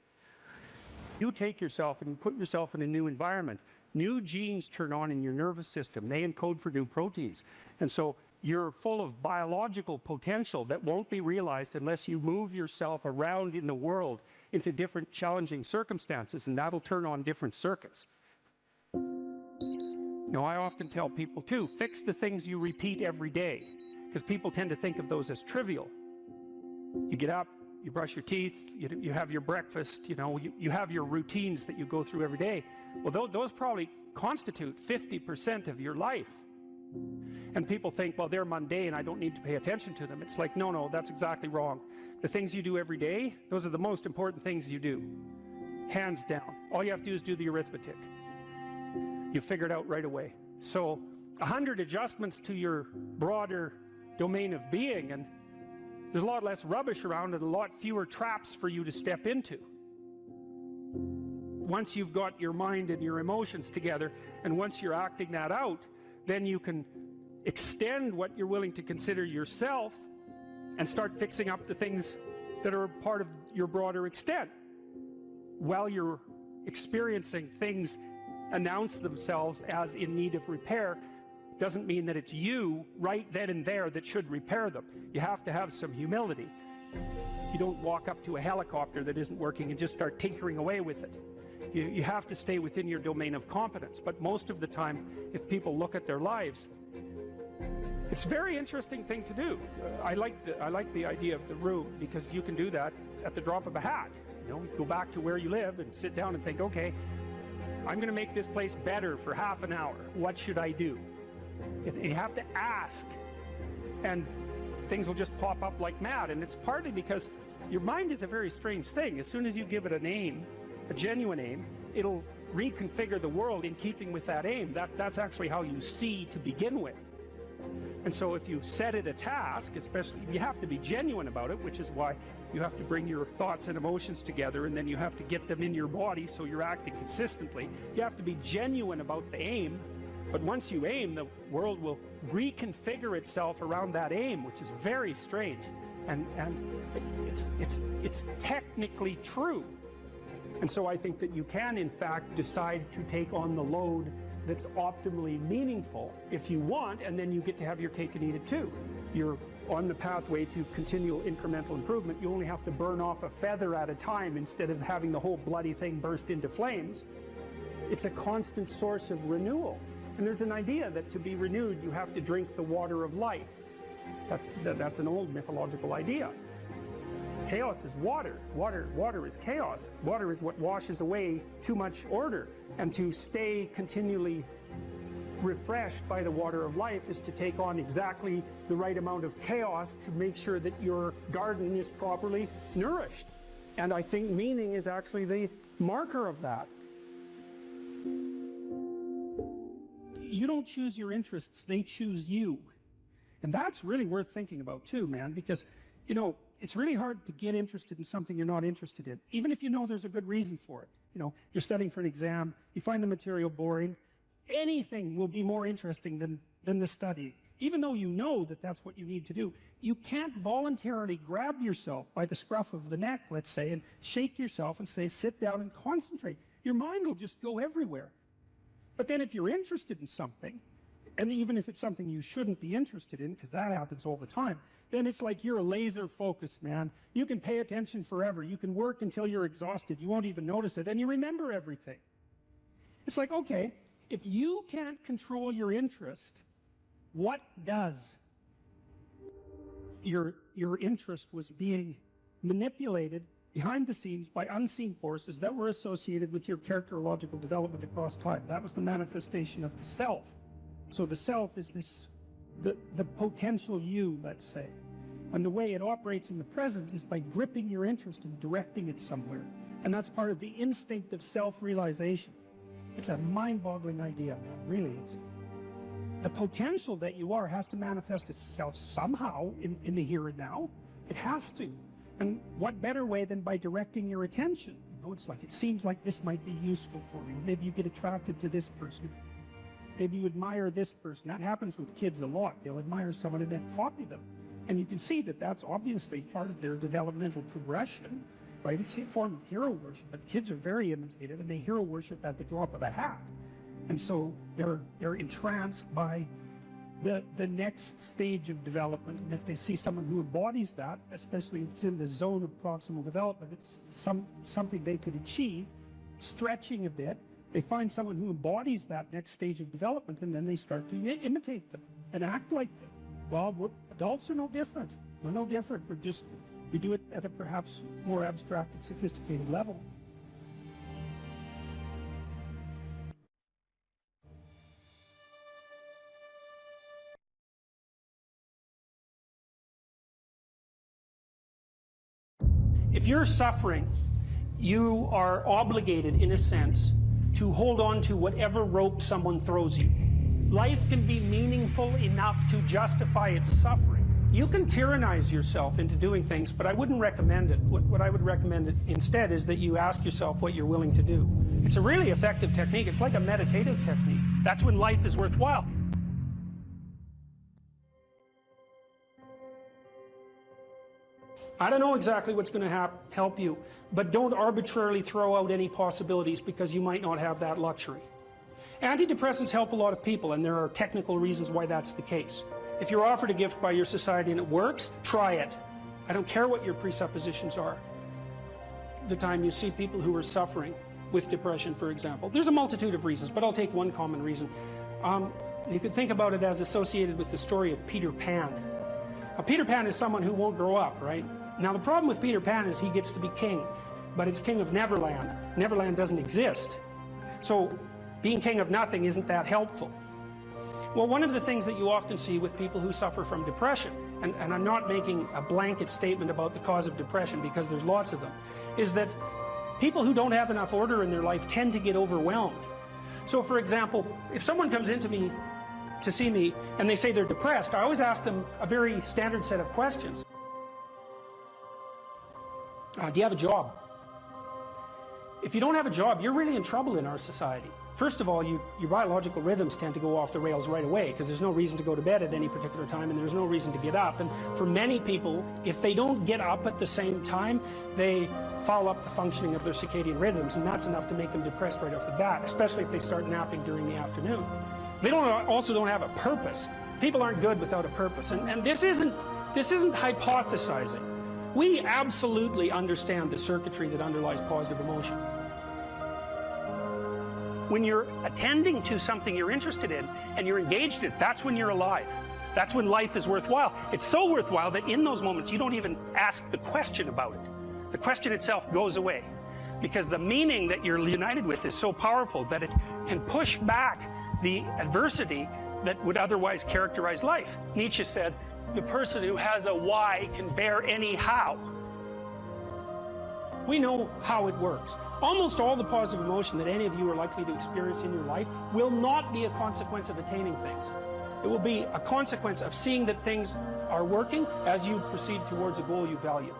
You take yourself and you put yourself in a new environment. New genes turn on in your nervous system. They encode for new proteins. And so you're full of biological potential that won't be realized unless you move yourself around in the world into different challenging circumstances, and that'll turn on different circuits. Now, I often tell people too, fix the things you repeat every day, because people tend to think of those as trivial. You get up, you brush your teeth, you have your breakfast, you have your routines that you go through every day. Well, those probably constitute 50% of your life. And people think, well, they're mundane, I don't need to pay attention to them. It's like, no, that's exactly wrong. The things you do every day, those are the most important things you do. Hands down. All you have to do is do the arithmetic. You figure it out right away. So 100 adjustments to your broader domain of being, and there's a lot less rubbish around and a lot fewer traps for you to step into. Once you've got your mind and your emotions together, and once you're acting that out, then you can extend what you're willing to consider yourself and start fixing up the things that are part of your broader extent. While you're experiencing things announce themselves as in need of repair, doesn't mean that it's you right then and there that should repair them. You have to have some humility. You don't walk up to a helicopter that isn't working and just start tinkering away with it. You have to stay within your domain of competence. But most of the time, if people look at their lives, it's a very interesting thing to do. I like the idea of the room, because you can do that at the drop of a hat. Go back to where you live and sit down and think, okay, I'm going to make this place better for half an hour. What should I do? You have to ask, and things will just pop up like mad. And it's partly because your mind is a very strange thing. As soon as you give it a name, a genuine aim, it'll reconfigure the world in keeping with that aim. That's actually how you see to begin with. And so if you set it a task, especially, you have to be genuine about it, which is why you have to bring your thoughts and emotions together, and then you have to get them in your body so you're acting consistently. You have to be genuine about the aim, but once you aim, the world will reconfigure itself around that aim, which is very strange. And it's technically true. And so I think that you can, in fact, decide to take on the load that's optimally meaningful if you want, and then you get to have your cake and eat it too. You're on the pathway to continual incremental improvement. You only have to burn off a feather at a time instead of having the whole bloody thing burst into flames. It's a constant source of renewal. And there's an idea that to be renewed, you have to drink the water of life. That's an old mythological idea. Chaos is water. Water is chaos. Water is what washes away too much order. And to stay continually refreshed by the water of life is to take on exactly the right amount of chaos to make sure that your garden is properly nourished. And I think meaning is actually the marker of that. You don't choose your interests, they choose you. And that's really worth thinking about too, man, because, it's really hard to get interested in something you're not interested in, even if you know there's a good reason for it. You're studying for an exam, you find the material boring, anything will be more interesting than the study. Even though you know that that's what you need to do, you can't voluntarily grab yourself by the scruff of the neck, let's say, and shake yourself and say, sit down and concentrate. Your mind will just go everywhere. But then if you're interested in something, and even if it's something you shouldn't be interested in, because that happens all the time, then it's like you're laser focused, man. You can pay attention forever. You can work until you're exhausted. You won't even notice it, and you remember everything. It's like, okay, if you can't control your interest, what does? Your interest was being manipulated behind the scenes by unseen forces that were associated with your characterological development across time. That was the manifestation of the self. So the self is the potential you, let's say. And the way it operates in the present is by gripping your interest and directing it somewhere. And that's part of the instinct of self-realization. It's a mind-boggling idea, man. Really is. The potential that you are has to manifest itself somehow in the here and now. It has to. And what better way than by directing your attention? It's like, it seems like this might be useful for you. Maybe you get attracted to this person. maybe you admire this person. That happens with kids a lot. They'll admire someone and then copy them. And you can see that that's obviously part of their developmental progression, right? It's a form of hero worship, but kids are very imitative and they hero worship at the drop of a hat. And so they're entranced by the next stage of development. And if they see someone who embodies that, especially if it's in the zone of proximal development, it's something they could achieve, stretching a bit. They find someone who embodies that next stage of development, and then they start to imitate them and act like them. Well, adults are no different. We're no different. We do it at a perhaps more abstract and sophisticated level. If you're suffering, you are obligated, in a sense, to hold on to whatever rope someone throws you. Life can be meaningful enough to justify its suffering. You can tyrannize yourself into doing things, but I wouldn't recommend it. What I would recommend instead is that you ask yourself what you're willing to do. It's a really effective technique. It's like a meditative technique. That's when life is worthwhile. I don't know exactly what's going to help you, but don't arbitrarily throw out any possibilities because you might not have that luxury. Antidepressants help a lot of people, and there are technical reasons why that's the case. If you're offered a gift by your society and it works, try it. I don't care what your presuppositions are. The time you see people who are suffering with depression, for example, there's a multitude of reasons, but I'll take one common reason. You could think about it as associated with the story of Peter Pan. Peter Pan is someone who won't grow up, right? Now, the problem with Peter Pan is he gets to be king, but it's king of Neverland. Neverland doesn't exist. So being king of nothing isn't that helpful. Well, one of the things that you often see with people who suffer from depression, and I'm not making a blanket statement about the cause of depression because there's lots of them, is that people who don't have enough order in their life tend to get overwhelmed. So, for example, if someone comes into me to see me and they say they're depressed, I always ask them a very standard set of questions. Do you have a job? If you don't have a job, you're really in trouble in our society. First of all, your biological rhythms tend to go off the rails right away because there's no reason to go to bed at any particular time and there's no reason to get up. And for many people, if they don't get up at the same time, they foul up the functioning of their circadian rhythms, and that's enough to make them depressed right off the bat, especially if they start napping during the afternoon. They also don't have a purpose. People aren't good without a purpose, and this isn't hypothesizing. We absolutely understand the circuitry that underlies positive emotion. When you're attending to something you're interested in and you're engaged in it, that's when you're alive. That's when life is worthwhile. It's so worthwhile that in those moments you don't even ask the question about it. The question itself goes away because the meaning that you're united with is so powerful that it can push back the adversity that would otherwise characterize life. Nietzsche said, the person who has a why can bear any how. We know how it works. Almost all the positive emotion that any of you are likely to experience in your life will not be a consequence of attaining things. It will be a consequence of seeing that things are working as you proceed towards a goal you value.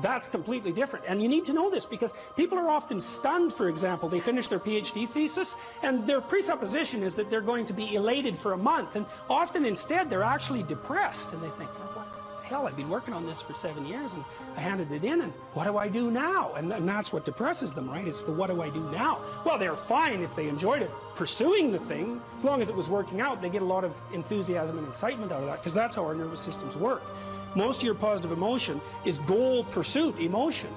That's completely different. And you need to know this because people are often stunned, for example. They finish their PhD thesis and their presupposition is that they're going to be elated for a month. And often instead they're actually depressed. And they think, oh, what the hell, I've been working on this for 7 years and I handed it in and what do I do now? And that's what depresses them, right? It's the what do I do now? Well, they're fine if they enjoyed it, pursuing the thing. As long as it was working out, they get a lot of enthusiasm and excitement out of that because that's how our nervous systems work. Most of your positive emotion is goal pursuit emotion.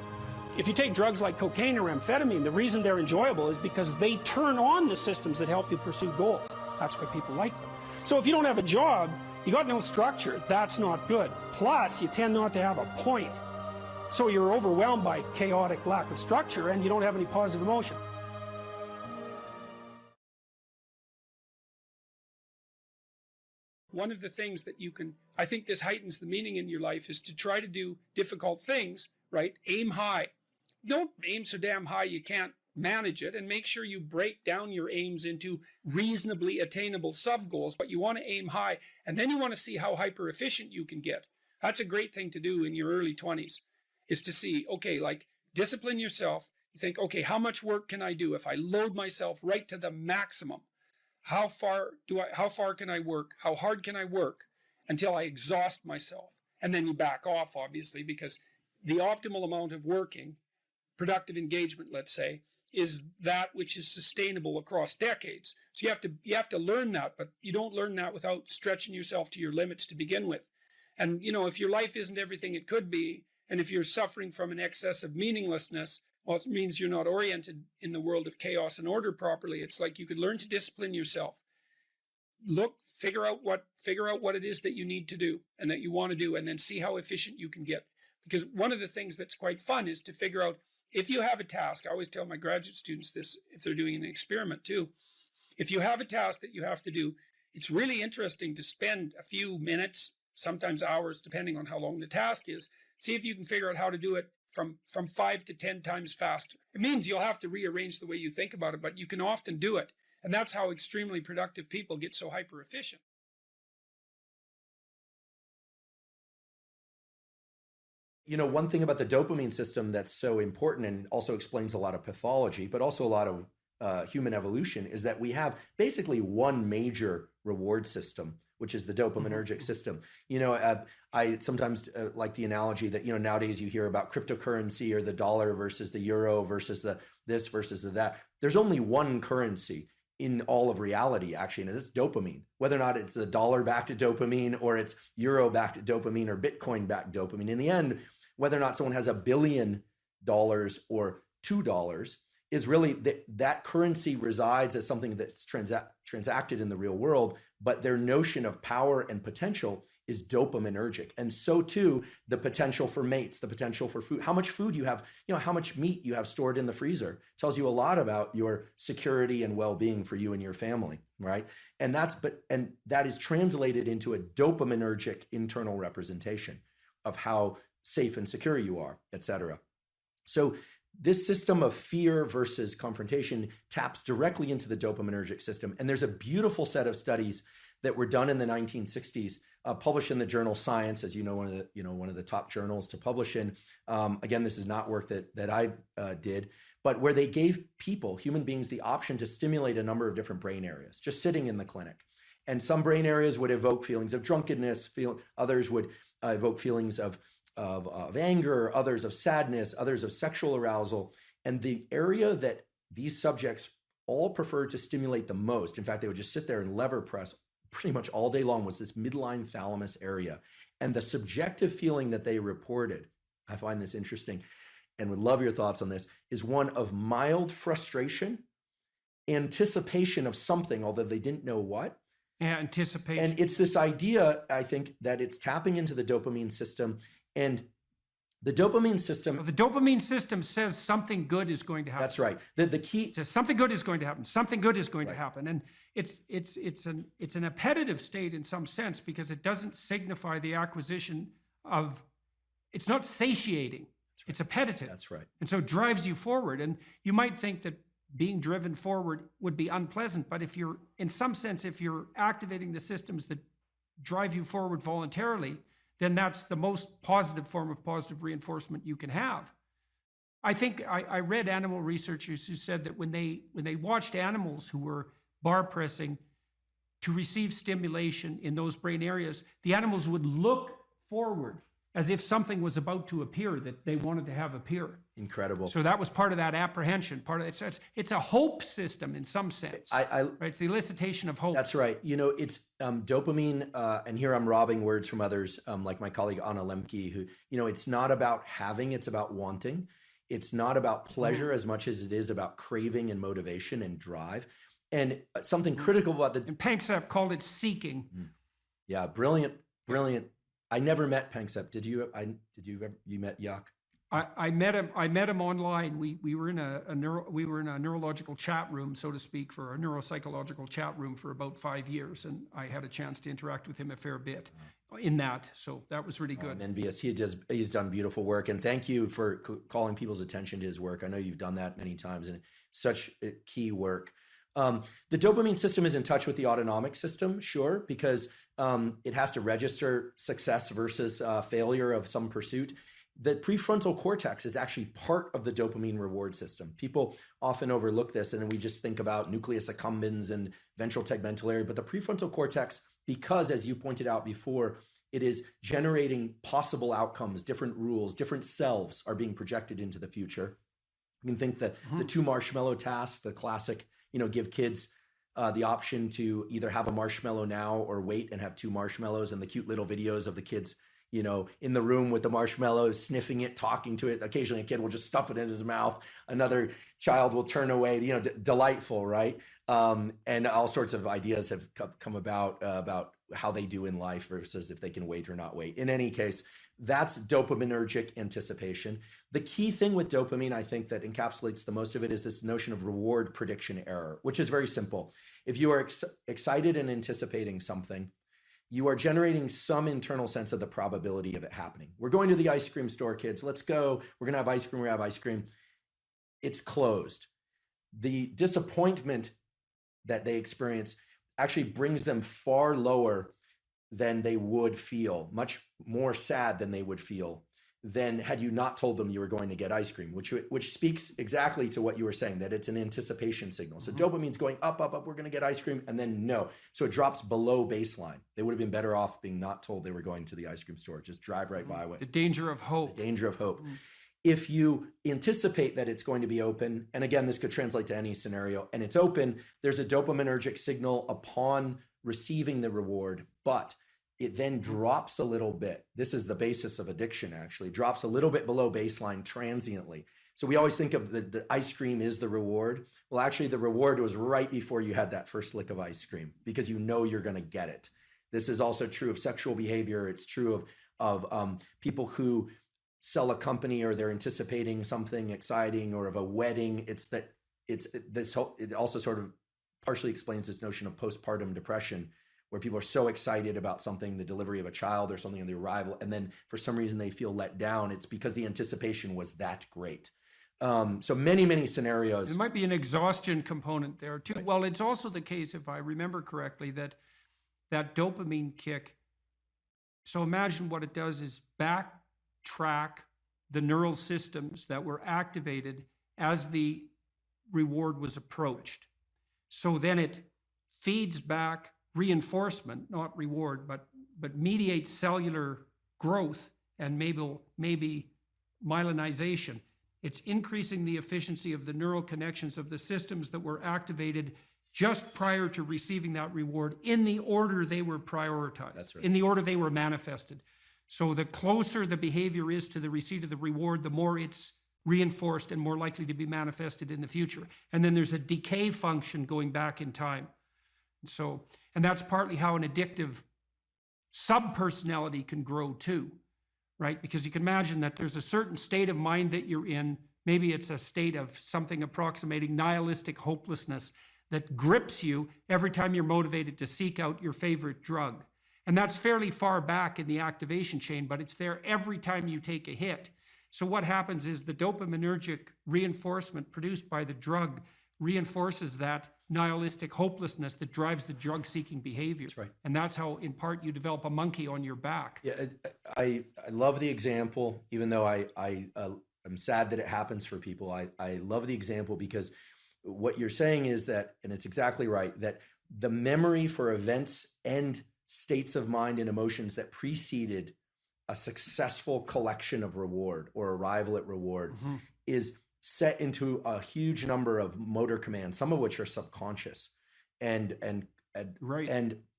If you take drugs like cocaine or amphetamine, the reason they're enjoyable is because they turn on the systems that help you pursue goals. That's why people like them. So if you don't have a job, you got no structure, that's not good. Plus, you tend not to have a point. So you're overwhelmed by chaotic lack of structure and you don't have any positive emotion. One of the things that you can, I think this heightens the meaning in your life, is to try to do difficult things, right? Aim high. Don't aim so damn high you can't manage it, and make sure you break down your aims into reasonably attainable sub-goals, but you want to aim high, and then you want to see how hyper-efficient you can get. That's a great thing to do in your early 20s, is to see, okay, like, discipline yourself. You think, okay, how much work can I do if I load myself right to the maximum? how far can I work? How hard can I work until I exhaust myself? And then you back off, obviously, because the optimal amount of working, productive engagement, let's say, is that which is sustainable across decades. So you have to learn that, but you don't learn that without stretching yourself to your limits to begin with. And, you know, if your life isn't everything it could be, and if you're suffering from an excess of meaninglessness, well, it means you're not oriented in the world of chaos and order properly. It's like you could learn to discipline yourself. Figure out what it is that you need to do and that you want to do, and then see how efficient you can get. Because one of the things that's quite fun is to figure out, if you have a task, I always tell my graduate students this if they're doing an experiment too. If you have a task that you have to do, it's really interesting to spend a few minutes, sometimes hours, depending on how long the task is. See if you can figure out how to do it from 5 to 10 times faster. It means you'll have to rearrange the way you think about it, but you can often do it. And that's how extremely productive people get so hyper efficient. You know, one thing about the dopamine system that's so important and also explains a lot of pathology, but also a lot of human evolution, is that we have basically one major reward system, which is the dopaminergic system. You know, I sometimes like the analogy that, you know, nowadays you hear about cryptocurrency or the dollar versus the euro versus the this versus the that. There's only one currency in all of reality, actually, and it's dopamine. Whether or not it's the dollar backed to dopamine or it's euro backed to dopamine or Bitcoin backed dopamine, in the end, whether or not someone has $1 billion or $2 is really that currency resides as something that's transacted in the real world, but their notion of power and potential is dopaminergic. And so too, the potential for mates, the potential for food, how much food you have, you know, how much meat you have stored in the freezer tells you a lot about your security and well-being for you and your family, right? And that is translated into a dopaminergic internal representation of how safe and secure you are, et cetera. So this system of fear versus confrontation taps directly into the dopaminergic system. And there's a beautiful set of studies that were done in the 1960s, published in the journal Science, as you know, one of the top journals to publish in. Again, this is not work that I did, but where they gave people, human beings, the option to stimulate a number of different brain areas, just sitting in the clinic. And some brain areas would evoke feelings of drunkenness, others would evoke feelings of anger, others of sadness, others of sexual arousal. And the area that these subjects all preferred to stimulate the most, in fact, they would just sit there and lever press pretty much all day long, was this midline thalamus area. And the subjective feeling that they reported, I find this interesting and would love your thoughts on this, is one of mild frustration, anticipation of something, although they didn't know what. Yeah, anticipation. And it's this idea, I think, that it's tapping into the dopamine system. And the dopamine system says something good is going to happen. That's right. The key says something good is going to happen. Something good is going to happen, and it's an appetitive state in some sense, because it doesn't signify the acquisition of. It's not satiating. Right. It's appetitive. That's right. And so it drives you forward. And you might think that being driven forward would be unpleasant, but if you're activating the systems that drive you forward voluntarily, then that's the most positive form of positive reinforcement you can have. I think I read animal researchers who said that when they watched animals who were bar pressing to receive stimulation in those brain areas, the animals would look forward as if something was about to appear that they wanted to have appear. Incredible. So that was part of that apprehension. It's a hope system in some sense. Right? It's the elicitation of hope. That's right. You know, it's dopamine, and here I'm robbing words from others, like my colleague Anna Lemke, who, you know, it's not about having, it's about wanting. It's not about pleasure as much as it is about craving and motivation and drive. And something critical about And Panksepp called it seeking. Yeah, brilliant. I never met Panksepp. Did you? You met Yak? I met him online. We were in a neurological chat room, so to speak, for a neuropsychological chat room for about 5 years, and I had a chance to interact with him a fair bit in that. So that was really good. I'm envious. He's done beautiful work, and thank you for calling people's attention to his work. I know you've done that many times, and such key work. The dopamine system is in touch with the autonomic system, sure, because it has to register success versus failure of some pursuit. the prefrontal cortex is actually part of the dopamine reward system. People often overlook this, and then we just think about nucleus accumbens and ventral tegmental area. But the prefrontal cortex, because as you pointed out before, it is generating possible outcomes, different rules, different selves are being projected into the future. You can think that the 2 marshmallow task, the classic, give kids the option to either have a marshmallow now or wait and have 2 marshmallows, and the cute little videos of the kids in the room with the marshmallows, sniffing it, talking to it. Occasionally a kid will just stuff it in his mouth. Another child will turn away, delightful, right? And all sorts of ideas have come about how they do in life versus if they can wait or not wait. In any case, that's dopaminergic anticipation. The key thing with dopamine, I think, that encapsulates the most of it is this notion of reward prediction error, which is very simple. If you are excited and anticipating something, you are generating some internal sense of the probability of it happening. We're going to the ice cream store, kids. Let's go. We're going to have ice cream. We have ice cream. It's closed. The disappointment that they experience actually brings them far lower than they would feel, much more sad than they would feel than had you not told them you were going to get ice cream, which speaks exactly to what you were saying, that it's an anticipation signal. So dopamine's going up, we're going to get ice cream, and then no. So it drops below baseline. They would have been better off being not told they were going to the ice cream store. Just drive right by it. The danger of hope. The danger of hope. If you anticipate that it's going to be open, and again, this could translate to any scenario, and it's open, there's a dopaminergic signal upon receiving the reward, but it then drops a little bit. This is the basis of addiction, actually. Drops a little bit below baseline transiently. So we always think of the ice cream is the reward. Well, actually, the reward was right before you had that first lick of ice cream because you know you're going to get it. This is also true of sexual behavior. It's true of people who sell a company or they're anticipating something exciting, or of a wedding. It also sort of partially explains this notion of postpartum depression, where people are so excited about something, the delivery of a child or something, on the arrival, and then for some reason they feel let down. It's because the anticipation was that great. So many scenarios. There might be an exhaustion component there too. Right. Well, it's also the case, if I remember correctly, that dopamine kick, so imagine what it does is backtrack the neural systems that were activated as the reward was approached. So then it feeds back reinforcement, not reward, but mediates cellular growth and maybe myelinization. It's increasing the efficiency of the neural connections of the systems that were activated just prior to receiving that reward in the order they were prioritized. That's right. In the order they were manifested. So the closer the behavior is to the receipt of the reward, the more it's reinforced and more likely to be manifested in the future. And then there's a decay function going back in time. And that's partly how an addictive subpersonality can grow too, right? Because you can imagine that there's a certain state of mind that you're in. Maybe it's a state of something approximating nihilistic hopelessness that grips you every time you're motivated to seek out your favorite drug. And that's fairly far back in the activation chain, but it's there every time you take a hit. So what happens is the dopaminergic reinforcement produced by the drug reinforces that nihilistic hopelessness that drives the drug-seeking behavior. That's right. And that's how, in part, you develop a monkey on your back. Yeah, I love the example, even though I'm sad that it happens for people. I love the example because what you're saying is that, and it's exactly right, that the memory for events and states of mind and emotions that preceded a successful collection of reward or arrival at reward is set into a huge number of motor commands, some of which are subconscious. And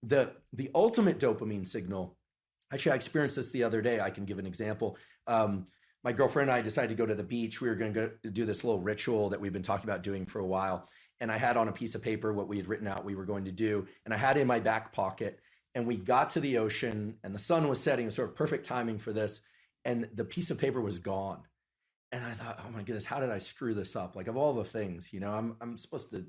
the ultimate dopamine signal, actually I experienced this the other day. I can give an example. My girlfriend and I decided to go to the beach. We were going to do this little ritual that we've been talking about doing for a while. And I had on a piece of paper what we had written out we were going to do. And I had it in my back pocket. And we got to the ocean and the sun was setting. It was sort of perfect timing for this. And the piece of paper was gone. And I thought, oh my goodness, how did I screw this up? Like, of all the things, I'm supposed to,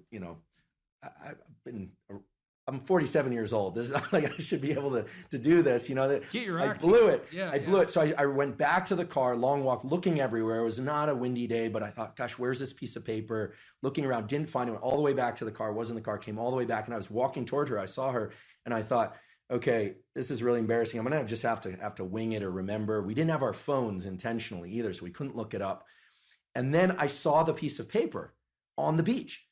I'm 47 years old. This is not like I should be able to do this, Get your act. I blew it. Yeah, I blew it. So I went back to the car, long walk, looking everywhere. It was not a windy day, but I thought, gosh, where's this piece of paper? Looking around, didn't find it. Went all the way back to the car, wasn't in the car, came all the way back. And I was walking toward her. I saw her and I thought, okay, this is really embarrassing. I'm going to just have to wing it or remember. We didn't have our phones intentionally either, so we couldn't look it up. And then I saw the piece of paper on the beach,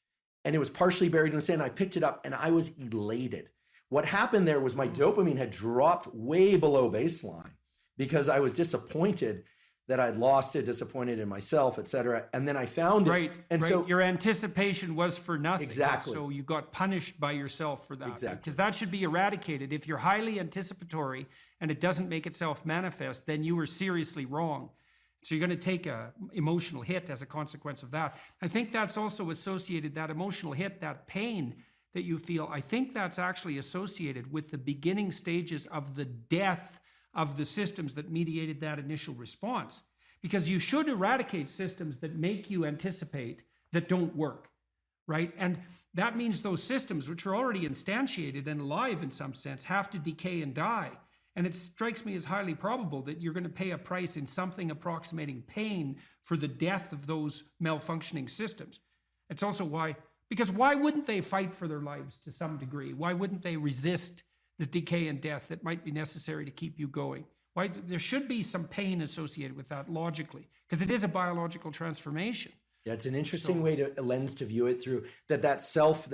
and it was partially buried in the sand. I picked it up, and I was elated. What happened there was my dopamine had dropped way below baseline because I was disappointed that I'd lost it, disappointed in myself, et cetera. And then I found it. Right. And so your anticipation was for nothing. Exactly. So you got punished by yourself for that. Exactly. Because that should be eradicated. If you're highly anticipatory and it doesn't make itself manifest, then you were seriously wrong. So you're going to take a emotional hit as a consequence of that. I think that's also associated, that emotional hit, that pain that you feel, I think that's actually associated with the beginning stages of the death of the systems that mediated that initial response. Because you should eradicate systems that make you anticipate that don't work, right? And that means those systems, which are already instantiated and alive in some sense, have to decay and die. And it strikes me as highly probable that you're going to pay a price in something approximating pain for the death of those malfunctioning systems. It's also why, because why wouldn't they fight for their lives to some degree? Why wouldn't they resist the decay and death that might be necessary to keep you going? Why? There should be some pain associated with that logically, because it is a biological transformation. Yeah, it's an interesting a lens to view it through. That self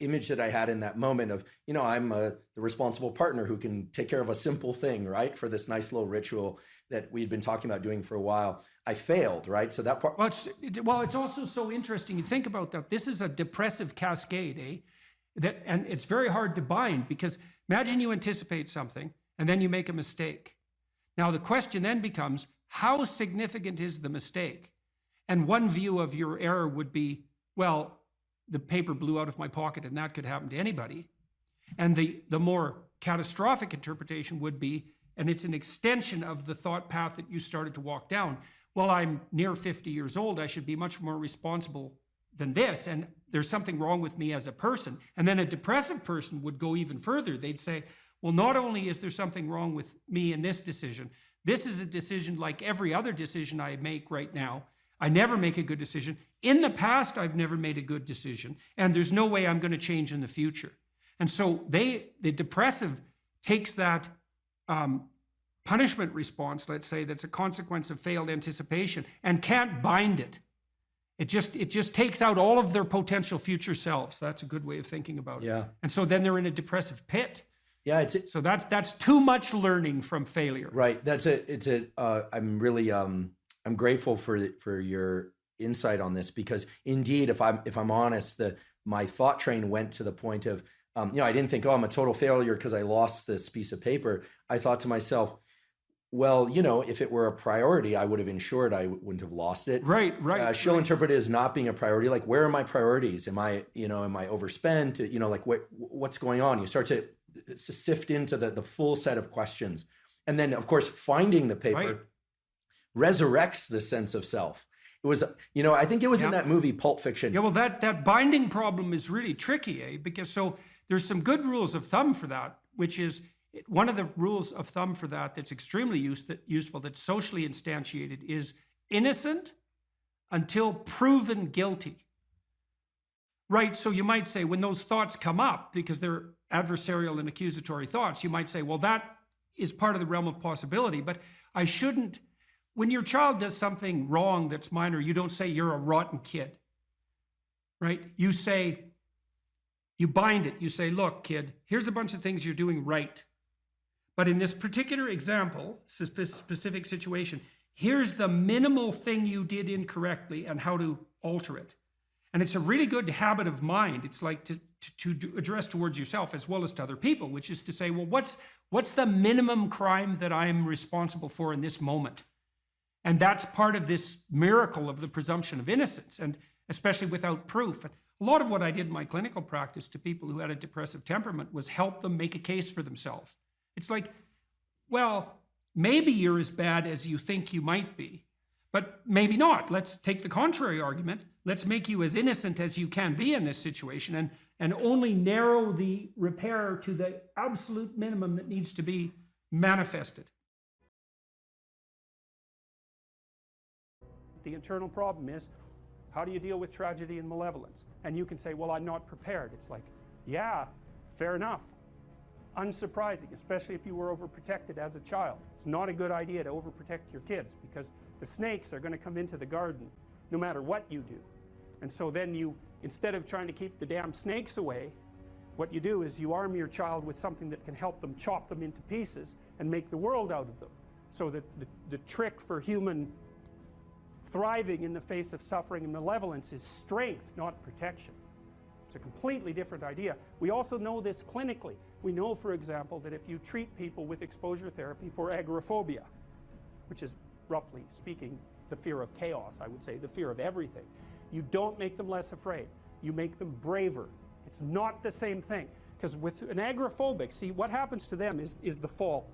image that I had in that moment of, I'm the responsible partner who can take care of a simple thing, right? For this nice little ritual that we'd been talking about doing for a while. I failed, right? So that part. Well, it's also so interesting. You think about that. This is a depressive cascade, eh? And it's very hard to bind, because imagine you anticipate something and then you make a mistake. Now the question then becomes, how significant is the mistake? And one view of your error would be, well, the paper blew out of my pocket and that could happen to anybody. And the more catastrophic interpretation would be, and it's an extension of the thought path that you started to walk down, well, I'm near 50 years old, I should be much more responsible than this, and there's something wrong with me as a person. And then a depressive person would go even further. They'd say, well, not only is there something wrong with me in this decision, this is a decision like every other decision I make right now. I never make a good decision. In the past, I've never made a good decision, and there's no way I'm going to change in the future. And so the depressive takes that punishment response, let's say, that's a consequence of failed anticipation, and can't bind it. It just takes out all of their potential future selves. That's a good way of thinking about it. Yeah. And so then they're in a depressive pit. Yeah. So that's too much learning from failure. Right. I'm really I'm grateful for your insight on this, because indeed, if I'm honest, my thought train went to the point of, I didn't think, I'm a total failure because I lost this piece of paper. I thought to myself, well, if it were a priority, I would have ensured I wouldn't have lost it. Right. She'll interpret it as not being a priority. Like, where are my priorities? Am I overspent? What's going on? You start to sift into the full set of questions. And then, of course, finding the paper resurrects the sense of self. It was, I think it was in that movie, Pulp Fiction. Yeah, well, that binding problem is really tricky, because so there's some good rules of thumb for that, which is one of the rules of thumb for that's extremely useful, that's socially instantiated, is innocent until proven guilty. Right, so you might say, when those thoughts come up, because they're adversarial and accusatory thoughts, you might say, well, that is part of the realm of possibility, but I shouldn't. When your child does something wrong that's minor, you don't say you're a rotten kid, right? You bind it. You say, look, kid, here's a bunch of things you're doing right. But in this particular example, specific situation, here's the minimal thing you did incorrectly and how to alter it. And it's a really good habit of mind. It's like to address towards yourself as well as to other people, which is to say, well, what's the minimum crime that I'm responsible for in this moment? And that's part of this miracle of the presumption of innocence, and especially without proof. And a lot of what I did in my clinical practice to people who had a depressive temperament was help them make a case for themselves. It's like, well, maybe you're as bad as you think you might be, but maybe not. Let's take the contrary argument. Let's make you as innocent as you can be in this situation, and only narrow the repair to the absolute minimum that needs to be manifested. The internal problem is, how do you deal with tragedy and malevolence? And you can say, well, I'm not prepared. It's like, yeah, fair enough. Unsurprising, especially if you were overprotected as a child. It's not a good idea to overprotect your kids because the snakes are going to come into the garden no matter what you do. And so then you, instead of trying to keep the damn snakes away, what you do is you arm your child with something that can help them chop them into pieces and make the world out of them. So that the trick for human thriving in the face of suffering and malevolence is strength, not protection. It's a completely different idea. We also know this clinically. We know, for example, that if you treat people with exposure therapy for agoraphobia, which is, roughly speaking, the fear of chaos, I would say, the fear of everything, you don't make them less afraid. You make them braver. It's not the same thing. Because with an agoraphobic, see, what happens to them is the fall.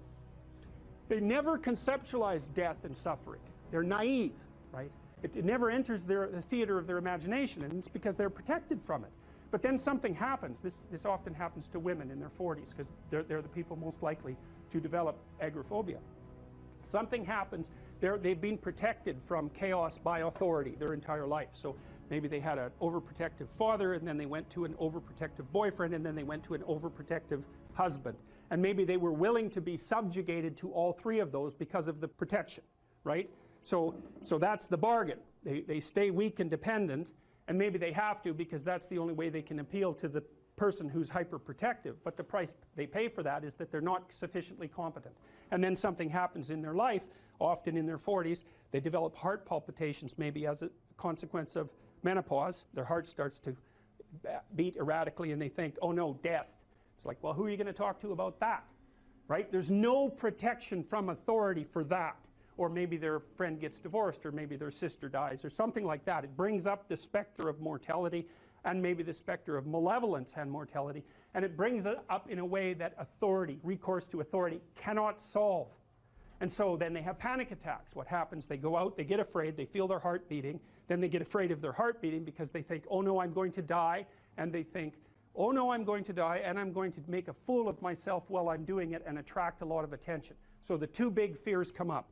They never conceptualize death and suffering. They're naive, right? It never enters the theater of their imagination, and it's because they're protected from it. But then something happens. This often happens to women in their 40s because they're the people most likely to develop agoraphobia. Something happens. They've been protected from chaos by authority their entire life. So maybe they had an overprotective father, and then they went to an overprotective boyfriend, and then they went to an overprotective husband. And maybe they were willing to be subjugated to all three of those because of the protection, right? So that's the bargain. They stay weak and dependent, and maybe they have to because that's the only way they can appeal to the person who's hyperprotective. But the price they pay for that is that they're not sufficiently competent. And then something happens in their life, often in their 40s. They develop heart palpitations, maybe as a consequence of menopause. Their heart starts to beat erratically, and they think, oh no, death. It's like, well, who are you going to talk to about that? Right? There's no protection from authority for that. Or maybe their friend gets divorced, or maybe their sister dies, or something like that. It brings up the specter of mortality, and maybe the specter of malevolence and mortality, and it brings it up in a way that authority, recourse to authority, cannot solve. And so then they have panic attacks. What happens? They go out, they get afraid, they feel their heart beating, then they get afraid of their heart beating because they think, oh no, I'm going to die, and they think, oh no, I'm going to die, and I'm going to make a fool of myself while I'm doing it and attract a lot of attention. So the two big fears come up.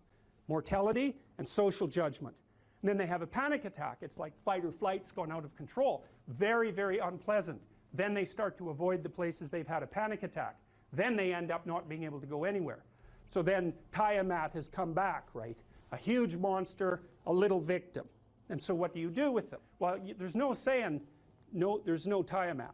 Mortality and social judgment. And then they have a panic attack. It's like fight or flight's gone out of control. Very, very unpleasant. Then they start to avoid the places they've had a panic attack. Then they end up not being able to go anywhere. So then Tiamat has come back, right? A huge monster, a little victim. And so what do you do with them? Well, there's no saying, no, there's no Tiamat.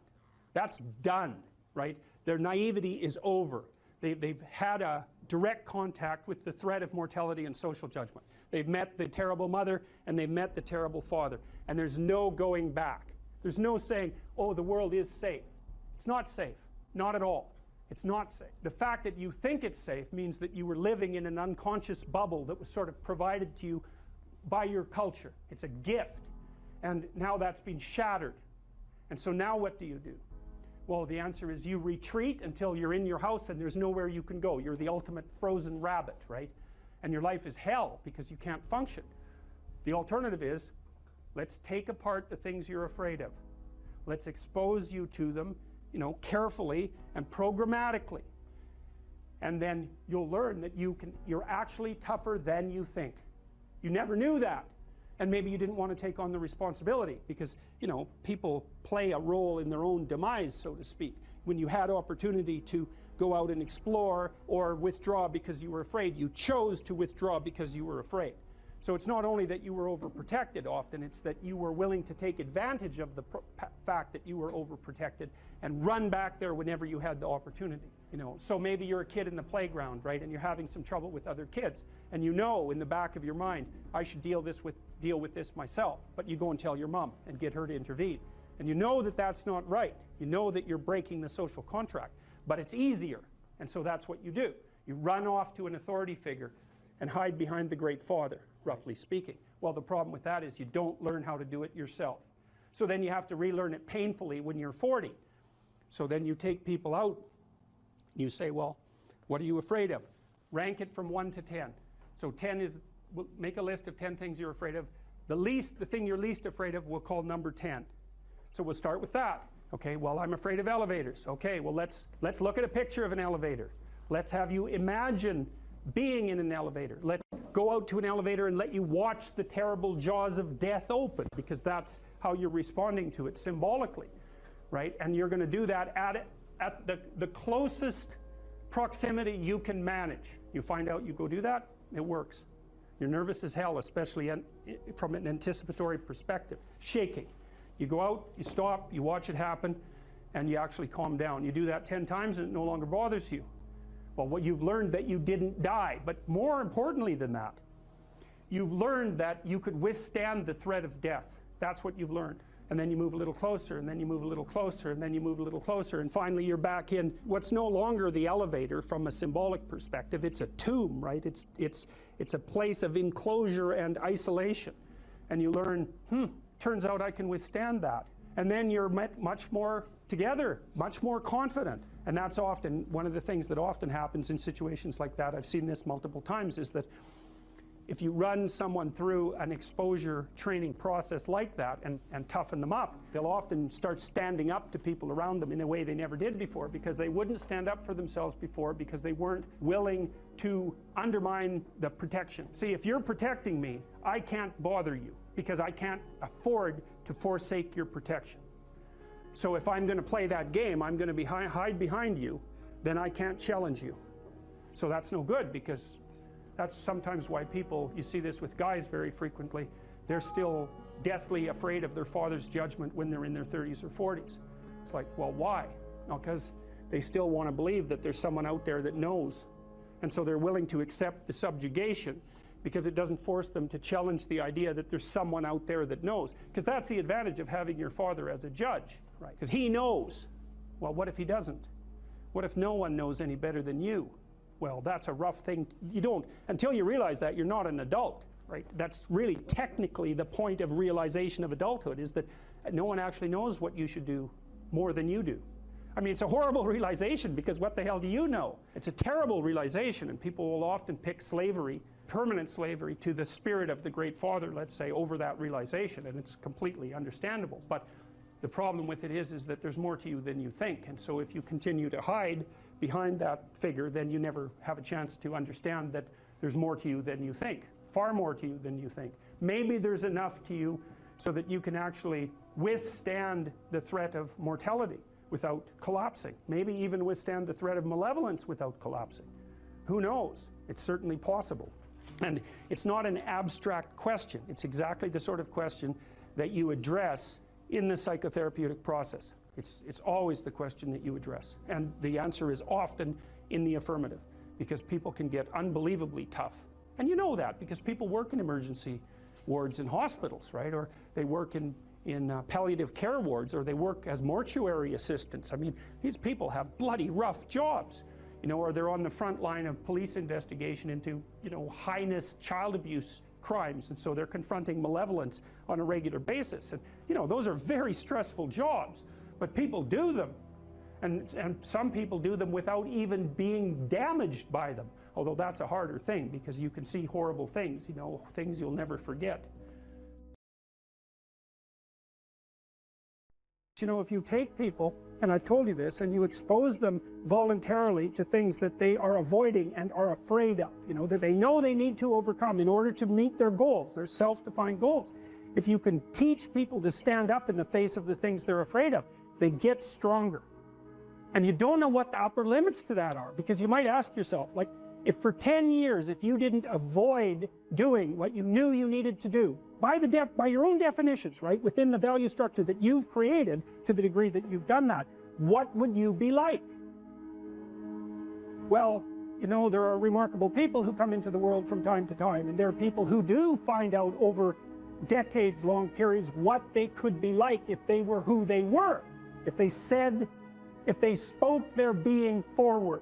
That's done, right? Their naivety is over. They've had a direct contact with the threat of mortality and social judgment. They've met the terrible mother and they've met the terrible father. And there's no going back. There's no saying, oh, the world is safe. It's not safe. Not at all. It's not safe. The fact that you think it's safe means that you were living in an unconscious bubble that was sort of provided to you by your culture. It's a gift. And now that's been shattered. And so now what do you do? Well, the answer is you retreat until you're in your house and there's nowhere you can go. You're the ultimate frozen rabbit, right? And your life is hell because you can't function. The alternative is, let's take apart the things you're afraid of. Let's expose you to them, carefully and programmatically. And then you'll learn that you're actually tougher than you think. You never knew that. And maybe you didn't want to take on the responsibility because, people play a role in their own demise, so to speak. When you had opportunity to go out and explore or withdraw because you were afraid, you chose to withdraw because you were afraid. So it's not only that you were overprotected often, it's that you were willing to take advantage of the fact that you were overprotected and run back there whenever you had the opportunity. So maybe you're a kid in the playground, right, and you're having some trouble with other kids, and in the back of your mind, I should deal with this myself, but you go and tell your mom and get her to intervene. And you know that that's not right. You know that you're breaking the social contract, but it's easier, and so that's what you do. You run off to an authority figure and hide behind the Great Father, roughly speaking. Well, the problem with that is you don't learn how to do it yourself. So then you have to relearn it painfully when you're 40. So then you take people out, you say, well, what are you afraid of? Rank it from 1 to 10. So 10 is, we'll make a list of 10 things you're afraid of. The thing you're least afraid of we'll call number 10. So we'll start with that. Okay, well, I'm afraid of elevators. Okay, well, let's look at a picture of an elevator. Let's have you imagine being in an elevator. Let's go out to an elevator and let you watch the terrible jaws of death open, because that's how you're responding to it symbolically, right? And you're going to do that at the closest proximity you can manage. You find out, you go do that, it works. You're nervous as hell, especially from an anticipatory perspective. Shaking. You go out, you stop, you watch it happen, and you actually calm down. You do that 10 times and it no longer bothers you. Well, what you've learned that you didn't die, but more importantly than that, you've learned that you could withstand the threat of death. That's what you've learned. And then you move a little closer, and then you move a little closer, and then you move a little closer, and finally you're back in what's no longer the elevator from a symbolic perspective. It's a tomb, right? It's a place of enclosure and isolation. And you learn, turns out I can withstand that. And then you're much more together, much more confident. And that's often one of the things that often happens in situations like that. I've seen this multiple times, is that if you run someone through an exposure training process like that and toughen them up, they'll often start standing up to people around them in a way they never did before, because they wouldn't stand up for themselves before, because they weren't willing to undermine the protection. See, if you're protecting me, I can't bother you, because I can't afford to forsake your protection. So if I'm going to play that game, I'm going to hide behind you, then I can't challenge you. So that's no good, because that's sometimes why people, you see this with guys very frequently, they're still deathly afraid of their father's judgment when they're in their 30s or 40s. It's like, well, why? No, because they still want to believe that there's someone out there that knows. And so they're willing to accept the subjugation, because it doesn't force them to challenge the idea that there's someone out there that knows. Because that's the advantage of having your father as a judge, right? Because he knows. Well, what if he doesn't? What if no one knows any better than you? Well, that's a rough thing. You don't, until you realize that, you're not an adult, right? That's really technically the point of realization of adulthood, is that no one actually knows what you should do more than you do. I mean, it's a horrible realization, because what the hell do you know? It's a terrible realization, and people will often pick slavery, permanent slavery, to the spirit of the Great Father, let's say, over that realization, and it's completely understandable. But the problem with it is that there's more to you than you think, and so if you continue to hide behind that figure, then you never have a chance to understand that there's more to you than you think, far more to you than you think. Maybe there's enough to you so that you can actually withstand the threat of mortality without collapsing. Maybe even withstand the threat of malevolence without collapsing. Who knows? It's certainly possible. And it's not an abstract question. It's exactly the sort of question that you address in the psychotherapeutic process. It's always the question that you address. And the answer is often in the affirmative, because people can get unbelievably tough. And you know that, because people work in emergency wards in hospitals, right? Or they work in palliative care wards, or they work as mortuary assistants. I mean, these people have bloody rough jobs, you know, or they're on the front line of police investigation into, you know, heinous child abuse crimes, and so they're confronting malevolence on a regular basis. And, you know, those are very stressful jobs. But people do them, and some people do them without even being damaged by them, although that's a harder thing, because you can see horrible things, you know, things you'll never forget. You know, if you take people, and I've told you this, and you expose them voluntarily to things that they are avoiding and are afraid of, you know, that they know they need to overcome in order to meet their goals, their self-defined goals. If you can teach people to stand up in the face of the things they're afraid of, they get stronger. And you don't know what the upper limits to that are, because you might ask yourself, like, if for 10 years, if you didn't avoid doing what you knew you needed to do, by your own definitions, right, within the value structure that you've created, to the degree that you've done that, what would you be like? Well, you know, there are remarkable people who come into the world from time to time, and there are people who do find out over decades-long periods what they could be like if they were who they were, if they spoke their being forward.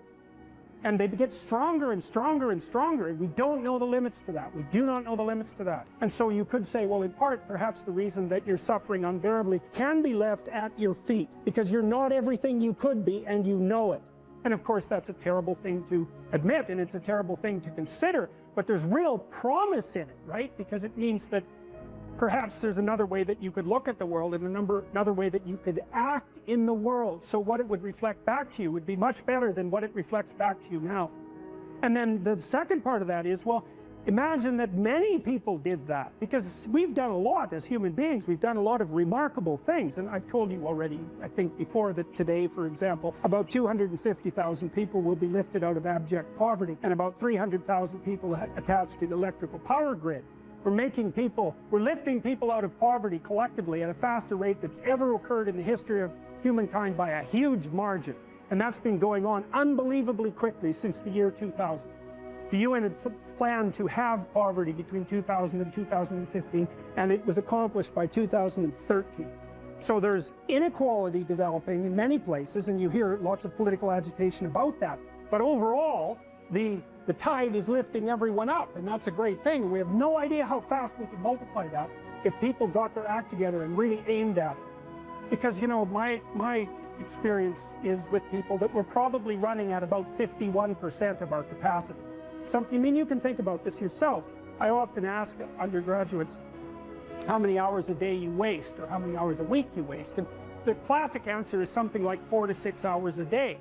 And they get stronger and stronger and stronger, and we don't know the limits to that. We do not know the limits to that. And so you could say, well, in part, perhaps the reason that you're suffering unbearably can be left at your feet, because you're not everything you could be, and you know it. And of course, that's a terrible thing to admit, and it's a terrible thing to consider, but there's real promise in it, right? Because it means that perhaps there's another way that you could look at the world, and another way that you could act in the world, so what it would reflect back to you would be much better than what it reflects back to you now. And then the second part of that is, well, Imagine that many people did that, because we've done a lot as human beings. We've done a lot of remarkable things, and I've told you already, I think before, that today, for example, about 250,000 people will be lifted out of abject poverty, and about 300,000 people attached to the electrical power grid. We're lifting people out of poverty collectively at a faster rate that's ever occurred in the history of humankind by a huge margin, and that's been going on unbelievably quickly since the year 2000. The UN had planned to have poverty between 2000 and 2015, and it was accomplished by 2013. So there's inequality developing in many places, and you hear lots of political agitation about that. But overall, the tide is lifting everyone up, and that's a great thing. We have no idea how fast we can multiply that if people got their act together and really aimed at it. Because, you know, my experience is with people that we're probably running at about 51% of our capacity. I mean, you can think about this yourselves. I often ask undergraduates how many hours a day you waste, or how many hours a week you waste. And the classic answer is something like 4 to 6 hours a day.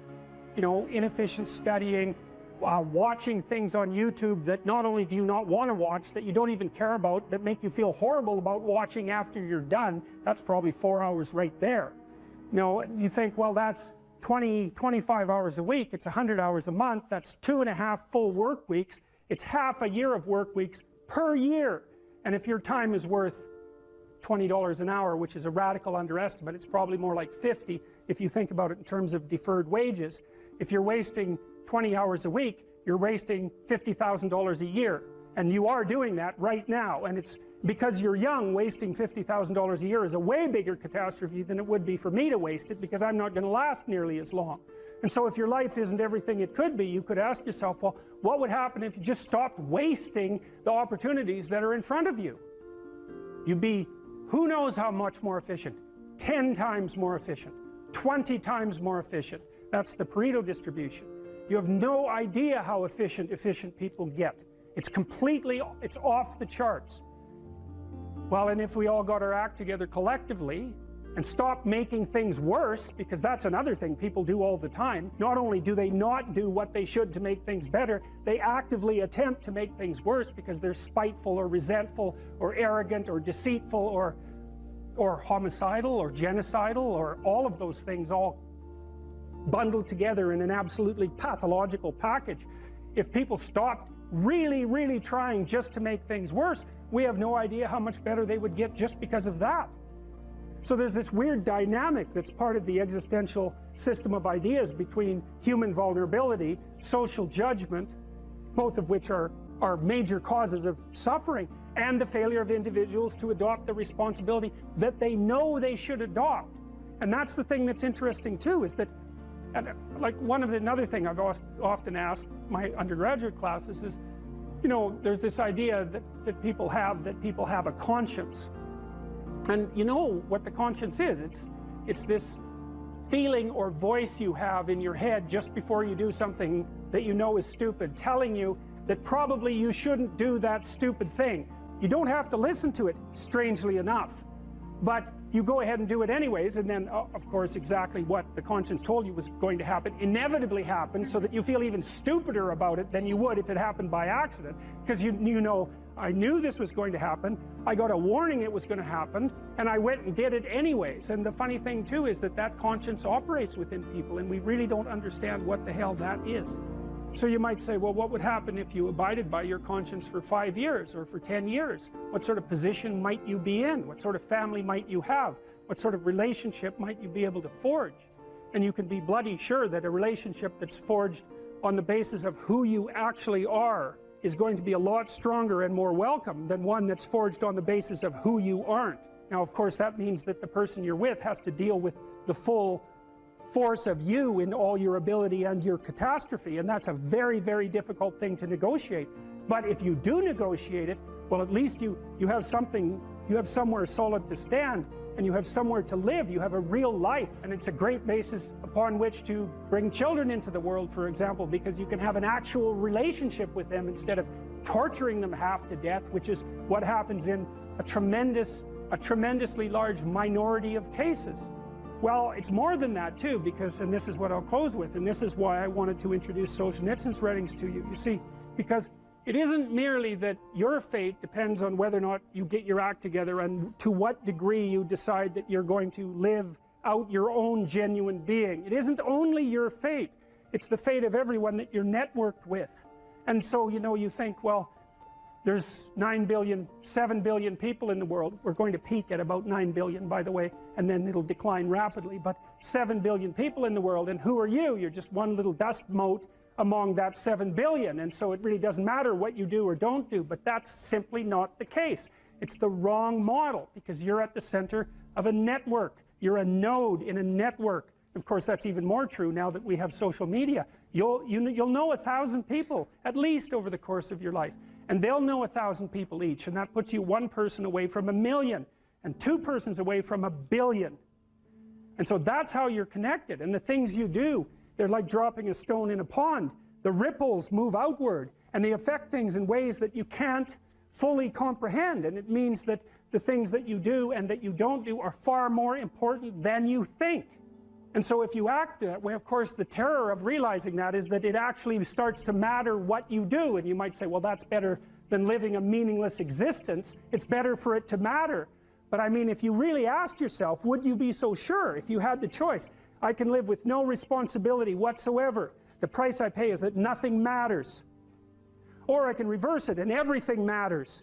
You know, inefficient studying, watching things on YouTube that not only do you not want to watch, that you don't even care about, that make you feel horrible about watching after you're done. That's probably 4 hours right there. You know, you think, well, that's 25 hours a week, it's 100 hours a month, that's 2.5 full work weeks, it's half a year of work weeks per year. And if your time is worth $20 an hour, which is a radical underestimate, it's probably more like 50 if you think about it in terms of deferred wages. If you're wasting 20 hours a week, you're wasting $50,000 a year. And you are doing that right now, and it's because you're young. Wasting $50,000 a year is a way bigger catastrophe than it would be for me to waste it, because I'm not going to last nearly as long. And so if your life isn't everything it could be, you could ask yourself, well, what would happen if you just stopped wasting the opportunities that are in front of you? You'd be, who knows how much more efficient? 10 times more efficient, 20 times more efficient. That's the Pareto distribution. You have no idea how efficient people get. It's off the charts. Well, and if we all got our act together collectively and stopped making things worse, because that's another thing people do all the time. Not only do they not do what they should to make things better, they actively attempt to make things worse because they're spiteful or resentful or arrogant or deceitful or homicidal or genocidal, or all of those things all bundled together in an absolutely pathological package. If people stopped really trying just to make things worse, we have no idea how much better they would get just because of that. So there's this weird dynamic that's part of the existential system of ideas between human vulnerability, social judgment, both of which are major causes of suffering, and the failure of individuals to adopt the responsibility that they know they should adopt. And that's the thing that's interesting too, is that, and like another thing I've often asked my undergraduate classes is, you know, there's this idea that people have a conscience. And you know what the conscience is. It's this feeling or voice you have in your head just before you do something that you know is stupid, telling you that probably you shouldn't do that stupid thing. You don't have to listen to it, strangely enough. But you go ahead and do it anyways, and then, of course, exactly what the conscience told you was going to happen inevitably happens, so that you feel even stupider about it than you would if it happened by accident. Because you know, I knew this was going to happen, I got a warning it was going to happen, and I went and did it anyways. And the funny thing too is that conscience operates within people, and we really don't understand what the hell that is. So you might say, well, what would happen if you abided by your conscience for 5 years or for 10 years? What sort of position might you be in? What sort of family might you have? What sort of relationship might you be able to forge? And you can be bloody sure that a relationship that's forged on the basis of who you actually are is going to be a lot stronger and more welcome than one that's forged on the basis of who you aren't. Now, of course, that means that the person you're with has to deal with the full force of you in all your ability and your catastrophe, and that's a very, very difficult thing to negotiate. But if you do negotiate it, well, at least you have something, you have somewhere solid to stand, and you have somewhere to live, you have a real life, and it's a great basis upon which to bring children into the world, for example, because you can have an actual relationship with them instead of torturing them half to death, which is what happens in a tremendously large minority of cases. Well, it's more than that too, because, and this is what I'll close with, and this is why I wanted to introduce Solzhenitsyn's writings to you. You see, because it isn't merely that your fate depends on whether or not you get your act together and to what degree you decide that you're going to live out your own genuine being. It isn't only your fate, it's the fate of everyone that you're networked with. And so, you know, you think, well, there's 9 billion, 7 billion people in the world. We're going to peak at about 9 billion, by the way, and then it'll decline rapidly. But 7 billion people in the world, and who are you? You're just one little dust mote among that 7 billion. And so it really doesn't matter what you do or don't do, but that's simply not the case. It's the wrong model, because you're at the center of a network. You're a node in a network. Of course, that's even more true now that we have social media. You'll know 1,000 people, at least, over the course of your life. And they'll know 1,000 people each, and that puts you one person away from 1 million, and 2 persons away from 1 billion. And so that's how you're connected. And the things you do, they're like dropping a stone in a pond. The ripples move outward, and they affect things in ways that you can't fully comprehend. And it means that the things that you do and that you don't do are far more important than you think. And so if you act that way, of course, the terror of realizing that is that it actually starts to matter what you do. And you might say, well, that's better than living a meaningless existence. It's better for it to matter. But I mean, if you really asked yourself, would you be so sure if you had the choice? I can live with no responsibility whatsoever. The price I pay is that nothing matters. Or I can reverse it and everything matters.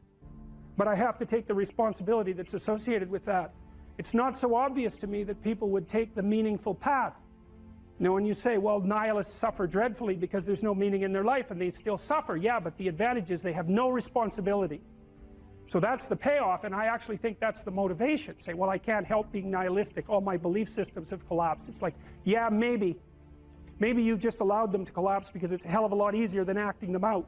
But I have to take the responsibility that's associated with that. It's not so obvious to me that people would take the meaningful path. You know, when you say, well, nihilists suffer dreadfully because there's no meaning in their life, and they still suffer. Yeah, but the advantage is they have no responsibility. So that's the payoff, and I actually think that's the motivation. Say, well, I can't help being nihilistic. All my belief systems have collapsed. It's like, yeah, maybe. Maybe you've just allowed them to collapse because it's a hell of a lot easier than acting them out.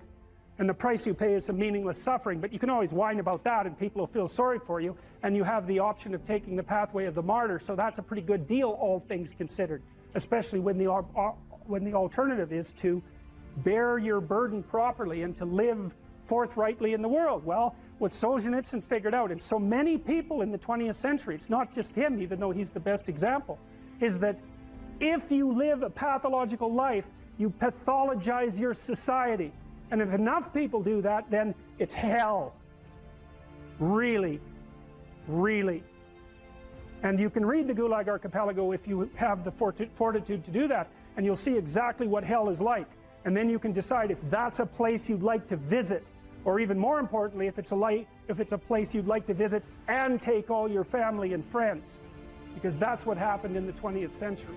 And the price you pay is some meaningless suffering, but you can always whine about that and people will feel sorry for you, and you have the option of taking the pathway of the martyr, so that's a pretty good deal, all things considered, especially when the alternative is to bear your burden properly and to live forthrightly in the world. Well, what Solzhenitsyn figured out, and so many people in the 20th century, it's not just him, even though he's the best example, is that if you live a pathological life, you pathologize your society. And if enough people do that, then it's hell. Really, really. And you can read the Gulag Archipelago if you have the fortitude to do that, and you'll see exactly what hell is like. And then you can decide if that's a place you'd like to visit, or even more importantly, if it's a place you'd like to visit and take all your family and friends. Because that's what happened in the 20th century.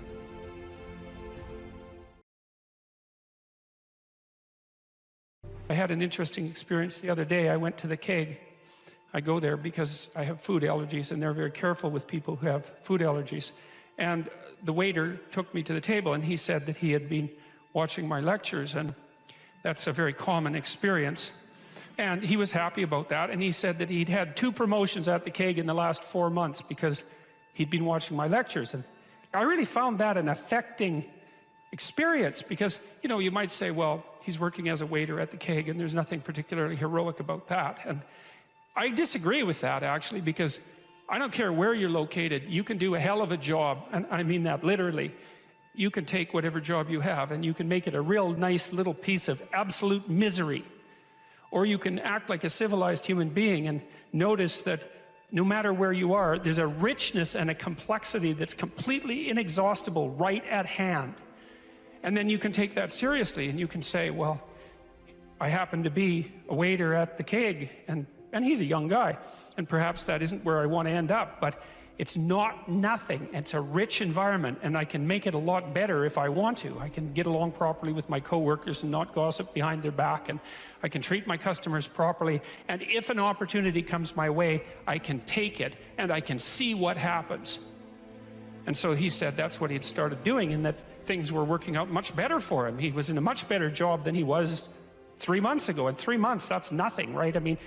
I had an interesting experience the other day. I went to the keg. I go there because I have food allergies, and they're very careful with people who have food allergies. And the waiter took me to the table, and he said that he had been watching my lectures, and that's a very common experience. And he was happy about that, and he said that he'd had 2 promotions at the keg in the last 4 months because he'd been watching my lectures. And I really found that an affecting experience, because, you know, you might say, well, he's working as a waiter at the keg and there's nothing particularly heroic about that. And I disagree with that, actually, because I don't care where you're located, you can do a hell of a job, and I mean that literally. You can take whatever job you have and you can make it a real nice little piece of absolute misery. Or you can act like a civilized human being and notice that no matter where you are, there's a richness and a complexity that's completely inexhaustible right at hand. And then you can take that seriously, and you can say, well, I happen to be a waiter at the keg, and he's a young guy, and perhaps that isn't where I want to end up, but it's not nothing. It's a rich environment, and I can make it a lot better if I want to. I can get along properly with my coworkers and not gossip behind their back, and I can treat my customers properly, and if an opportunity comes my way, I can take it, and I can see what happens. And so he said that's what he'd started doing, and that things were working out much better for him. He was in a much better job than he was 3 months ago. And 3 months, that's nothing, right? I mean,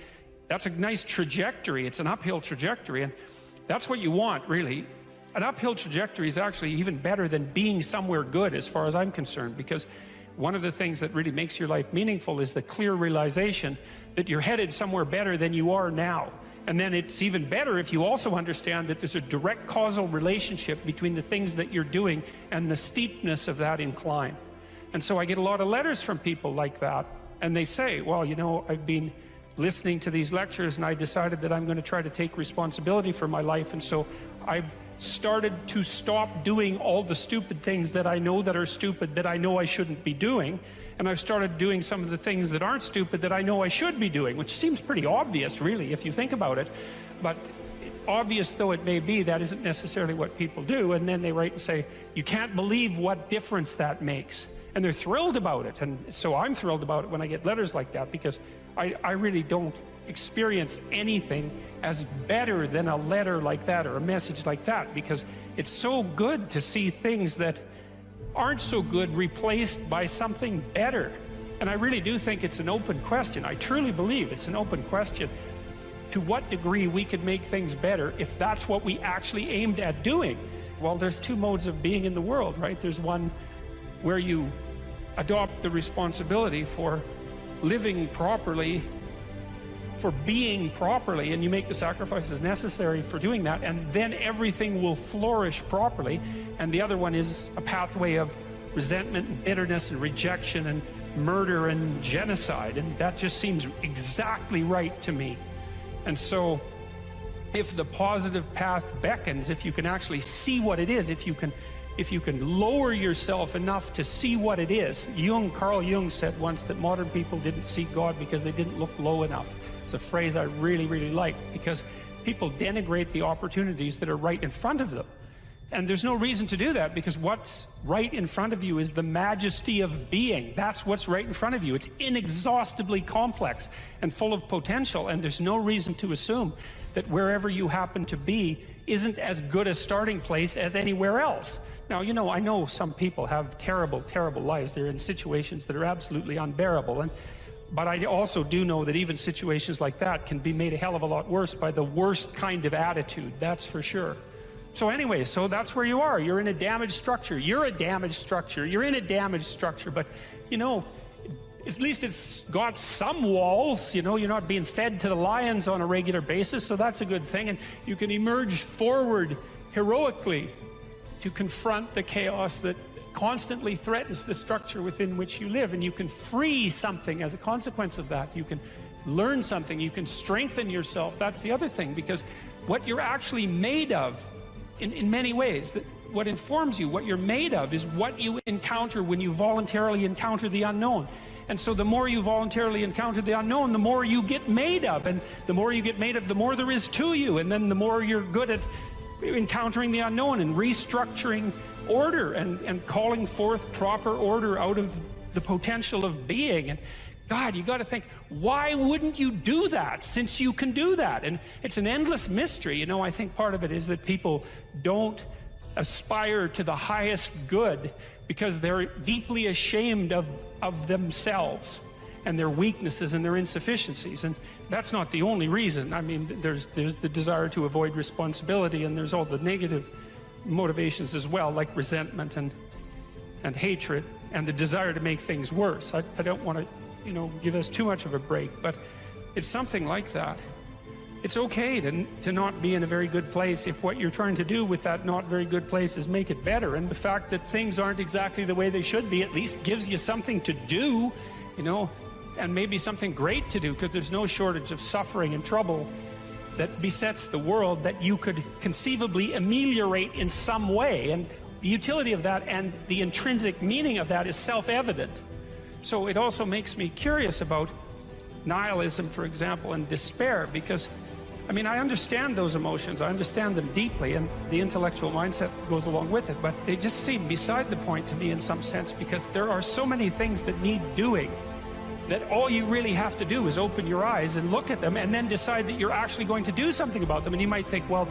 that's a nice trajectory. It's an uphill trajectory, and that's what you want, really. An uphill trajectory is actually even better than being somewhere good, as far as I'm concerned, because one of the things that really makes your life meaningful is the clear realization that you're headed somewhere better than you are now. And then it's even better if you also understand that there's a direct causal relationship between the things that you're doing and the steepness of that incline. And so I get a lot of letters from people like that. And they say, well, you know, I've been listening to these lectures and I decided that I'm going to try to take responsibility for my life, and so I've started to stop doing all the stupid things that I know that are stupid, that I know I shouldn't be doing, and I've started doing some of the things that aren't stupid that I know I should be doing, which seems pretty obvious, really, if you think about it. But obvious though it may be, that isn't necessarily what people do. And then they write and say, you can't believe what difference that makes. And they're thrilled about it. And so I'm thrilled about it when I get letters like that, because I really don't experience anything as better than a letter like that or a message like that, because it's so good to see things that aren't so good replaced by something better. And I really do think it's an open question. I truly believe it's an open question to what degree we could make things better if that's what we actually aimed at doing. Well, there's two modes of being in the world, right? There's one where you adopt the responsibility for living properly, for being properly, and you make the sacrifices necessary for doing that, and then everything will flourish properly. And the other one is a pathway of resentment and bitterness and rejection and murder and genocide, and that just seems exactly right to me. And so if the positive path beckons, if you can actually see what it is, if you can lower yourself enough to see what it is. Carl Jung said once that modern people didn't see God because they didn't look low enough. It's a phrase I really, really like, because people denigrate the opportunities that are right in front of them. And there's no reason to do that, because what's right in front of you is the majesty of being. That's what's right in front of you. It's inexhaustibly complex and full of potential, and there's no reason to assume that wherever you happen to be isn't as good a starting place as anywhere else. Now, you know, I know some people have terrible, terrible lives. They're in situations that are absolutely unbearable. But I also do know that even situations like that can be made a hell of a lot worse by the worst kind of attitude, that's for sure. So anyway, so that's where you are. You're in a damaged structure. You're a damaged structure. You're in a damaged structure. But, you know, at least it's got some walls. You know, you're not being fed to the lions on a regular basis, so that's a good thing. And you can emerge forward heroically to confront the chaos that constantly threatens the structure within which you live, and you can free something as a consequence of that. You can learn something, you can strengthen yourself. That's the other thing, because what you're actually made of, in many ways, what informs you, what you're made of, is what you encounter when you voluntarily encounter the unknown. And so the more you voluntarily encounter the unknown, the more you get made of, and the more you get made of, the more there is to you, and then the more you're good at encountering the unknown and restructuring order and calling forth proper order out of the potential of being. And God, you got to think, why wouldn't you do that, since you can do that? And it's an endless mystery. You know, I think part of it is that people don't aspire to the highest good because they're deeply ashamed of themselves and their weaknesses and their insufficiencies. And that's not the only reason. I mean, there's the desire to avoid responsibility, and there's all the negative motivations as well, like resentment and hatred and the desire to make things worse. I don't want to, you know, give us too much of a break, but it's something like that. It's okay to not be in a very good place if what you're trying to do with that not very good place is make it better. And the fact that things aren't exactly the way they should be at least gives you something to do, you know, and maybe something great to do, because there's no shortage of suffering and trouble that besets the world that you could conceivably ameliorate in some way. And the utility of that and the intrinsic meaning of that is self-evident. So it also makes me curious about nihilism, for example, and despair, because I mean, I understand those emotions, I understand them deeply, and the intellectual mindset goes along with it, but they just seem beside the point to me in some sense, because there are so many things that need doing that all you really have to do is open your eyes and look at them and then decide that you're actually going to do something about them. And you might think, well,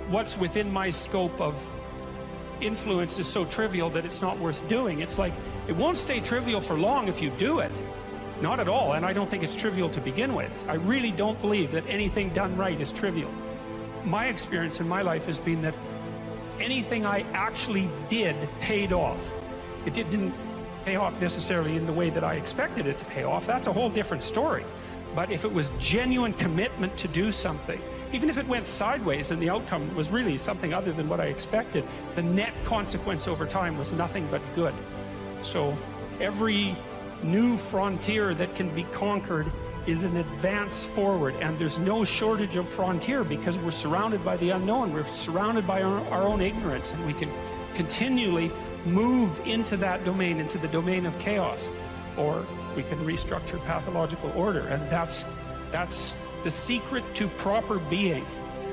what's within my scope of influence is so trivial that it's not worth doing. It's like, it won't stay trivial for long if you do it. Not at all, and I don't think it's trivial to begin with. I really don't believe that anything done right is trivial. My experience in my life has been that anything I actually did paid off. It didn't pay off necessarily in the way that I expected it to pay off. That's a whole different story. But if it was genuine commitment to do something, even if it went sideways and the outcome was really something other than what I expected, the net consequence over time was nothing but good. So every new frontier that can be conquered is an advance forward, and there's no shortage of frontier because we're surrounded by the unknown. We're surrounded by our own ignorance, and we can continually move into that domain, into the domain of chaos, or we can restructure pathological order, and that's the secret to proper being.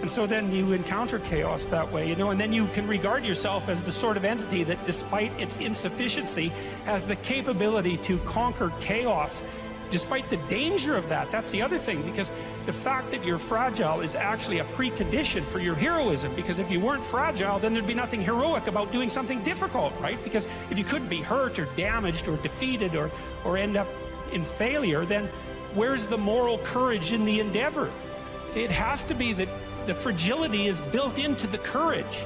And so then you encounter chaos that way, you know, and then you can regard yourself as the sort of entity that, despite its insufficiency, has the capability to conquer chaos, despite the danger of that. That's the other thing, because the fact that you're fragile is actually a precondition for your heroism, because if you weren't fragile, then there'd be nothing heroic about doing something difficult, right? Because if you couldn't be hurt or damaged or defeated or end up in failure, then where's the moral courage in the endeavor? It has to be that the fragility is built into the courage.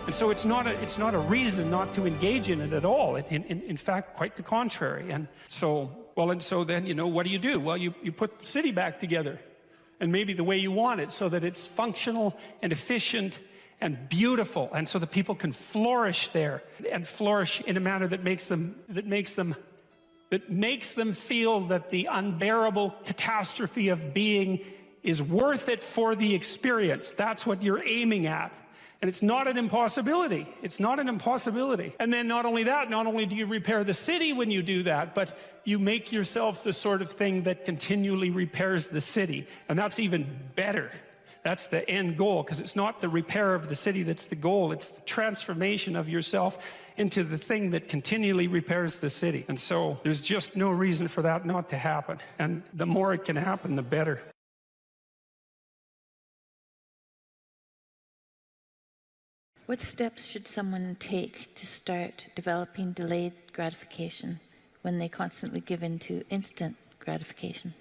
And so it's not a reason not to engage in it at all. In fact, quite the contrary. And so then, you know, what do? Well, you put the city back together, and maybe the way you want it, so that it's functional and efficient and beautiful, and so that people can flourish there, and flourish in a manner that makes them feel that the unbearable catastrophe of being is worth it for the experience. That's what you're aiming at. And it's not an impossibility. It's not an impossibility. And then not only that, not only do you repair the city when you do that, but you make yourself the sort of thing that continually repairs the city. And that's even better. That's the end goal, because it's not the repair of the city that's the goal. It's the transformation of yourself into the thing that continually repairs the city. And so there's just no reason for that not to happen. And the more it can happen, the better. What steps should someone take to start developing delayed gratification when they constantly give in to instant gratification?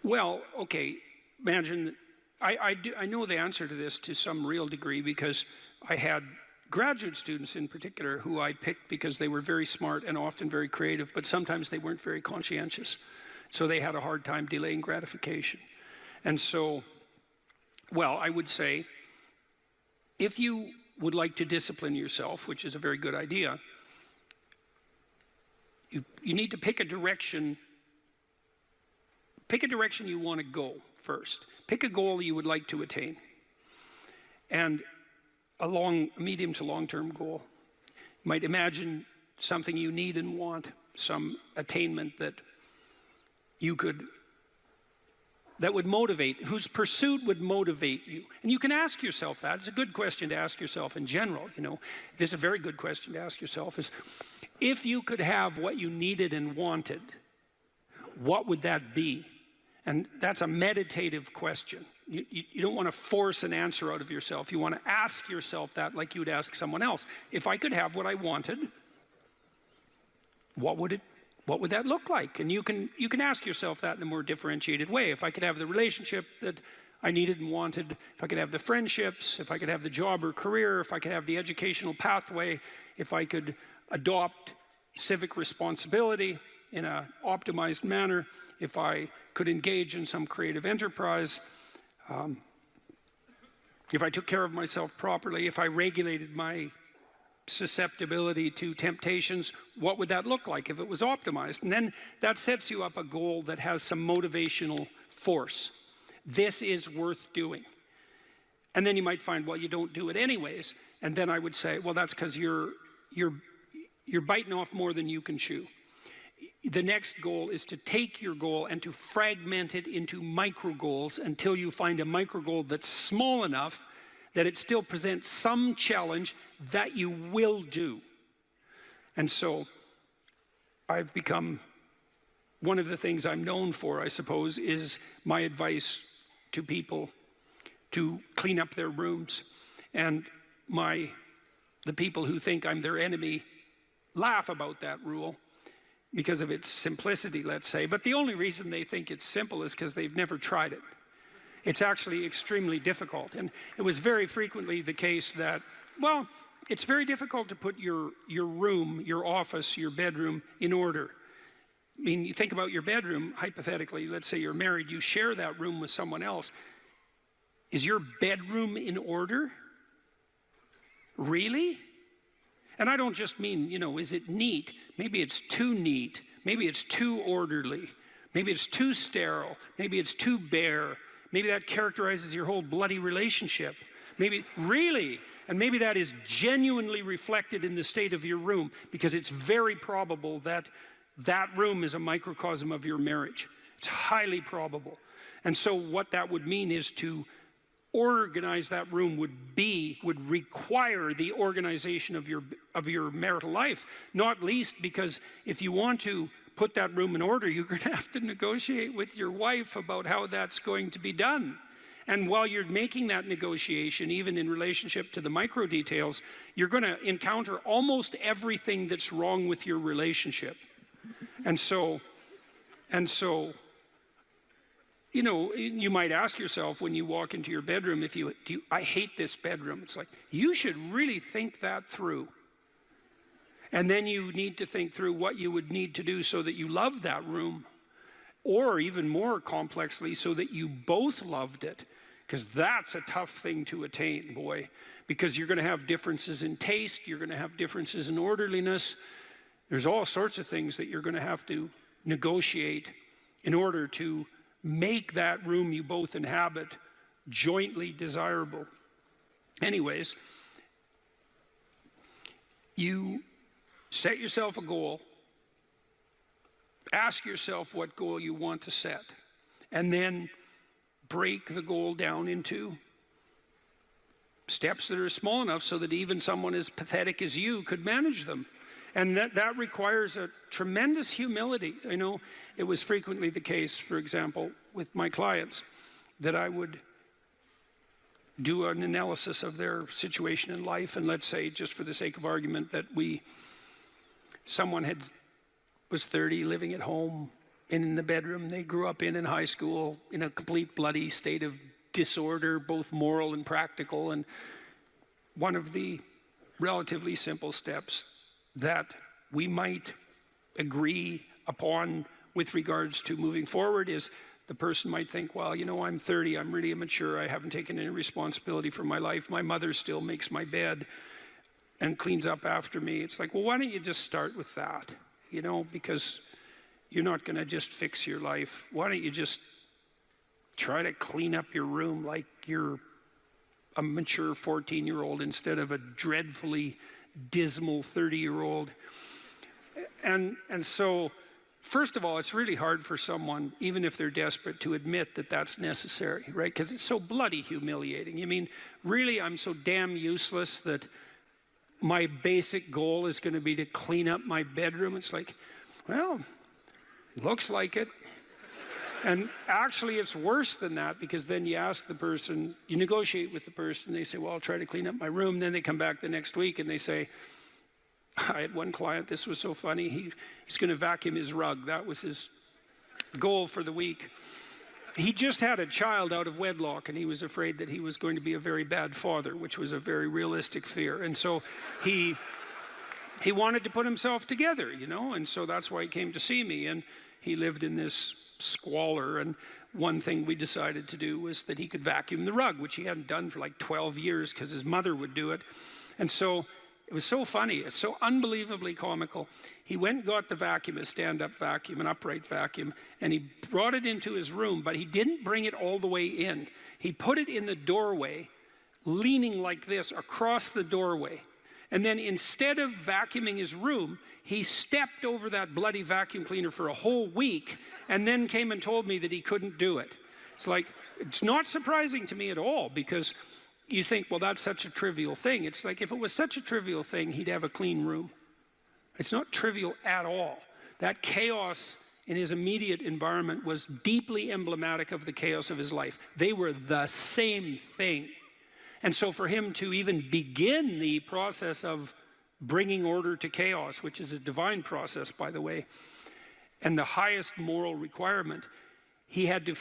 Well, okay, imagine, I know the answer to this to some real degree, because I had graduate students in particular who I picked because they were very smart and often very creative, but sometimes they weren't very conscientious. So they had a hard time delaying gratification. And so, well, I would say, if you would like to discipline yourself, which is a very good idea, you need to pick a direction. Pick a direction you want to go first. Pick a goal you would like to attain, and a medium to long-term goal. You might imagine something you need and want, some attainment that would motivate, whose pursuit would motivate you. And you can ask yourself that. It's a good question to ask yourself in general, you know. This is a very good question to ask yourself, is if you could have what you needed and wanted, what would that be? And that's a meditative question. You don't want to force an answer out of yourself. You want to ask yourself that like you would ask someone else. If I could have what I wanted, what would that look like? And you can ask yourself that in a more differentiated way. If I could have the relationship that I needed and wanted, if I could have the friendships, if I could have the job or career, if I could have the educational pathway, if I could adopt civic responsibility in an optimized manner, if I could engage in some creative enterprise, if I took care of myself properly, if I regulated my susceptibility to temptations, what would that look like if it was optimized? And then that sets you up a goal that has some motivational force. This is worth doing. And then you might find, well, you don't do it anyways. And then I would say, well, that's because you're biting off more than you can chew. The next goal is to take your goal and to fragment it into micro goals until you find a micro goal that's small enough that it still presents some challenge that you will do. And so I've become, one of the things I'm known for, I suppose, is my advice to people to clean up their rooms. And the people who think I'm their enemy laugh about that rule because of its simplicity, let's say. But the only reason they think it's simple is because they've never tried it. It's actually extremely difficult. And it was very frequently the case that, well, it's very difficult to put your room, your office, your bedroom in order. I mean, you think about your bedroom, hypothetically, let's say you're married, you share that room with someone else. Is your bedroom in order? Really? And I don't just mean, you know, is it neat? Maybe it's too neat. Maybe it's too orderly. Maybe it's too sterile. Maybe it's too bare. Maybe that characterizes your whole bloody relationship. Maybe, really, and maybe that is genuinely reflected in the state of your room, because it's very probable that that room is a microcosm of your marriage. It's highly probable. And so what that would mean is to organize that room would require the organization of your marital life, not least because if you want to put that room in order, you're going to have to negotiate with your wife about how that's going to be done. And while you're making that negotiation, even in relationship to the micro details, you're going to encounter almost everything that's wrong with your relationship. And so, you know, you might ask yourself when you walk into your bedroom, I hate this bedroom. It's like, you should really think that through. And then you need to think through what you would need to do so that you love that room. Or even more complexly, so that you both loved it. Because that's a tough thing to attain, boy. Because you're going to have differences in taste. You're going to have differences in orderliness. There's all sorts of things that you're going to have to negotiate in order to make that room you both inhabit jointly desirable. Anyways, you set yourself a goal. Ask yourself what goal you want to set. And then break the goal down into steps that are small enough so that even someone as pathetic as you could manage them. And that requires a tremendous humility. I know it was frequently the case, for example, with my clients, that I would do an analysis of their situation in life, and let's say, just for the sake of argument, that someone was 30, living at home, in the bedroom they grew up in high school, in a complete bloody state of disorder, both moral and practical. And one of the relatively simple steps that we might agree upon with regards to moving forward is the person might think, well, you know, I'm 30, I'm really immature, I haven't taken any responsibility for my life, my mother still makes my bed and cleans up after me. It's like, well, why don't you just start with that? You know, because you're not going to just fix your life. Why don't you just try to clean up your room like you're a mature 14-year-old instead of a dreadfully dismal 30-year-old. And so, first of all, it's really hard for someone, even if they're desperate, to admit that that's necessary, right? Because it's so bloody humiliating. I mean, really, I'm so damn useless that my basic goal is going to be to clean up my bedroom. It's like, well, looks like it. And actually, it's worse than that, because then you ask the person, you negotiate with the person, they say, well, I'll try to clean up my room. Then they come back the next week and they say, I had one client, this was so funny, he's going to vacuum his rug. That was his goal for the week. He just had a child out of wedlock, and he was afraid that he was going to be a very bad father, which was a very realistic fear. And so he wanted to put himself together, you know, and so that's why he came to see me. And he lived in this squalor, and one thing we decided to do was that he could vacuum the rug, which he hadn't done for like 12 years because his mother would do it. And so it was so funny, it's so unbelievably comical. He went and got the vacuum, a stand-up vacuum, an upright vacuum, and he brought it into his room, but he didn't bring it all the way in. He put it in the doorway, leaning like this across the doorway. And then instead of vacuuming his room, he stepped over that bloody vacuum cleaner for a whole week and then came and told me that he couldn't do it. It's like, it's not surprising to me at all, because you think, well, that's such a trivial thing. It's like, if it was such a trivial thing, he'd have a clean room. It's not trivial at all. That chaos in his immediate environment was deeply emblematic of the chaos of his life. They were the same thing. And so for him to even begin the process of bringing order to chaos, which is a divine process, by the way, and the highest moral requirement, he had to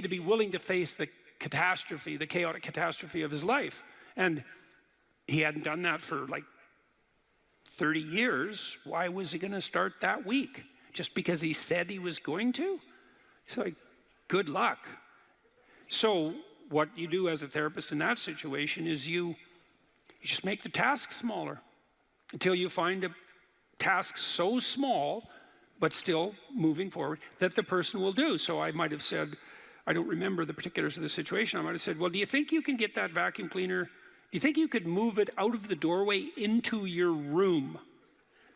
be willing to face the catastrophe, the chaotic catastrophe of his life. And he hadn't done that for like 30 years. Why was he going to start that week? Just because he said he was going to? It's like, good luck. So what you do as a therapist in that situation is you just make the task smaller. until you find a task so small, but still moving forward, that the person will do. So I might have said, I don't remember the particulars of the situation, I might have said, well, do you think you can get that vacuum cleaner? Do you think you could move it out of the doorway into your room?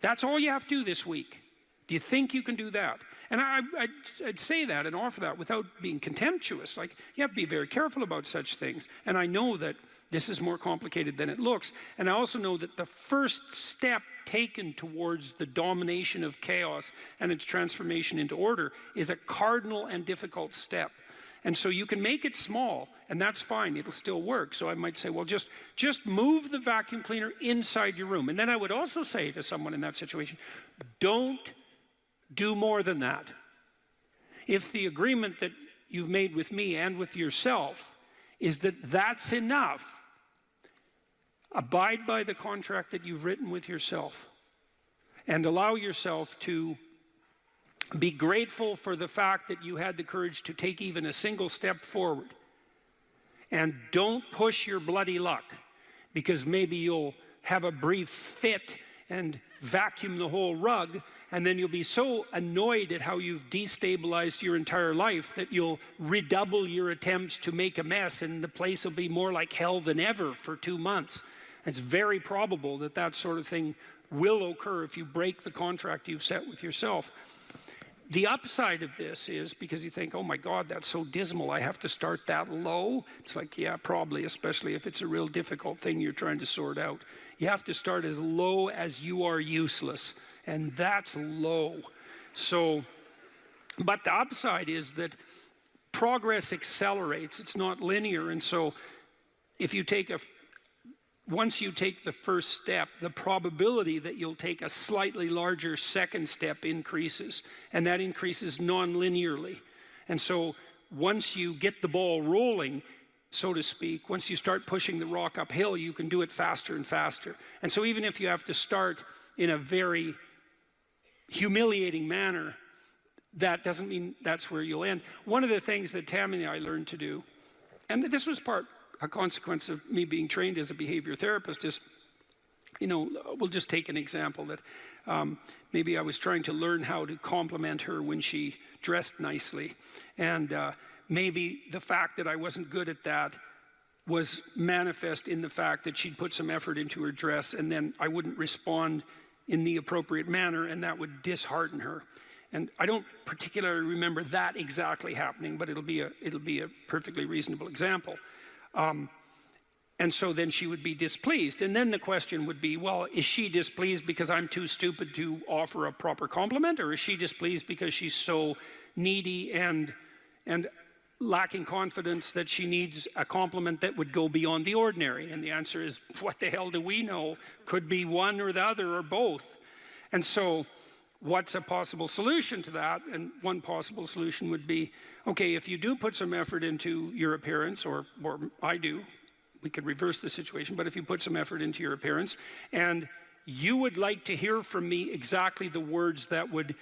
That's all you have to do this week. Do you think you can do that? And I'd say that and offer that without being contemptuous. Like, you have to be very careful about such things. And I know that this is more complicated than it looks. And I also know that the first step taken towards the domination of chaos and its transformation into order is a cardinal and difficult step. And so you can make it small, and that's fine. It'll still work. So I might say, well, just move the vacuum cleaner inside your room. And then I would also say to someone in that situation, don't do more than that. If the agreement that you've made with me and with yourself is that that's enough, abide by the contract that you've written with yourself and allow yourself to be grateful for the fact that you had the courage to take even a single step forward. And don't push your bloody luck, because maybe you'll have a brief fit and vacuum the whole rug, and then you'll be so annoyed at how you've destabilized your entire life that you'll redouble your attempts to make a mess, and the place will be more like hell than ever for 2 months. It's very probable that that sort of thing will occur if you break the contract you've set with yourself. The upside of this is, because you think, oh my God, that's so dismal, I have to start that low. It's like, yeah, probably, especially if it's a real difficult thing you're trying to sort out. You have to start as low as you are useless, and that's low. So, but the upside is that progress accelerates. It's not linear, and so if you take once you take the first step, the probability that you'll take a slightly larger second step increases, and that increases non-linearly. And so once you get the ball rolling, so to speak, once you start pushing the rock uphill, you can do it faster and faster. And so even if you have to start in a very humiliating manner, that doesn't mean that's where you'll end. One of the things that Tammy and I learned to do, and this was a consequence of me being trained as a behavior therapist, is, we'll just take an example that maybe I was trying to learn how to compliment her when she dressed nicely. And maybe the fact that I wasn't good at that was manifest in the fact that she'd put some effort into her dress, and then I wouldn't respond in the appropriate manner, and that would dishearten her. And I don't particularly remember that exactly happening, but it'll be a perfectly reasonable example. And so then she would be displeased. And then the question would be, well, is she displeased because I'm too stupid to offer a proper compliment? Or is she displeased because she's so needy and lacking confidence that she needs a compliment that would go beyond the ordinary? And the answer is, what the hell do we know? Could be one or the other or both. And so what's a possible solution to that? And one possible solution would be, okay, if you do put some effort into your appearance, or I do, we could reverse the situation, but if you put some effort into your appearance, and you would like to hear from me exactly the words that would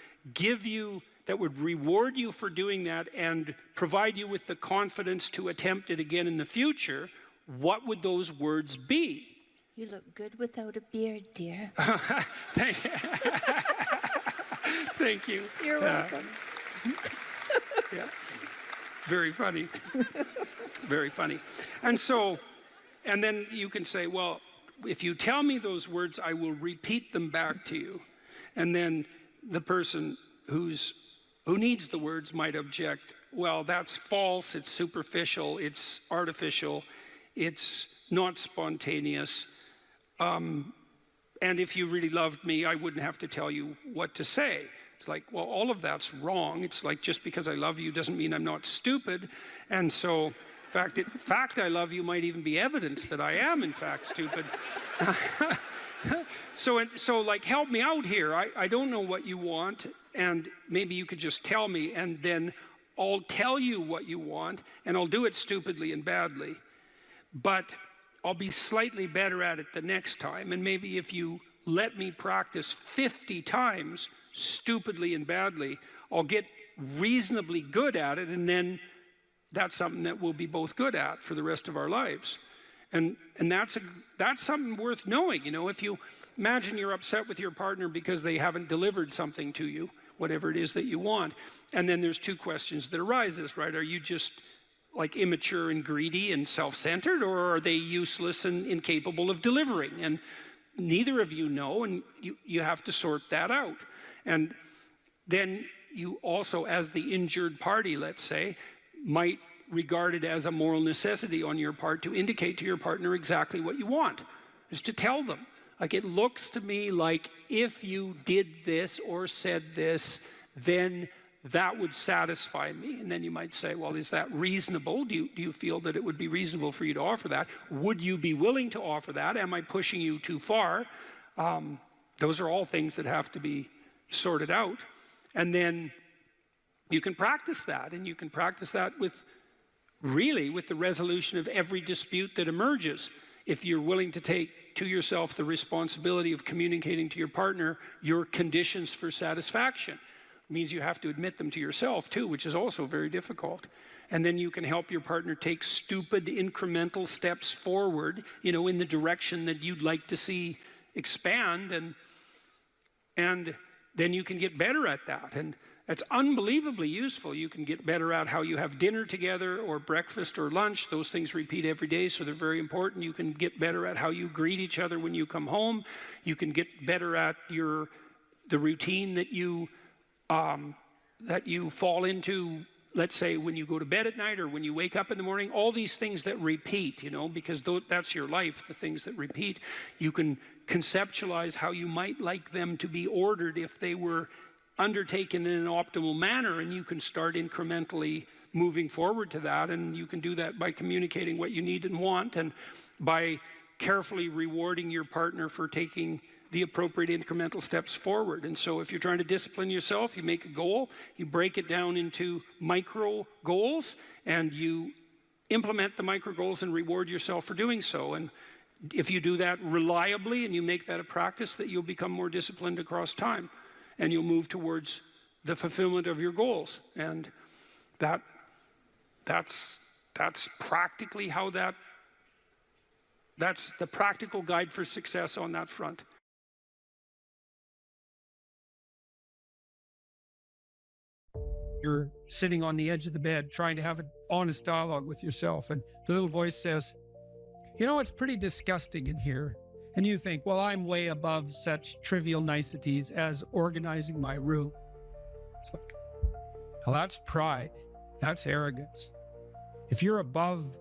reward you for doing that and provide you with the confidence to attempt it again in the future, what would those words be? You look good without a beard, dear. Thank you. You're welcome. Yeah. Very funny. Very funny. And so, and then you can say, well, if you tell me those words, I will repeat them back to you. And then the person who needs the words might object, well, that's false, it's superficial, it's artificial, it's not spontaneous. And if you really loved me, I wouldn't have to tell you what to say. It's like, well, all of that's wrong. It's like, just because I love you doesn't mean I'm not stupid. And so, in fact, I love you might even be evidence that I am, in fact, stupid. So like, help me out here. I don't know what you want, and maybe you could just tell me, and then I'll tell you what you want, and I'll do it stupidly and badly. But I'll be slightly better at it the next time, and maybe if you let me practice 50 times stupidly and badly, I'll get reasonably good at it, and then that's something that we'll be both good at for the rest of our lives. And that's something worth knowing. If imagine you're upset with your partner because they haven't delivered something to you, whatever it is that you want. And then there's two questions that arises, right? Are you just like immature and greedy and self-centered, or are they useless and incapable of delivering? And neither of you know, and you have to sort that out. And then you also, as the injured party, let's say, might regard it as a moral necessity on your part to indicate to your partner exactly what you want, is to tell them. Like, it looks to me like if you did this or said this, then that would satisfy me. And then you might say, well, is that reasonable? Do you feel that it would be reasonable for you to offer that? Would you be willing to offer that? Am I pushing you too far? Those are all things that have to be sorted out. And then you can practice that, and you can practice that with the resolution of every dispute that emerges. If you're willing to take to yourself the responsibility of communicating to your partner your conditions for satisfaction, it means you have to admit them to yourself too, which is also very difficult. And then you can help your partner take stupid incremental steps forward, in the direction that you'd like to see expand, and then you can get better at that. And it's unbelievably useful. You can get better at how you have dinner together, or breakfast or lunch. Those things repeat every day, so they're very important. You can get better at how you greet each other when you come home. You can get better at the routine that you fall into, let's say, when you go to bed at night or when you wake up in the morning. All these things that repeat, because that's your life, the things that repeat. You can conceptualize how you might like them to be ordered if they were undertaken in an optimal manner, and you can start incrementally moving forward to that. And you can do that by communicating what you need and want, and by carefully rewarding your partner for taking the appropriate incremental steps forward. And so if you're trying to discipline yourself, you make a goal, you break it down into micro goals, and you implement the micro goals and reward yourself for doing so. And if you do that reliably and you make that a practice, that you'll become more disciplined across time, and you'll move towards the fulfillment of your goals. And that's practically how that's the practical guide for success on that front. You're sitting on the edge of the bed trying to have an honest dialogue with yourself, and the little voice says, it's pretty disgusting in here. And you think, well, I'm way above such trivial niceties as organizing my room. It's like, well, that's pride. That's arrogance. If you're above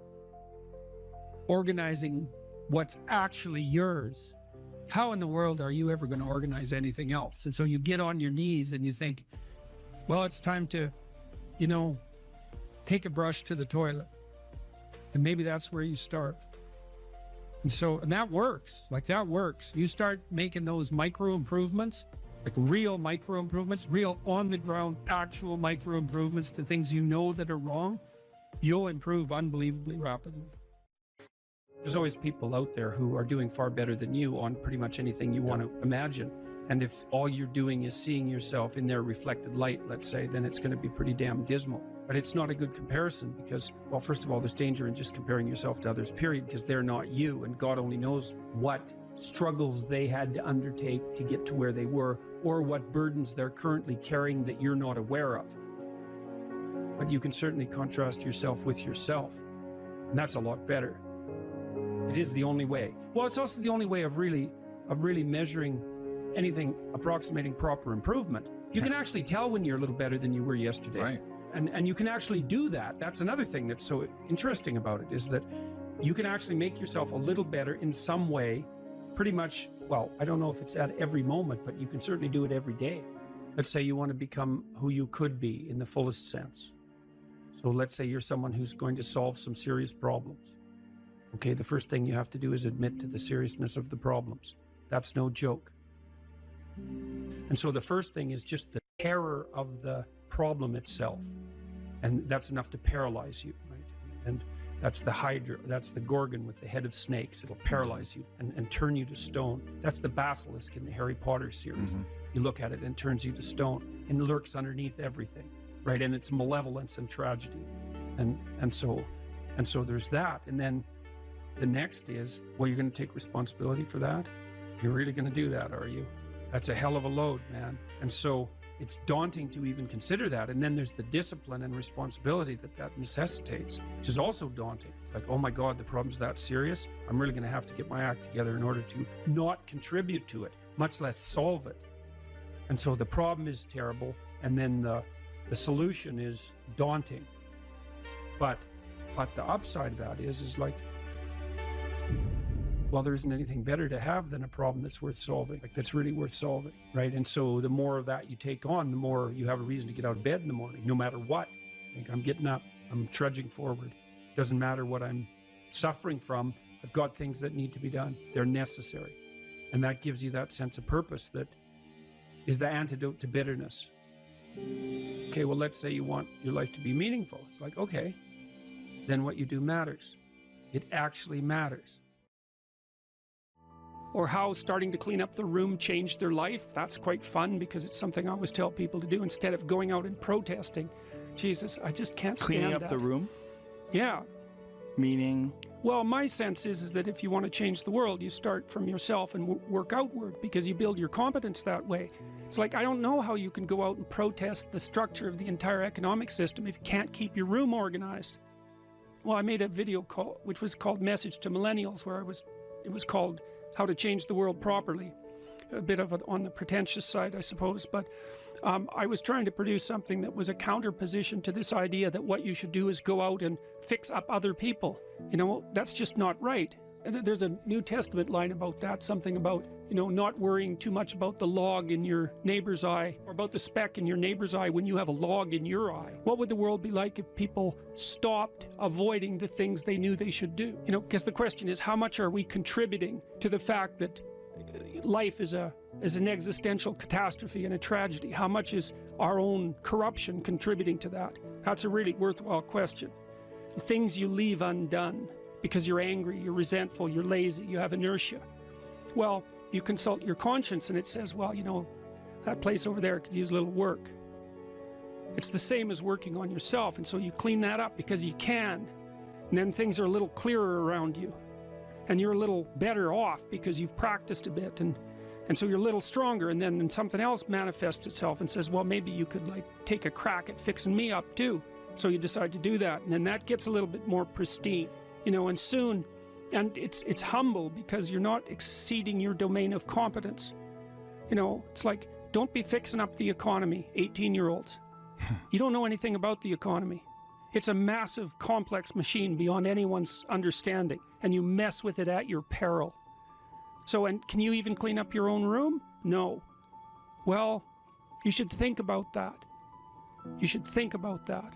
organizing what's actually yours, how in the world are you ever going to organize anything else? And so you get on your knees and you think, well, it's time to, take a brush to the toilet. And maybe that's where you start. And that works. That works. You start making those micro improvements, like real micro improvements, real on the ground, actual micro improvements to things that are wrong, you'll improve unbelievably rapidly. There's always people out there who are doing far better than you on pretty much anything you want to imagine. And if all you're doing is seeing yourself in their reflected light, let's say, then it's going to be pretty damn dismal. But it's not a good comparison because, well, first of all, there's danger in just comparing yourself to others, period, because they're not you, and God only knows what struggles they had to undertake to get to where they were, or what burdens they're currently carrying that you're not aware of. But you can certainly contrast yourself with yourself, and that's a lot better. It is the only way. Well, it's also the only way of really measuring anything approximating proper improvement. You can actually tell when you're a little better than you were yesterday. Right. And you can actually do that. That's another thing that's so interesting about it, is that you can actually make yourself a little better in some way, pretty much, well, I don't know if it's at every moment, but you can certainly do it every day. Let's say you want to become who you could be in the fullest sense. So let's say you're someone who's going to solve some serious problems. Okay, the first thing you have to do is admit to the seriousness of the problems. That's no joke. And so the first thing is just the terror of the problem itself. And that's enough to paralyze you, right? And that's the Hydra, that's the Gorgon with the head of snakes. It'll paralyze you and turn you to stone. That's the basilisk in the Harry Potter series. Mm-hmm. You look at it and it turns you to stone and lurks underneath everything, right? And it's malevolence and tragedy. And so there's that. And then the next is, well, you're going to take responsibility for that. You're really going to do that, are you? That's a hell of a load, man. And so it's daunting to even consider that. And then there's the discipline and responsibility that necessitates, which is also daunting. It's like, oh my God, the problem's that serious. I'm really going to have to get my act together in order to not contribute to it, much less solve it. And so the problem is terrible. And then the solution is daunting. But the upside of that is like, well, there isn't anything better to have than a problem that's worth solving, like that's really worth solving, right? And so the more of that you take on, the more you have a reason to get out of bed in the morning, no matter what. Like, I'm getting up, I'm trudging forward. Doesn't matter what I'm suffering from. I've got things that need to be done. They're necessary. And that gives you that sense of purpose that is the antidote to bitterness. Okay, well, let's say you want your life to be meaningful. It's like, okay, then what you do matters. It actually matters. Or how starting to clean up the room changed their life. That's quite fun because it's something I always tell people to do instead of going out and protesting. Jesus, I just can't stand Cleaning up that. the room? Yeah. Meaning? Well, my sense is that if you want to change the world, you start from yourself and work outward because you build your competence that way. It's like, I don't know how you can go out and protest the structure of the entire economic system if you can't keep your room organized. Well, I made a video call, which was called Message to Millennials, where it was called How to Change the World Properly. A bit of on the pretentious side, I suppose, but I was trying to produce something that was a counterposition to this idea that what you should do is go out and fix up other people. You know, that's just not right. And there's a New Testament line about that, something about, you know, not worrying too much about the log in your neighbor's eye or about the speck in your neighbor's eye when you have a log in your eye. What would the world be like if people stopped avoiding the things they knew they should do? You know, because the question is, how much are we contributing to the fact that life is an existential catastrophe and a tragedy? How much is our own corruption contributing to that? That's a really worthwhile question. The things you leave undone because you're angry, you're resentful, you're lazy, you have inertia. Well, you consult your conscience and it says, well, you know, that place over there could use a little work. It's the same as working on yourself, and so you clean that up because you can. And then things are a little clearer around you. And you're a little better off because you've practiced a bit, and so you're a little stronger, and then something else manifests itself and says, well, maybe you could like take a crack at fixing me up too. So you decide to do that, and then that gets a little bit more pristine, you know, and soon, and it's humble because you're not exceeding your domain of competence. You know, it's like, don't be fixing up the economy, 18-year-olds. You don't know anything about the economy. It's a massive, complex machine beyond anyone's understanding, and you mess with it at your peril. So, and can you even clean up your own room? No. Well, you should think about that. You should think about that.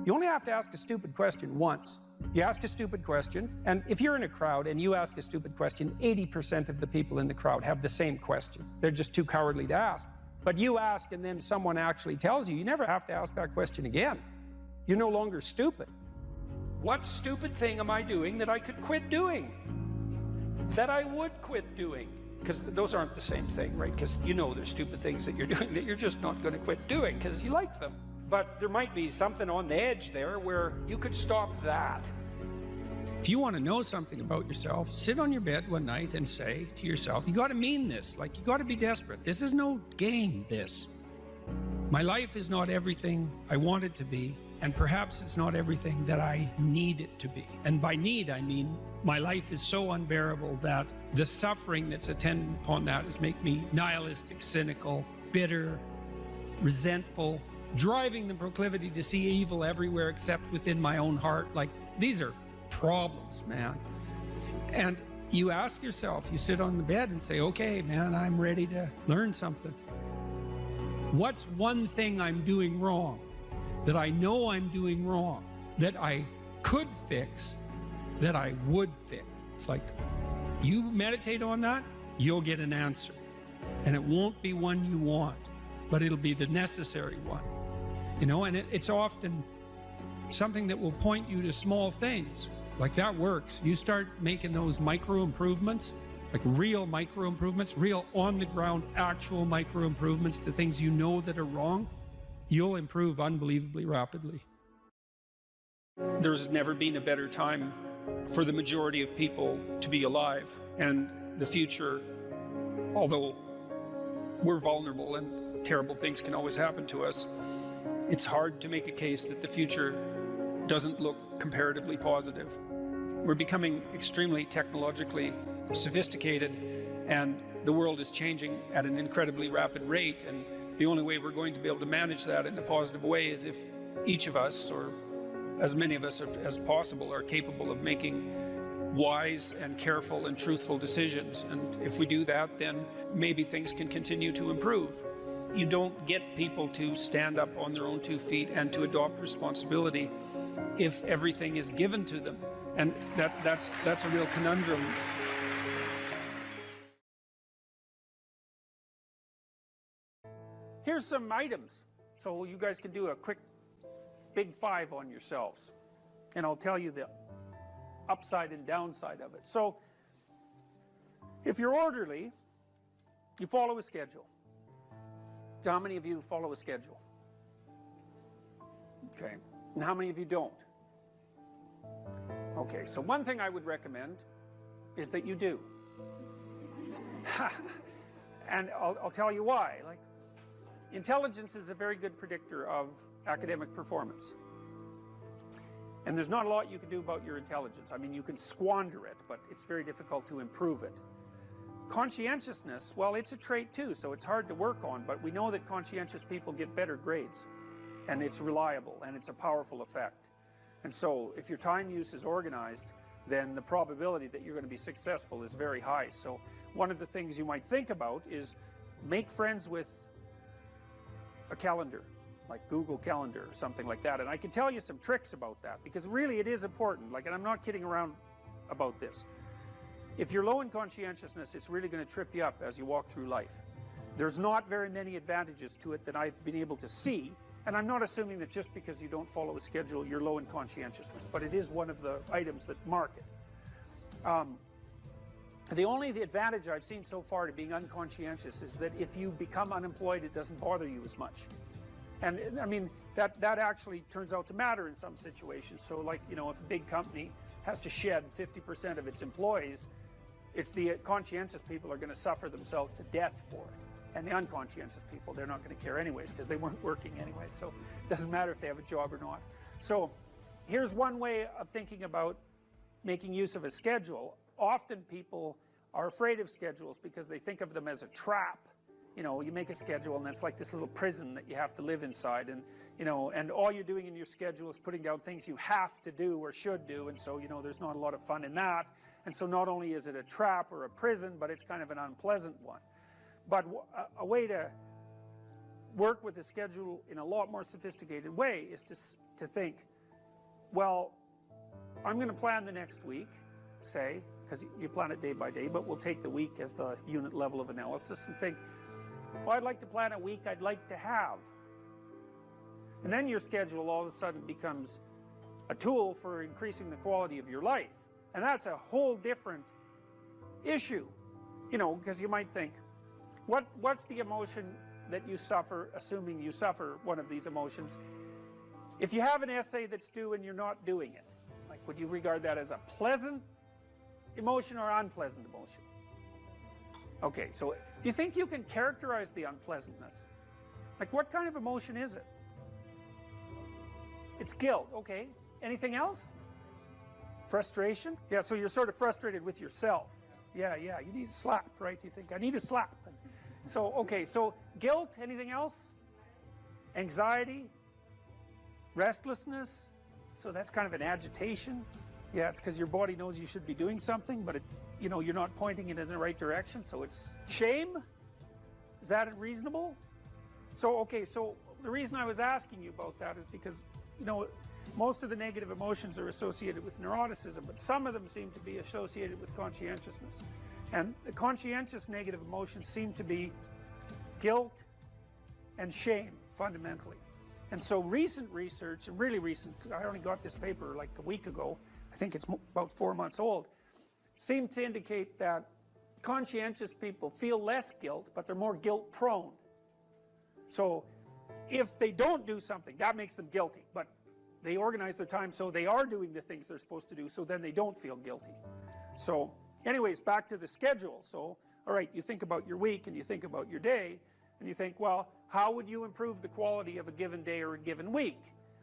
You only have to ask a stupid question once. You ask a stupid question, and if you're in a crowd and you ask a stupid question, 80% of the people in the crowd have the same question. They're just too cowardly to ask. But you ask and then someone actually tells you, you never have to ask that question again. You're no longer stupid. What stupid thing am I doing that I could quit doing? That I would quit doing? Because those aren't the same thing, right? Because you know there's stupid things that you're doing that you're just not going to quit doing because you like them. But there might be something on the edge there where you could stop that. If you want to know something about yourself, sit on your bed one night and say to yourself, you got to mean this, like you got to be desperate. This is no game, this. My life is not everything I want it to be, and perhaps it's not everything that I need it to be. And by need, I mean my life is so unbearable that the suffering that's attendant upon that is make me nihilistic, cynical, bitter, resentful, driving the proclivity to see evil everywhere except within my own heart. Like, these are problems, man. And you ask yourself, you sit on the bed and say, okay, man, I'm ready to learn something. What's one thing I'm doing wrong that I know I'm doing wrong, that I could fix, that I would fix? It's like, you meditate on that, you'll get an answer. And it won't be one you want, but it'll be the necessary one. You know, and it's often something that will point you to small things. Like, that works. You start making those micro improvements, like real micro improvements, real on the ground, actual micro improvements to things you know that are wrong, you'll improve unbelievably rapidly. There's never been a better time for the majority of people to be alive. And the future, although we're vulnerable and terrible things can always happen to us, it's hard to make a case that the future doesn't look comparatively positive. We're becoming extremely technologically sophisticated, and the world is changing at an incredibly rapid rate, and the only way we're going to be able to manage that in a positive way is if each of us, or as many of us as possible, are capable of making wise and careful and truthful decisions. And if we do that, then maybe things can continue to improve. You don't get people to stand up on their own 2 feet and to adopt responsibility if everything is given to them. And that's a real conundrum. Here's some items, so you guys can do a quick big 5 on yourselves, and I'll tell you the upside and downside of it. So, if you're orderly, you follow a schedule. How many of you follow a schedule? Okay, and how many of you don't? Okay, so one thing I would recommend is that you do. And I'll tell you why. Like, intelligence is a very good predictor of academic performance. And there's not a lot you can do about your intelligence. I mean, you can squander it, but it's very difficult to improve it. Conscientiousness, well, it's a trait too, so it's hard to work on, but we know that conscientious people get better grades. And it's reliable, and it's a powerful effect. And so, if your time use is organized, then the probability that you're going to be successful is very high. So, one of the things you might think about is make friends with a calendar, like Google Calendar or something like that. And I can tell you some tricks about that, because really it is important. Like, and I'm not kidding around about this. If you're low in conscientiousness, it's really going to trip you up as you walk through life. There's not very many advantages to it that I've been able to see. And I'm not assuming that just because you don't follow a schedule, you're low in conscientiousness, but it is one of the items that mark it. The advantage I've seen so far to being unconscientious is that if you become unemployed, it doesn't bother you as much. And I mean, that actually turns out to matter in some situations. So like, you know, if a big company has to shed 50% of its employees, it's the conscientious people are going to suffer themselves to death for it. And the unconscientious people, they're not going to care anyways, because they weren't working anyway. So it doesn't matter if they have a job or not. So here's one way of thinking about making use of a schedule. Often people are afraid of schedules because they think of them as a trap. You know, you make a schedule and it's like this little prison that you have to live inside. And, you know, and all you're doing in your schedule is putting down things you have to do or should do. And so, you know, there's not a lot of fun in that. And so not only is it a trap or a prison, but it's kind of an unpleasant one. But a way to work with the schedule in a lot more sophisticated way is to think, well, I'm going to plan the next week, say, because you plan it day by day, but we'll take the week as the unit level of analysis and think, well, I'd like to plan a week I'd like to have. And then your schedule all of a sudden becomes a tool for increasing the quality of your life. And that's a whole different issue, you know, because you might think, what's the emotion that you suffer, assuming you suffer one of these emotions? If you have an essay that's due and you're not doing it, like, would you regard that as a pleasant emotion or unpleasant emotion? Okay, so do you think you can characterize the unpleasantness? Like, what kind of emotion is it? It's guilt, okay. Anything else? Frustration? Yeah, so you're sort of frustrated with yourself. Yeah, you need a slap, right? You think, I need a slap. So, okay, so guilt, anything else? Anxiety? Restlessness? So that's kind of an agitation. Yeah, it's because your body knows you should be doing something, but you know, you're not pointing it in the right direction, so it's shame? Is that reasonable? So, okay, so the reason I was asking you about that is because, you know, most of the negative emotions are associated with neuroticism, but some of them seem to be associated with conscientiousness. And the conscientious negative emotions seem to be guilt and shame, fundamentally. And so recent research, and really recent, I only got this paper like a week ago, I think it's about 4 months old, seem to indicate that conscientious people feel less guilt, but they're more guilt prone. So if they don't do something, that makes them guilty, but they organize their time so they are doing the things they're supposed to do, so then they don't feel guilty. So Anyways, back to the schedule. So, all right, you think about your week and you think about your day, and you think, well, how would you improve the quality of a given day or a given week?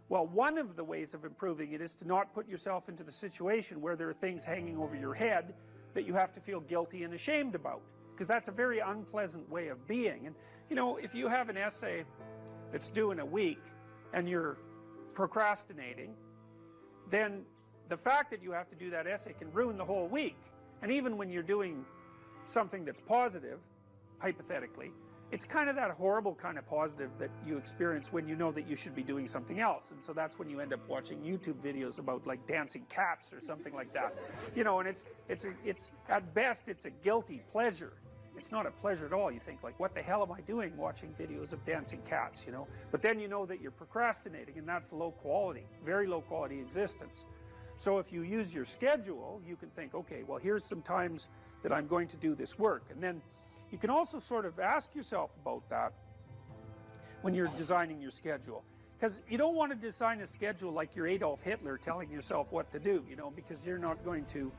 Well, one of the ways of improving it is to not put yourself into the situation where there are things hanging over your head that you have to feel guilty and ashamed about, because that's a very unpleasant way of being. And you know, if you have an essay that's due in a week and you're procrastinating, then the fact that you have to do that essay can ruin the whole week. And even when you're doing something that's positive, hypothetically, it's kind of that horrible kind of positive that you experience when you know that you should be doing something else. And so that's when you end up watching YouTube videos about like dancing cats or something like that. You know, and it's at best it's a guilty pleasure. It's not a pleasure at all. You think like, what the hell am I doing watching videos of dancing cats, you know? But then you know that you're procrastinating, and that's low quality, very low quality existence. So if you use your schedule, you can think, okay, well, here's some times that I'm going to do this work. And then you can also sort of ask yourself about that when you're designing your schedule. Because you don't want to design a schedule like you're Adolf Hitler telling yourself what to do, you know, because you're not going to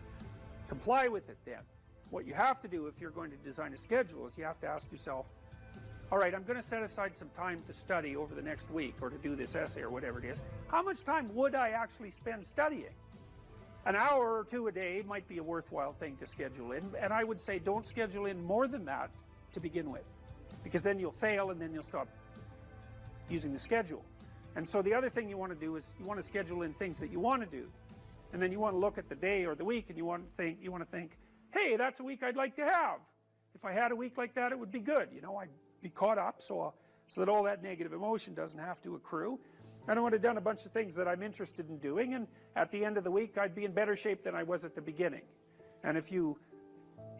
comply with it then. What you have to do if you're going to design a schedule is you have to ask yourself, all right, I'm going to set aside some time to study over the next week or to do this essay or whatever it is. How much time would I actually spend studying? An hour or two a day might be a worthwhile thing to schedule in, and I would say don't schedule in more than that to begin with, because then you'll fail and then you'll stop using the schedule. And so the other thing you want to do is you want to schedule in things that you want to do, and then you want to look at the day or the week and you want to think, hey, that's a week I'd like to have. If I had a week like that, it would be good. You know, I'd be caught up so that all that negative emotion doesn't have to accrue. And I would have done a bunch of things that I'm interested in doing, and at the end of the week I'd be in better shape than I was at the beginning. And if you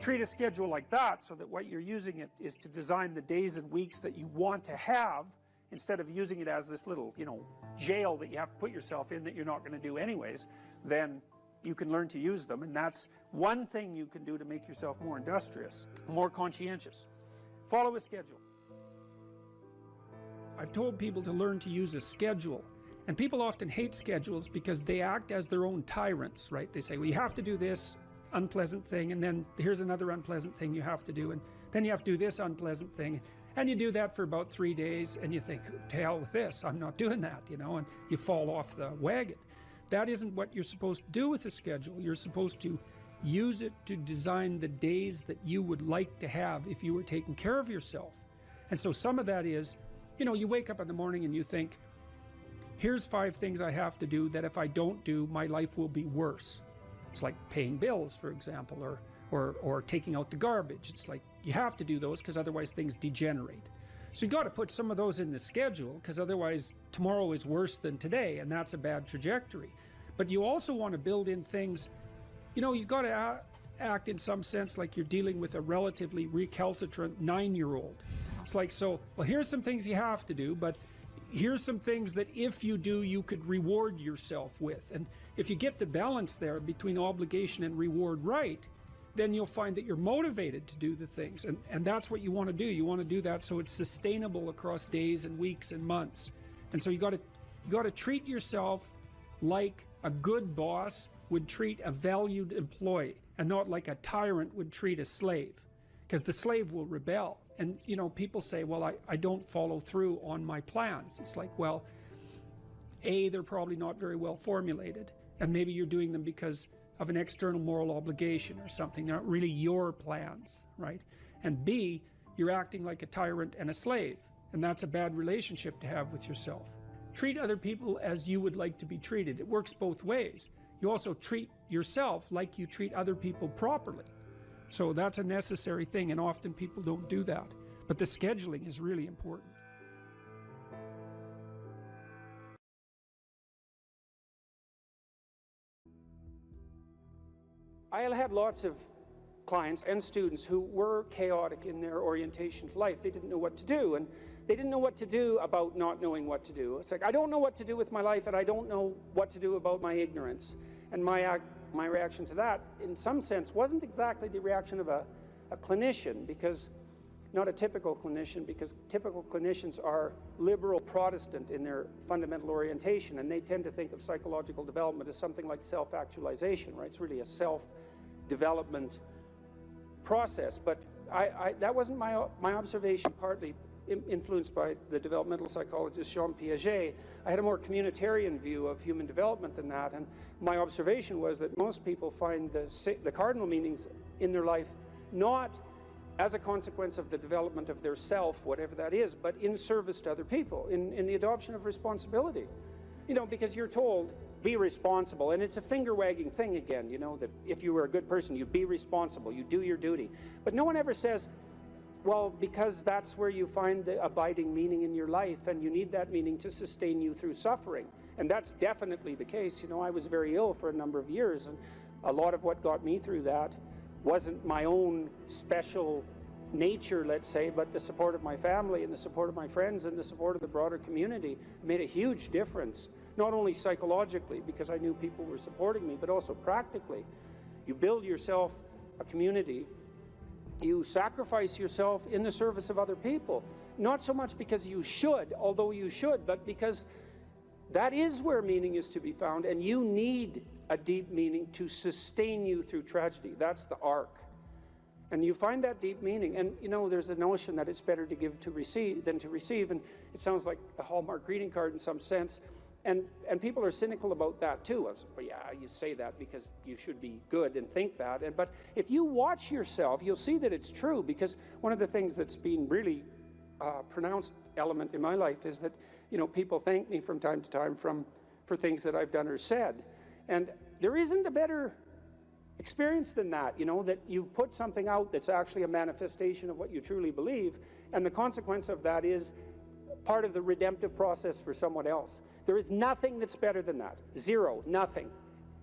treat a schedule like that, so that what you're using it is to design the days and weeks that you want to have, instead of using it as this little, you know, jail that you have to put yourself in that you're not going to do anyways, then you can learn to use them. And that's one thing you can do to make yourself more industrious, more conscientious. Follow a schedule. I've told people to learn to use a schedule, and people often hate schedules because they act as their own tyrants, right? They say, well, you have to do this unpleasant thing, and then here's another unpleasant thing you have to do, and then you have to do this unpleasant thing, and you do that for about 3 days, and you think, to hell with this, I'm not doing that, you know, and you fall off the wagon. That isn't what you're supposed to do with a schedule. You're supposed to use it to design the days that you would like to have if you were taking care of yourself. And so some of that is, you know, you wake up in the morning and you think, here's 5 things I have to do that if I don't do, my life will be worse. It's like paying bills, for example, or taking out the garbage. It's like you have to do those because otherwise things degenerate. So you got to put some of those in the schedule, because otherwise tomorrow is worse than today, and that's a bad trajectory. But you also want to build in things, you know, you've got to act in some sense like you're dealing with a relatively recalcitrant 9-year-old. It's like, so, well, here's some things you have to do, but here's some things that if you do, you could reward yourself with. And if you get the balance there between obligation and reward right, then you'll find that you're motivated to do the things. And that's what you want to do. You want to do that so it's sustainable across days and weeks and months. And so you got to treat yourself like a good boss would treat a valued employee, and not like a tyrant would treat a slave, because the slave will rebel. And, you know, people say, well, I don't follow through on my plans. It's like, well, A, they're probably not very well formulated, and maybe you're doing them because of an external moral obligation or something. They're not really your plans, right? And B, you're acting like a tyrant and a slave, and that's a bad relationship to have with yourself. Treat other people as you would like to be treated. It works both ways. You also treat yourself like you treat other people properly. So that's a necessary thing, and often people don't do that. But the scheduling is really important. I had lots of clients and students who were chaotic in their orientation to life. They didn't know what to do, and they didn't know what to do about not knowing what to do. It's like, I don't know what to do with my life, and I don't know what to do about my ignorance. And my reaction to that, in some sense, wasn't exactly the reaction of a clinician, because not a typical clinician, because typical clinicians are liberal Protestant in their fundamental orientation, and they tend to think of psychological development as something like self-actualization, right? It's really a development process. But that wasn't my observation, partly influenced by the developmental psychologist Jean Piaget. I had a more communitarian view of human development than that, and my observation was that most people find the cardinal meanings in their life not as a consequence of the development of their self, whatever that is, but in service to other people, in the adoption of responsibility. You know, because you're told, be responsible, and it's a finger-wagging thing again, you know, that if you were a good person, you be responsible, you do your duty. But no one ever says, well, because that's where you find the abiding meaning in your life, and you need that meaning to sustain you through suffering. And that's definitely the case. You know, I was very ill for a number of years, and a lot of what got me through that wasn't my own special nature, let's say, but the support of my family and the support of my friends and the support of the broader community made a huge difference, not only psychologically, because I knew people were supporting me, but also practically. You build yourself a community, you sacrifice yourself in the service of other people, not so much because you should, although you should, but because that is where meaning is to be found, and you need a deep meaning to sustain you through tragedy. That's the arc. And you find that deep meaning, and you know, there's a notion that it's better to give to receive than to receive, and it sounds like a Hallmark greeting card in some sense, and people are cynical about that too. Well, yeah, you say that because you should be good and think that, but if you watch yourself, you'll see that it's true, because one of the things that's been really pronounced element in my life is that, you know, people thank me from time to time for things that I've done or said, and there isn't a better experience than that, you know, that you've put something out that's actually a manifestation of what you truly believe, and the consequence of that is part of the redemptive process for someone else. There is nothing that's better than that. Zero, nothing.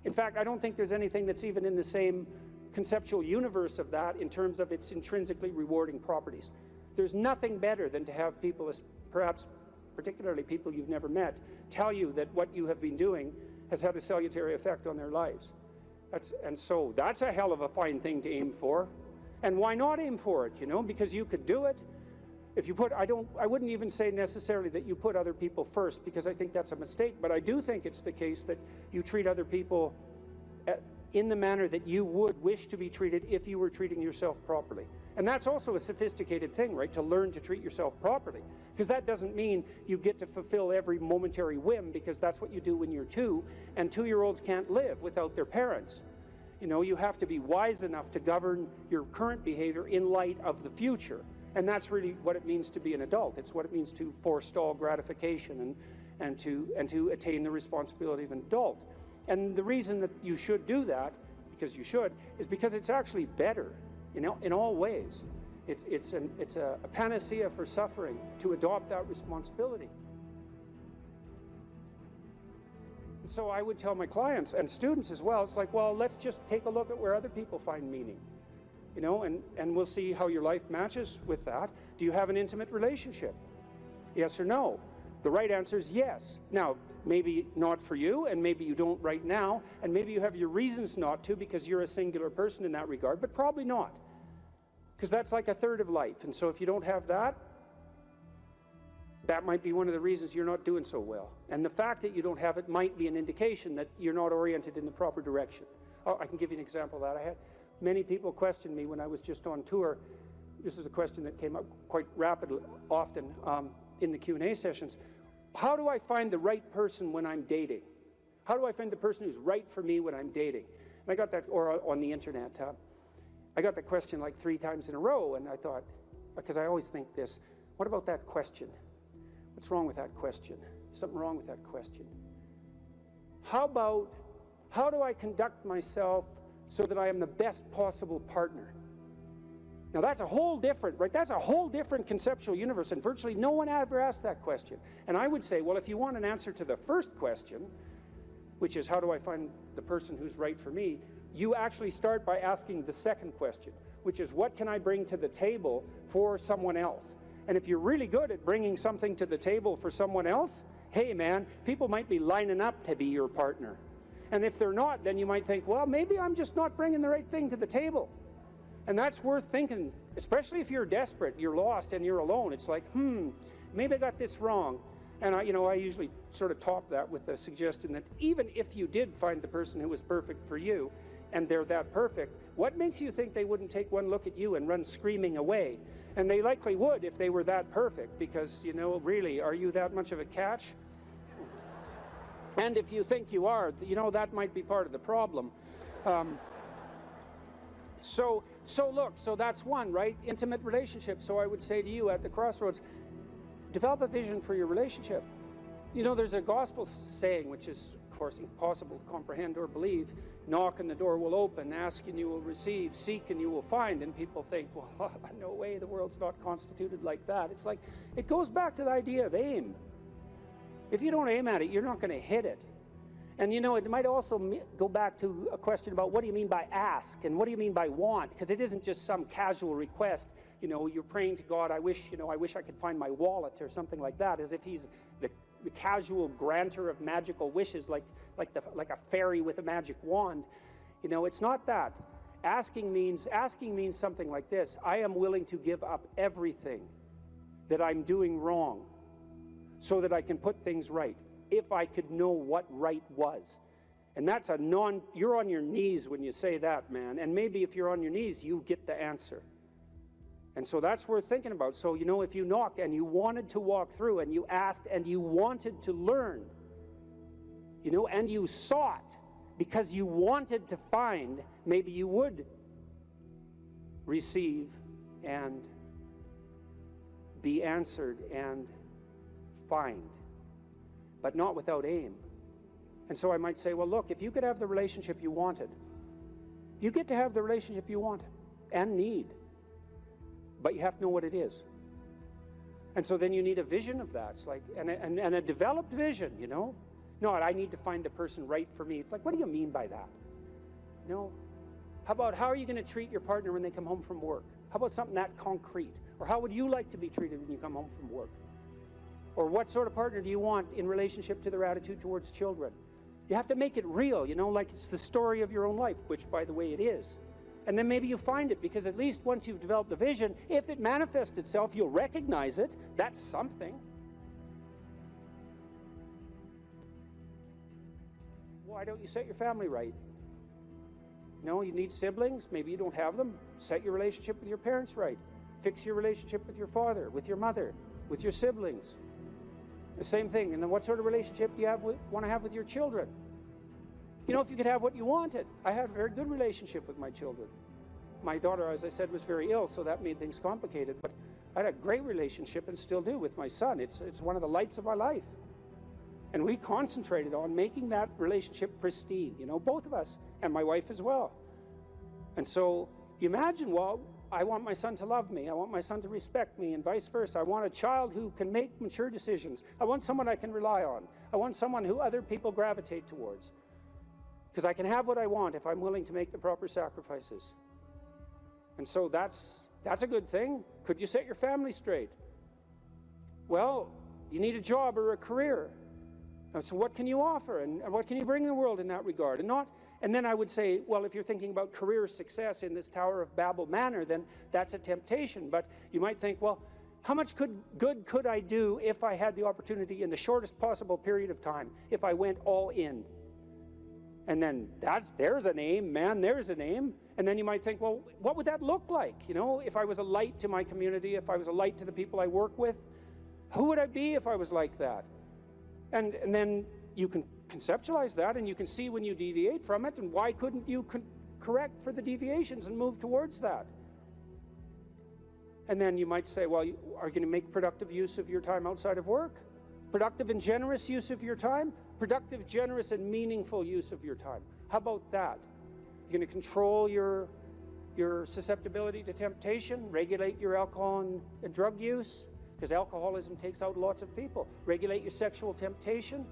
In fact, I don't think there's anything that's even in the same conceptual universe of that in terms of its intrinsically rewarding properties. There's nothing better than to have people, perhaps particularly people you've never met, tell you that what you have been doing has had a salutary effect on their lives. And so that's a hell of a fine thing to aim for. And why not aim for it, you know? Because you could do it. If you put, I wouldn't even say necessarily that you put other people first, because I think that's a mistake, but I do think it's the case that you treat other people in the manner that you would wish to be treated if you were treating yourself properly. And that's also a sophisticated thing, right? To learn to treat yourself properly. Because that doesn't mean you get to fulfill every momentary whim, because that's what you do when you're 2, and 2-year-olds can't live without their parents. You know, you have to be wise enough to govern your current behavior in light of the future. And that's really what it means to be an adult. It's what it means to forestall gratification and to attain the responsibility of an adult. And the reason that you should do that, because you should, is because it's actually better, you know, in all ways. It's a panacea for suffering to adopt that responsibility. And so I would tell my clients and students as well, it's like, well, let's just take a look at where other people find meaning, you know, and we'll see how your life matches with that. Do you have an intimate relationship? Yes or no? The right answer is yes. Now, maybe not for you, and maybe you don't right now, and maybe you have your reasons not to because you're a singular person in that regard, but probably not. Because that's like a third of life. And so if you don't have that, that might be one of the reasons you're not doing so well. And the fact that you don't have it might be an indication that you're not oriented in the proper direction. Oh, I can give you an example of that. I had many people question me when I was just on tour. This is a question that came up quite rapidly, often in the Q&A sessions. How do I find the right person when I'm dating? How do I find the person who's right for me when I'm dating? And I got that, or on the internet. I got that question like 3 times in a row, and I thought, because I always think this, what about that question? What's wrong with that question? Something wrong with that question. How about, how do I conduct myself so that I am the best possible partner? Now that's a whole different, right? That's a whole different conceptual universe, and virtually no one ever asked that question. And I would say, well, if you want an answer to the first question, which is how do I find the person who's right for me, you actually start by asking the second question, which is what can I bring to the table for someone else? And if you're really good at bringing something to the table for someone else, hey man, people might be lining up to be your partner. And if they're not, then you might think, well, maybe I'm just not bringing the right thing to the table. And that's worth thinking, especially if you're desperate, you're lost, and you're alone. It's like, maybe I got this wrong. And I usually sort of top that with the suggestion that even if you did find the person who was perfect for you, and they're that perfect, what makes you think they wouldn't take one look at you and run screaming away? And they likely would if they were that perfect, because, you know, really, are you that much of a catch? And if you think you are, you know, that might be part of the problem. So look, so that's one, right? Intimate relationship. So I would say to you at the crossroads, develop a vision for your relationship. You know, there's a gospel saying, which is, of course, impossible to comprehend or believe. Knock and the door will open, ask and you will receive, seek and you will find. And people think, well, no way, the world's not constituted like that. It's like, it goes back to the idea of aim. If you don't aim at it, you're not going to hit it. And you know, it might also go back to a question about what do you mean by ask and what do you mean by want? Because it isn't just some casual request. You know, you're praying to God, I wish I could find my wallet or something like that, as if he's the casual granter of magical wishes, like a fairy with a magic wand. You know, it's not that. Asking means something like this: I am willing to give up everything that I'm doing wrong so that I can put things right, if I could know what right was. And that's you're on your knees when you say that, man. And maybe if you're on your knees, you get the answer. And so that's worth thinking about. So, you know, if you knocked and you wanted to walk through and you asked and you wanted to learn, you know, and you sought because you wanted to find, maybe you would receive and be answered and find, but not without aim. And so I might say, well, look, if you could have the relationship you wanted, you get to have the relationship you want and need, but you have to know what it is. And so then you need a vision of that. It's like, and a developed vision, you know? Not, I need to find the person right for me. It's like, what do you mean by that? You know? How are you going to treat your partner when they come home from work? How about something that concrete? Or how would you like to be treated when you come home from work? Or what sort of partner do you want in relationship to their attitude towards children? You have to make it real, you know, like it's the story of your own life, which, by the way, it is. And then maybe you find it, because at least once you've developed the vision, if it manifests itself, you'll recognize it. That's something. Why don't you set your family right? No, you need siblings. Maybe you don't have them. Set your relationship with your parents right. Fix your relationship with your father, with your mother, with your siblings. The same thing. And then what sort of relationship do you want to have with your children? You know, if you could have what you wanted. I had a very good relationship with my children. My daughter, as I said, was very ill, so that made things complicated. But I had a great relationship, and still do, with my son. It's one of the lights of my life. And we concentrated on making that relationship pristine, you know, both of us, and my wife as well. And so you imagine, well, I want my son to love me. I want my son to respect me, and vice versa. I want a child who can make mature decisions. I want someone I can rely on. I want someone who other people gravitate towards. Because I can have what I want if I'm willing to make the proper sacrifices. And so that's a good thing. Could you set your family straight? Well, you need a job or a career. And so what can you offer, and what can you bring the world in that regard? And then I would say, well, if you're thinking about career success in this Tower of Babel manner, then that's a temptation. But you might think, well, how much good could I do if I had the opportunity in the shortest possible period of time, if I went all in? And then there's an aim, man, there's an aim. And then you might think, well, what would that look like? You know, if I was a light to my community, if I was a light to the people I work with, who would I be if I was like that? And then you can conceptualize that, and you can see when you deviate from it, and why couldn't you correct for the deviations and move towards that? And then you might say, well, are you going to make productive use of your time outside of work? Productive and generous use of your time? Productive, generous, and meaningful use of your time. How about that? You're going to control your susceptibility to temptation, regulate your alcohol and drug use, because alcoholism takes out lots of people. Regulate your sexual temptation.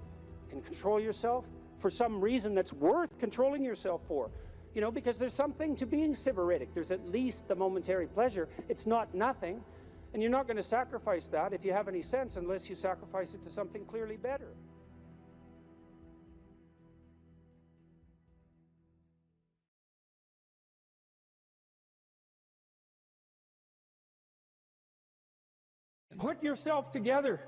You can control yourself for some reason that's worth controlling yourself for. You know, because there's something to being sybaritic. There's at least the momentary pleasure. It's not nothing. And you're not going to sacrifice that, if you have any sense, unless you sacrifice it to something clearly better. Put yourself together.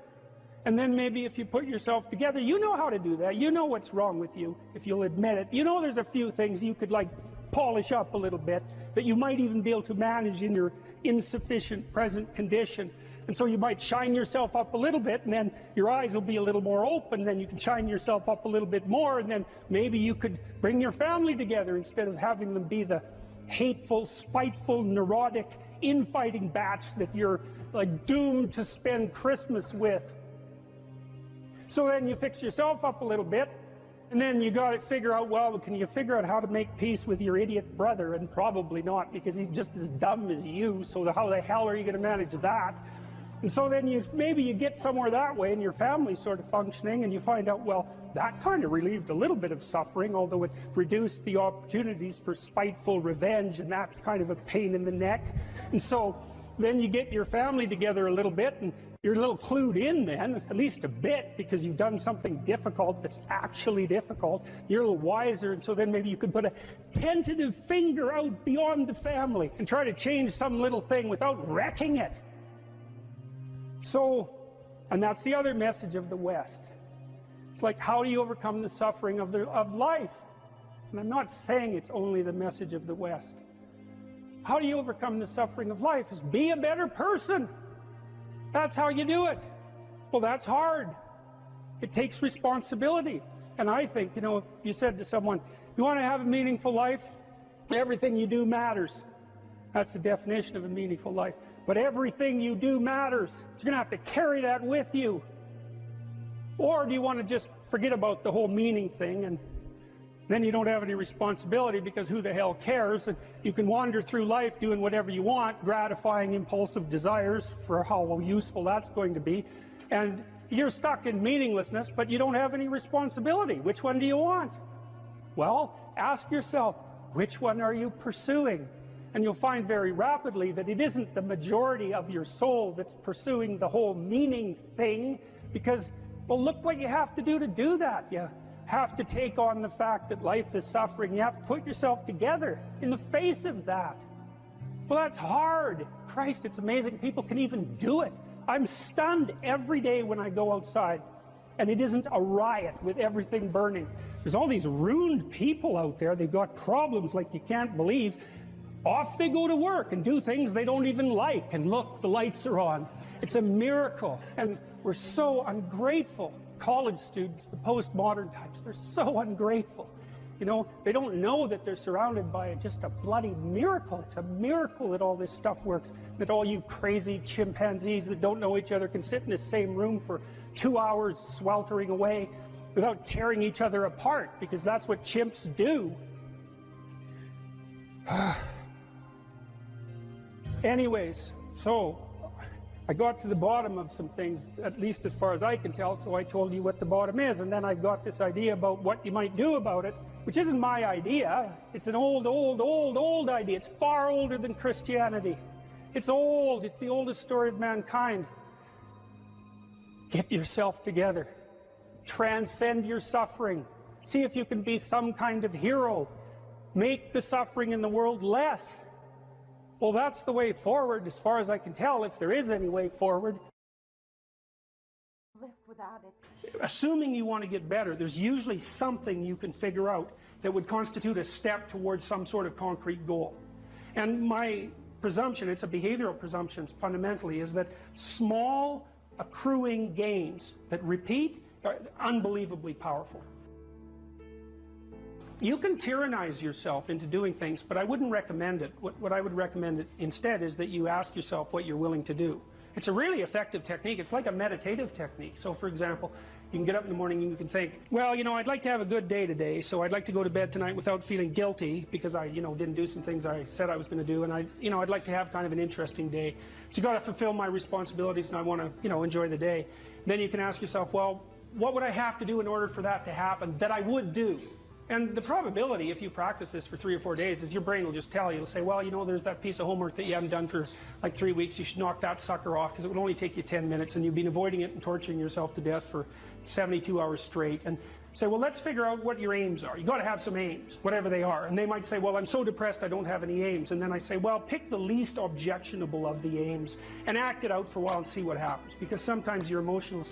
And then maybe if you put yourself together, you know how to do that. You know what's wrong with you, if you'll admit it. You know there's a few things you could, like, polish up a little bit, that you might even be able to manage in your insufficient present condition. And so you might shine yourself up a little bit, and then your eyes will be a little more open, and then you can shine yourself up a little bit more, and then maybe you could bring your family together instead of having them be the hateful, spiteful, neurotic, infighting batch that you're like doomed to spend Christmas with. So then you fix yourself up a little bit, and then you got to figure out, well, can you figure out how to make peace with your idiot brother? And probably not, because he's just as dumb as you, so how the hell are you going to manage that? And so then maybe you get somewhere that way, and your family's sort of functioning, and you find out, well, that kind of relieved a little bit of suffering, although it reduced the opportunities for spiteful revenge, and that's kind of a pain in the neck. And so then you get your family together a little bit, and you're a little clued in then, at least a bit, because you've done something difficult that's actually difficult. You're a little wiser, and so then maybe you could put a tentative finger out beyond the family and try to change some little thing without wrecking it. So, and that's the other message of the West. It's like, how do you overcome the suffering of life? And I'm not saying it's only the message of the West. How do you overcome the suffering of life? Is be a better person. That's how you do it. Well, that's hard. It takes responsibility. And I think, you know, if you said to someone, you want to have a meaningful life? Everything you do matters. That's the definition of a meaningful life. But everything you do matters. You're going to have to carry that with you. Or do you want to just forget about the whole meaning thing, and then you don't have any responsibility, because who the hell cares? And you can wander through life doing whatever you want, gratifying impulsive desires for how useful that's going to be. And you're stuck in meaninglessness, but you don't have any responsibility. Which one do you want? Well, ask yourself, which one are you pursuing? And you'll find very rapidly that it isn't the majority of your soul that's pursuing the whole meaning thing, because, well, look what you have to do that. You have to take on the fact that life is suffering. You have to put yourself together in the face of that. Well, that's hard. Christ, it's amazing people can even do it. I'm stunned every day when I go outside, and it isn't a riot with everything burning. There's all these ruined people out there. They've got problems like you can't believe. Off they go to work and do things they don't even like, and look, the lights are on. It's a miracle, and we're so ungrateful. College students, the postmodern types, they're so ungrateful. You know, they don't know that they're surrounded by just a bloody miracle. It's a miracle that all this stuff works, that all you crazy chimpanzees that don't know each other can sit in the same room for 2 hours sweltering away without tearing each other apart, because that's what chimps do. Anyways, so I got to the bottom of some things, at least as far as I can tell, so I told you what the bottom is, and then I got this idea about what you might do about it, which isn't my idea. It's an old idea. It's far older than Christianity. It's old. It's the oldest story of mankind. Get yourself together. Transcend your suffering. See if you can be some kind of hero. Make the suffering in the world less. Well, that's the way forward, as far as I can tell, if there is any way forward. Live without it. Assuming you want to get better, there's usually something you can figure out that would constitute a step towards some sort of concrete goal. And my presumption, it's a behavioral presumption fundamentally, is that small accruing gains that repeat are unbelievably powerful. You can tyrannize yourself into doing things, but I wouldn't recommend it. What I would recommend instead is that you ask yourself what you're willing to do. It's a really effective technique. It's like a meditative technique. So, for example, you can get up in the morning and you can think, well, you know, I'd like to have a good day today, so I'd like to go to bed tonight without feeling guilty because I, you know, didn't do some things I said I was going to do, and I'd like to have kind of an interesting day. So you got to fulfill my responsibilities, and I want to, you know, enjoy the day. Then you can ask yourself, well, what would I have to do in order for that to happen that I would do? And the probability, if you practice this for 3 or 4 days, is your brain will just tell you. It'll say, well, you know, there's that piece of homework that you haven't done for like 3 weeks. You should knock that sucker off because it would only take you 10 minutes and you've been avoiding it and torturing yourself to death for 72 hours straight. And say, well, let's figure out what your aims are. You got to have some aims, whatever they are. And they might say, well, I'm so depressed I don't have any aims. And then I say, well, pick the least objectionable of the aims and act it out for a while and see what happens. Because sometimes your emotional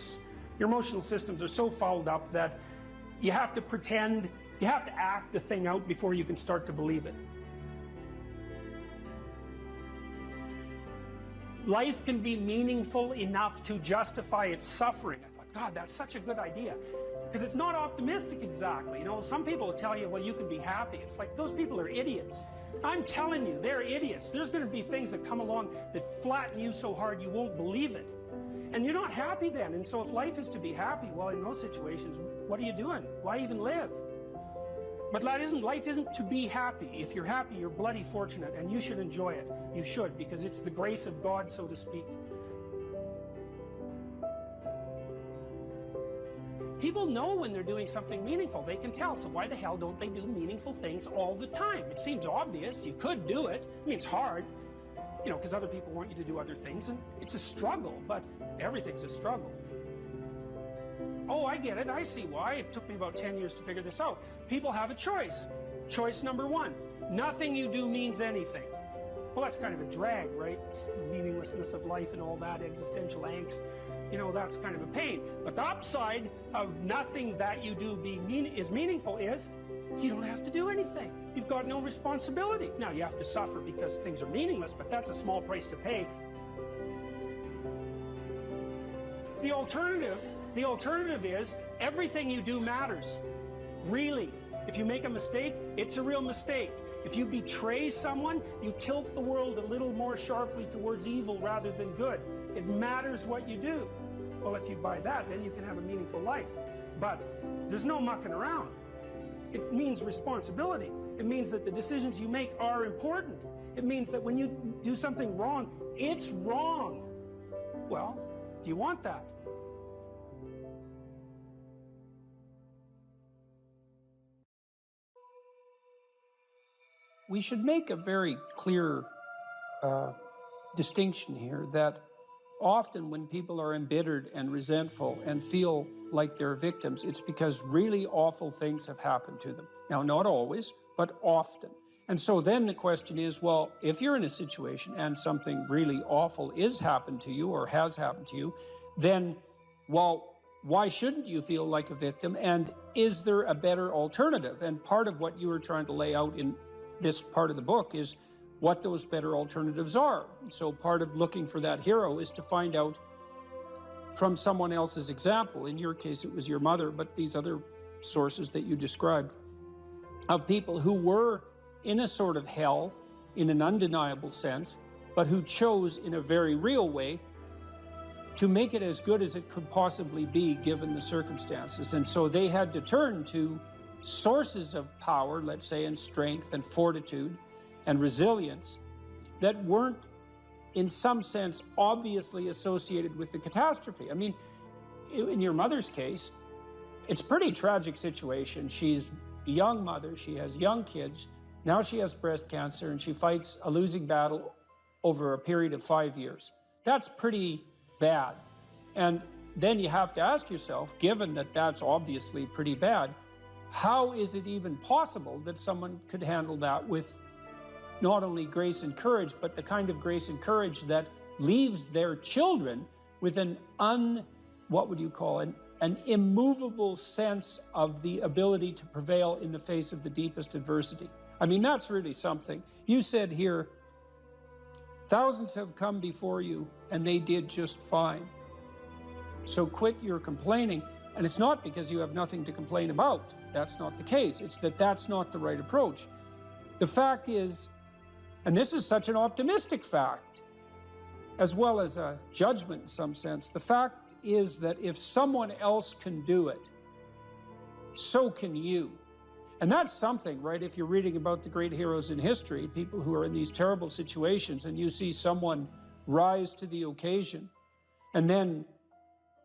systems are so fouled up that you have to pretend You have to act the thing out before you can start to believe it. Life can be meaningful enough to justify its suffering. I thought, God, that's such a good idea. Because it's not optimistic exactly. You know, some people will tell you, well, you can be happy. It's like, those people are idiots. I'm telling you, they're idiots. There's going to be things that come along that flatten you so hard you won't believe it. And you're not happy then. And so if life is to be happy, well, in those situations, what are you doing? Why even live? But life isn't to be happy. If you're happy, you're bloody fortunate, and you should enjoy it. You should, because it's the grace of God, so to speak. People know when they're doing something meaningful. They can tell. So why the hell don't they do meaningful things all the time? It seems obvious. You could do it. I mean, it's hard, you know, because other people want you to do other things, and it's a struggle, but everything's a struggle. Oh, I get it. I see why. It took me about 10 years to figure this out. People have a choice. Choice number one, nothing you do means anything. Well, that's kind of a drag, right? It's the meaninglessness of life and all that, existential angst. You know, that's kind of a pain. But the upside of nothing that you do is meaningful is you don't have to do anything. You've got no responsibility. Now, you have to suffer because things are meaningless, but that's a small price to pay. The alternative is everything you do matters. Really. If you make a mistake, it's a real mistake. If you betray someone, you tilt the world a little more sharply towards evil rather than good. It matters what you do. Well, if you buy that, then you can have a meaningful life. But there's no mucking around. It means responsibility. It means that the decisions you make are important. It means that when you do something wrong, it's wrong. Well, do you want that? We should make a very clear distinction here that often when people are embittered and resentful and feel like they're victims, it's because really awful things have happened to them. Now, not always, but often. And so then the question is, well, if you're in a situation and something really awful is happened to you or has happened to you, then, well, why shouldn't you feel like a victim? And is there a better alternative? And part of what you were trying to lay out in this part of the book is what those better alternatives are. So part of looking for that hero is to find out from someone else's example. In your case, it was your mother, but these other sources that you described of people who were in a sort of hell in an undeniable sense, but who chose in a very real way to make it as good as it could possibly be given the circumstances. And so they had to turn to sources of power, let's say, and strength and fortitude and resilience that weren't, in some sense, obviously associated with the catastrophe. I mean, in your mother's case, it's a pretty tragic situation. She's a young mother, she has young kids, now she has breast cancer, and she fights a losing battle over a period of 5 years. That's pretty bad. And then you have to ask yourself, given that that's obviously pretty bad, how is it even possible that someone could handle that with not only grace and courage, but the kind of grace and courage that leaves their children with an immovable sense of the ability to prevail in the face of the deepest adversity? I mean, that's really something. You said here, thousands have come before you and they did just fine. So quit your complaining. And it's not because you have nothing to complain about. That's not the case. It's that that's not the right approach. The fact is, and this is such an optimistic fact, as well as a judgment in some sense, the fact is that if someone else can do it, so can you. And that's something, right? If you're reading about the great heroes in history, people who are in these terrible situations, and you see someone rise to the occasion, and then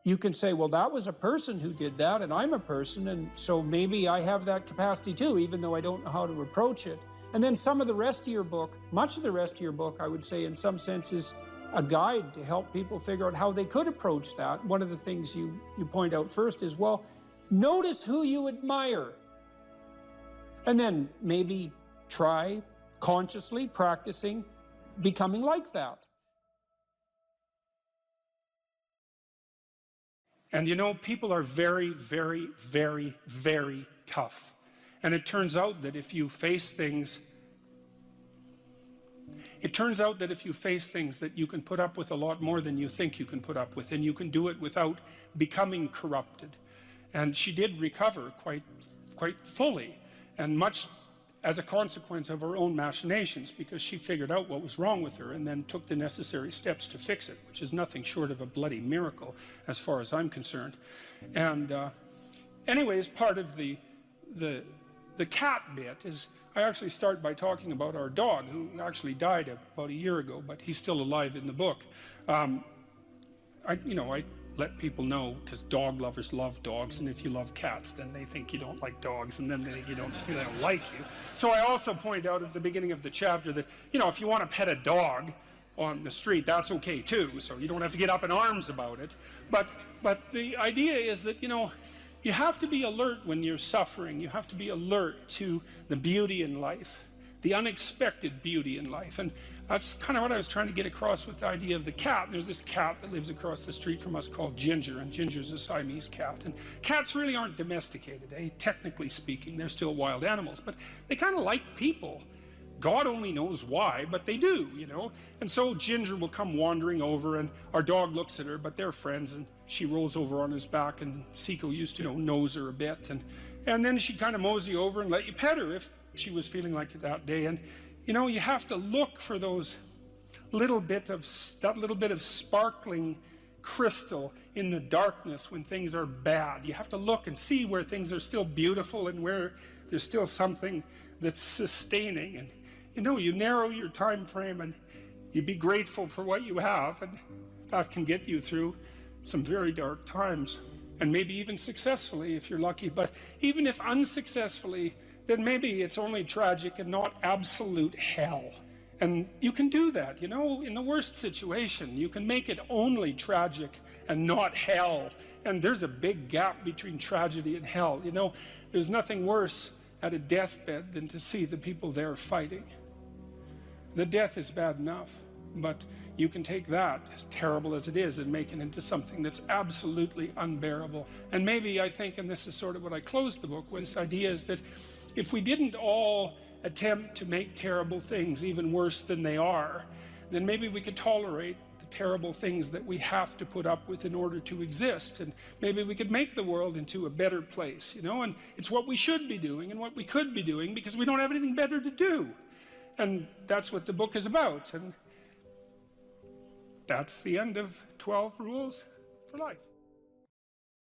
you can say, well, that was a person who did that, and I'm a person, and so maybe I have that capacity too, even though I don't know how to approach it. And then some of the rest of your book, much of the rest of your book, I would say in some sense is a guide to help people figure out how they could approach that. One of the things you point out first is, well, notice who you admire. And then maybe try consciously practicing becoming like that. And you know, people are very, very, very, very tough. And it turns out that if you face things, that you can put up with a lot more than you think you can put up with, and you can do it without becoming corrupted. And she did recover quite fully, and much as a consequence of her own machinations, because she figured out what was wrong with her and then took the necessary steps to fix it, which is nothing short of a bloody miracle as far as I'm concerned. And anyways, part of the cat bit is, I actually start by talking about our dog, who actually died about a year ago, but he's still alive in the book. I let people know, because dog lovers love dogs, and if you love cats, then they think you don't like dogs, and then they think they don't like you. So I also point out at the beginning of the chapter that, if you want to pet a dog on the street, that's okay too, so you don't have to get up in arms about it. But the idea is that, you have to be alert when you're suffering. You have to be alert to the beauty in life, the unexpected beauty in life. And that's kind of what I was trying to get across with the idea of the cat. There's this cat that lives across the street from us called Ginger, and Ginger's a Siamese cat. And cats really aren't domesticated, technically speaking. They're still wild animals, but they kind of like people. God only knows why, but they do, And so Ginger will come wandering over, and our dog looks at her, but they're friends, and she rolls over on his back, and Seiko used to, nose her a bit, and then she'd kind of mosey over and let you pet her if she was feeling like it that day. And, you have to look for that little bit of sparkling crystal in the darkness when things are bad. You have to look and see where things are still beautiful and where there's still something that's sustaining. And, you narrow your time frame and you be grateful for what you have, and that can get you through some very dark times, and maybe even successfully if you're lucky. But even if unsuccessfully, then maybe it's only tragic and not absolute hell. And you can do that, in the worst situation. You can make it only tragic and not hell. And there's a big gap between tragedy and hell. There's nothing worse at a deathbed than to see the people there fighting. The death is bad enough, but you can take that, as terrible as it is, and make it into something that's absolutely unbearable. And maybe I think, and this is sort of what I closed the book with, this idea is that if we didn't all attempt to make terrible things even worse than they are, then maybe we could tolerate the terrible things that we have to put up with in order to exist, and maybe we could make the world into a better place, and it's what we should be doing and what we could be doing, because we don't have anything better to do. And that's what the book is about, and that's the end of 12 Rules for Life.